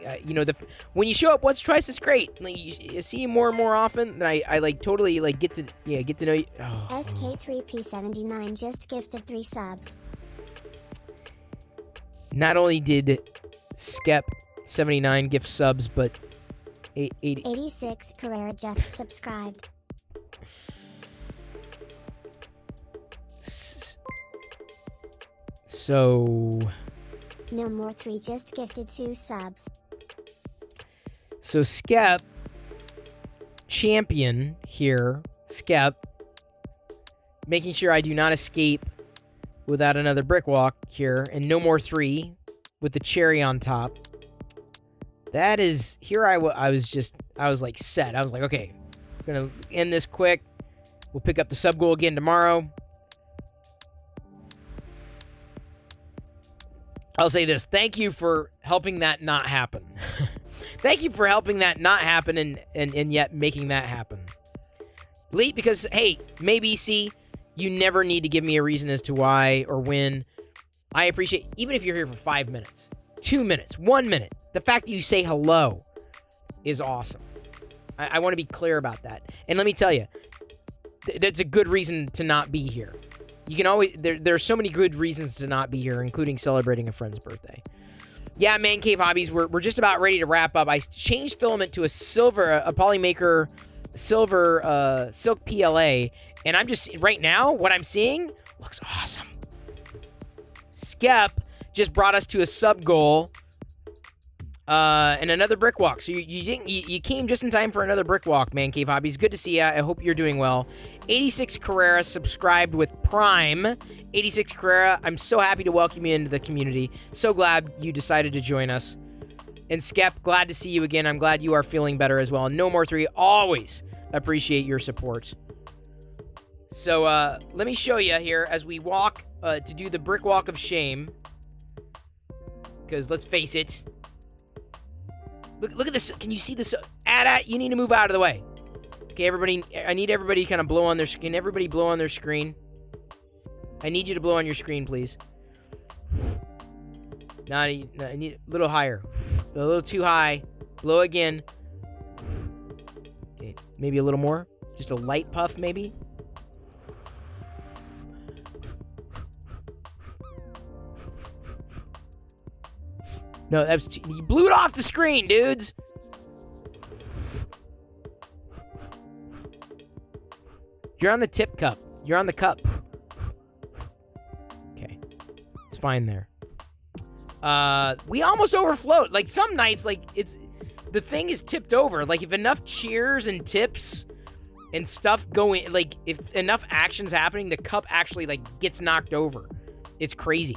when you show up once, twice, it's great. Like, you see you more and more often, then I like totally like get to know you. Oh. SK3P79 just gifted 3 subs. Not only did Skep79 gift subs, but 86 Carrera just subscribed. So No More 3 just gifted 2 subs. So Skep champion here, Skep, making sure I do not escape without another brick walk here, and No More 3 with the cherry on top. That is, here I was like set. I was like, okay, I'm gonna end this quick. We'll pick up the sub goal again tomorrow. I'll say this. Thank you for helping that not happen. Thank you for helping that not happen and yet making that happen. Late because, hey, maybe see, you never need to give me a reason as to why or when. I appreciate, even if you're here for 5 minutes, 2 minutes, 1 minute, the fact that you say hello is awesome. I want to be clear about that. And let me tell you, that's a good reason to not be here. You can always, there are so many good reasons to not be here, including celebrating a friend's birthday. Yeah, Man Cave Hobbies, we're just about ready to wrap up. I changed filament to a Polymaker silver silk PLA, and I'm just, right now, what I'm seeing looks awesome. Skep just brought us to a sub goal and another brick walk. So you came just in time for another brick walk, Man Cave Hobbies. Good to see you. I hope you're doing well. 86 Carrera subscribed with Prime. 86 Carrera, I'm so happy to welcome you into the community. So glad you decided to join us. And Skep, glad to see you again. I'm glad you are feeling better as well. No More 3, always appreciate your support. So let me show you here as we walk to do the brick walk of shame. Because let's face it. Look at this. Can you see this? You need to move out of the way. Okay, everybody. I need everybody to kind of blow on their screen. Everybody blow on their screen. I need you to blow on your screen, please. I need a little higher. A little too high. Blow again. Okay, maybe a little more. Just a light puff, maybe. No, you blew it off the screen, dudes. You're on the tip cup. You're on the cup. Okay. It's fine there. We almost overflowed. Like, some nights, like, the thing is tipped over. Like, if enough cheers and tips and stuff go in, like, if enough action's happening, the cup actually, like, gets knocked over. It's crazy.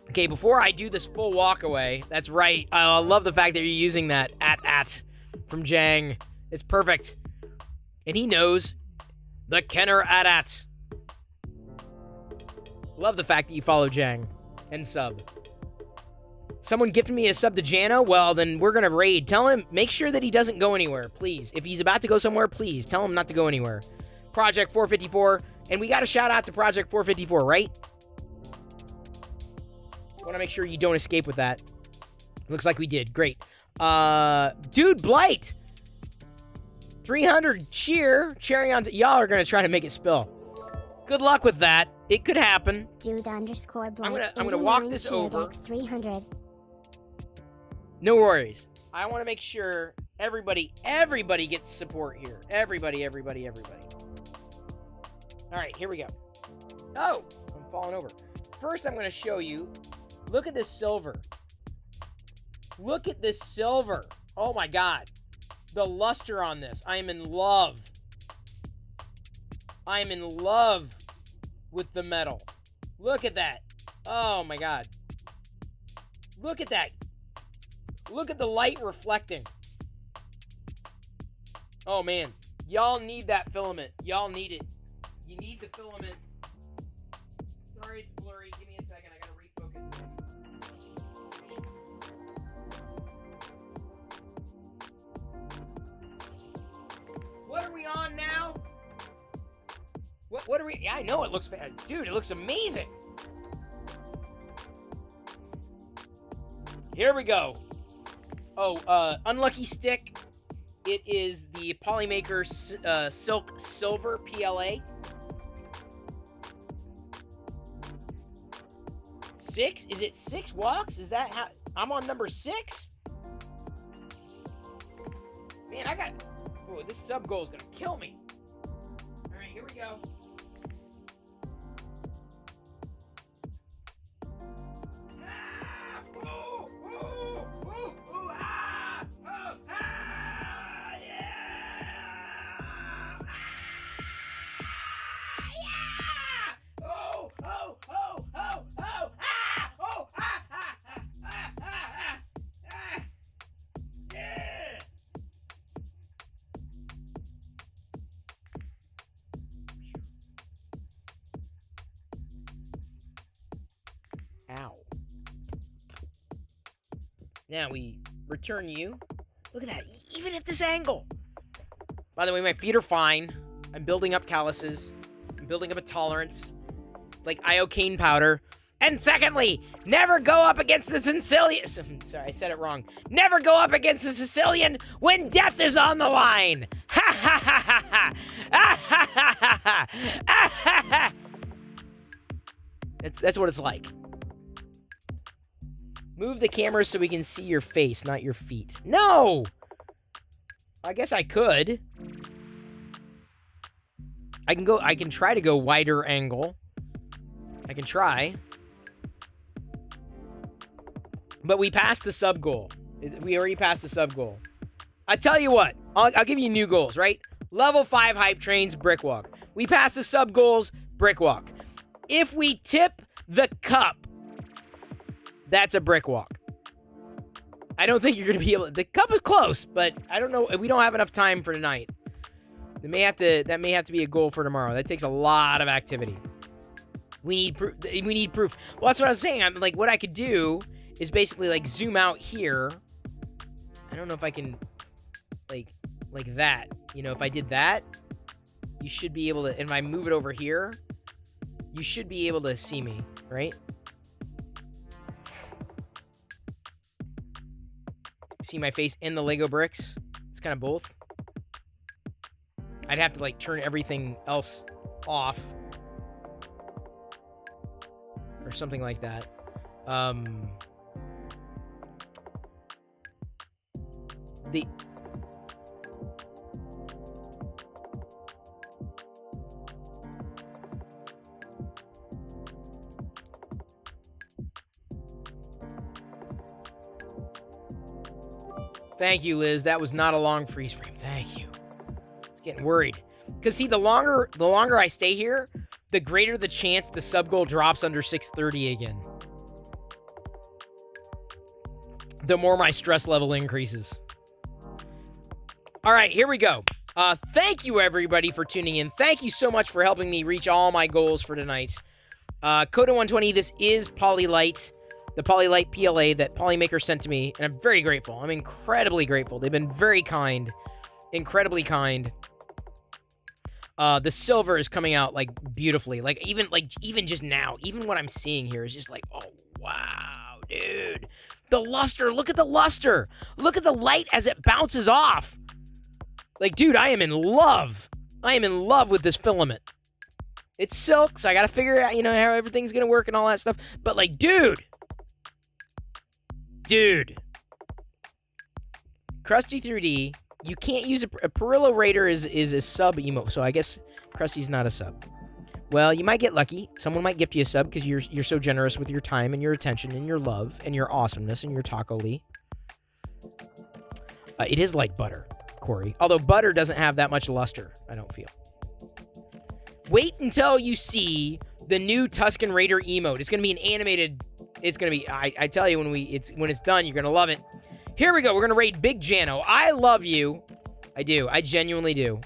Okay, before I do this full walk away, that's right. I love the fact that you're using that at from Jang. It's perfect. And he knows the Kenner at. Love the fact that you follow Jang and sub. Someone gifted me a sub to Jano. Well, then we're going to raid. Tell him, make sure that he doesn't go anywhere, please. If he's about to go somewhere, please tell him not to go anywhere. Project 454. And we got a shout out to Project 454, right? I want to make sure you don't escape with that. Looks like we did. Great. Dude, Blight. 300 cheer. Cherry on. Y'all are going to try to make it spill. Good luck with that. It could happen. Dude underscore I'm blank. gonna walk 89 this Cheer over. Dex 300. No worries. I want to make sure everybody gets support here. Everybody. All right, here we go. Oh, I'm falling over. First, I'm going to show you. Look at this silver. Look at this silver. Oh my God. The luster on this. I am in love. I am in love with the metal. Look at that. Oh my God. Look at that. Look at the light reflecting. Oh man. Y'all need that filament. Y'all need it. You need the filament. Sorry it's blurry. Give me a second. I gotta refocus this. What are we on now? What are we? Yeah, I know it looks fast. Dude, it looks amazing. Here we go. Oh, unlucky stick. It is the Polymaker Silk Silver PLA. 6? Is it 6 walks? Is that how? I'm on number 6? Man, I got... Oh, this sub goal is going to kill me. All right, here we go. Ow. Now we return you. Look at that, even at this angle. By the way, my feet are fine. I'm building up calluses. I'm building up a tolerance. Like iocane powder. And secondly, never go up against the Sicilian. Sorry, I said it wrong. Never go up against the Sicilian when death is on the line. Ha ha ha ha ha. Ah, ha ha ha ha. Ah, ha ha. That's what it's like. Move the camera so we can see your face, not your feet. No! I guess I could. I can try to go wider angle. I can try. But we passed the sub goal. We already passed the sub goal. I tell you what, I'll give you new goals, right? Level 5 hype trains, brick walk. We passed the sub goals, brick walk. If we tip the cup, that's a brick walk. I don't think you're going to be able to... The cup is close, but I don't know. We don't have enough time for tonight. That may have to be a goal for tomorrow. That takes a lot of activity. We need proof. Well, that's what I was saying. I'm like, what I could do is basically like zoom out here. I don't know if I can like that. You know, if I did that, you should be able to... And if I move it over here, you should be able to see me, right? See my face in the Lego bricks? It's kind of both. I'd have to like turn everything else off. Or something like that. Thank you, Liz. That was not a long freeze frame. Thank you. I was getting worried. Because see, the longer I stay here, the greater the chance the sub goal drops under 630 again. The more my stress level increases. All right, here we go. Thank you, everybody, for tuning in. Thank you so much for helping me reach all my goals for tonight. Coda 120, this is Polylite. The Polylite PLA that Polymaker sent to me, and I'm very grateful. I'm incredibly grateful. They've been very kind. Incredibly kind. The silver is coming out, like, beautifully. Even just now, even what I'm seeing here is just like, oh, wow, dude. The luster, look at the luster. Look at the light as it bounces off. Like, dude, I am in love. I am in love with this filament. It's Silk, so I gotta figure out, you know, how everything's gonna work and all that stuff. But like, dude, Krusty 3D, you can't use a Perillo Raider is a sub emote, so I guess Krusty's not a sub. Well, you might get lucky. Someone might gift you a sub because you're so generous with your time and your attention and your love and your awesomeness and your Taco Lee. It is like butter, Corey. Although butter doesn't have that much luster, I don't feel. Wait until you see the new Tusken Raider emote. It's gonna be an animated. It's gonna be. I tell you, when it's done, you're gonna love it. Here we go. We're gonna raid Big Jano. I love you. I do. I genuinely do.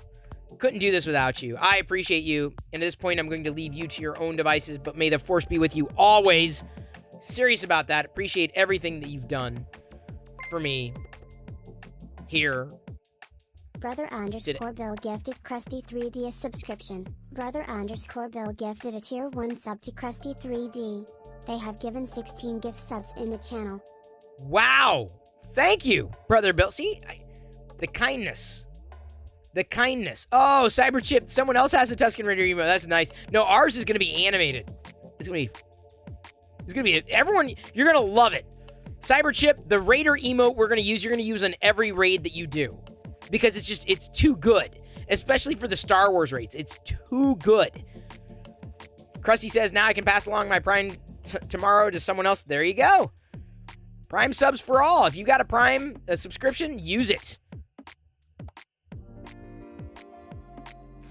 Couldn't do this without you. I appreciate you. And at this point, I'm going to leave you to your own devices. But may the Force be with you always. Serious about that. Appreciate everything that you've done for me. Here. Brother underscore Bill gifted Krusty 3D a subscription. Brother underscore Bill gifted a tier 1 sub to Krusty 3D. They have given 16 gift subs in the channel. Wow. Thank you, Brother Bill. See, the kindness. The kindness. Oh, Cyberchip. Someone else has a Tusken Raider emote. That's nice. No, ours is going to be animated. It's going to be everyone. You're going to love it. Cyberchip, the Raider emote we're going to use, you're going to use on every raid that you do. Because it's too good. Especially for the Star Wars raids. It's too good. Krusty says, now I can pass along my Prime tomorrow to someone else. There you go. Prime subs for all. If you got a Prime subscription, use it.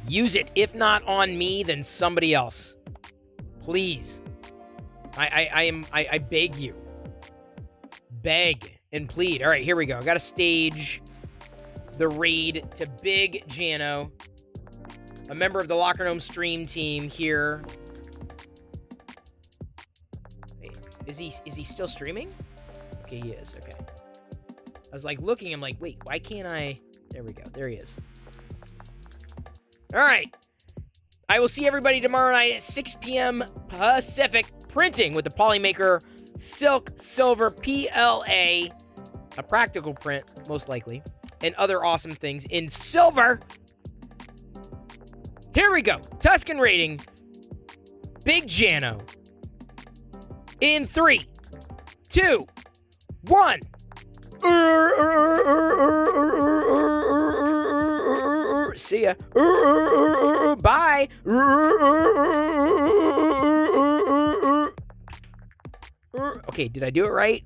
Use it. If not on me, then somebody else. Please. I beg you. Beg and plead. All right, here we go. I got to stage the raid to Big Jano, a member of the Locker Gnome stream team here. Hey, is he still streaming? Okay, he is. Okay. I was like looking. I'm like, wait, why can't I? There we go. There he is. All right. I will see everybody tomorrow night at 6 p.m. Pacific, printing with the Polymaker Silk Silver PLA, a practical print, most likely, and other awesome things in silver. Here we go. Tusken rating. Big Jano. In 3, 2, 1. See ya. Bye. Okay, did I do it right?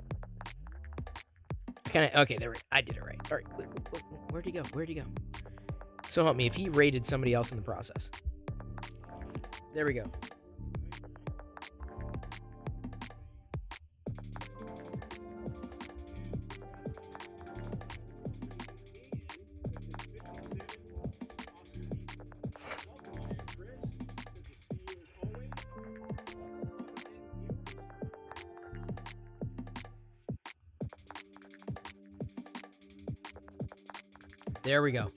Okay, there we go. I did it right. All right. Where'd he go? Where'd he go? So help me if he raided somebody else in the process. There we go. There we go.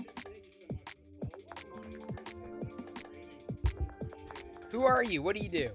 Who are you? What do you do?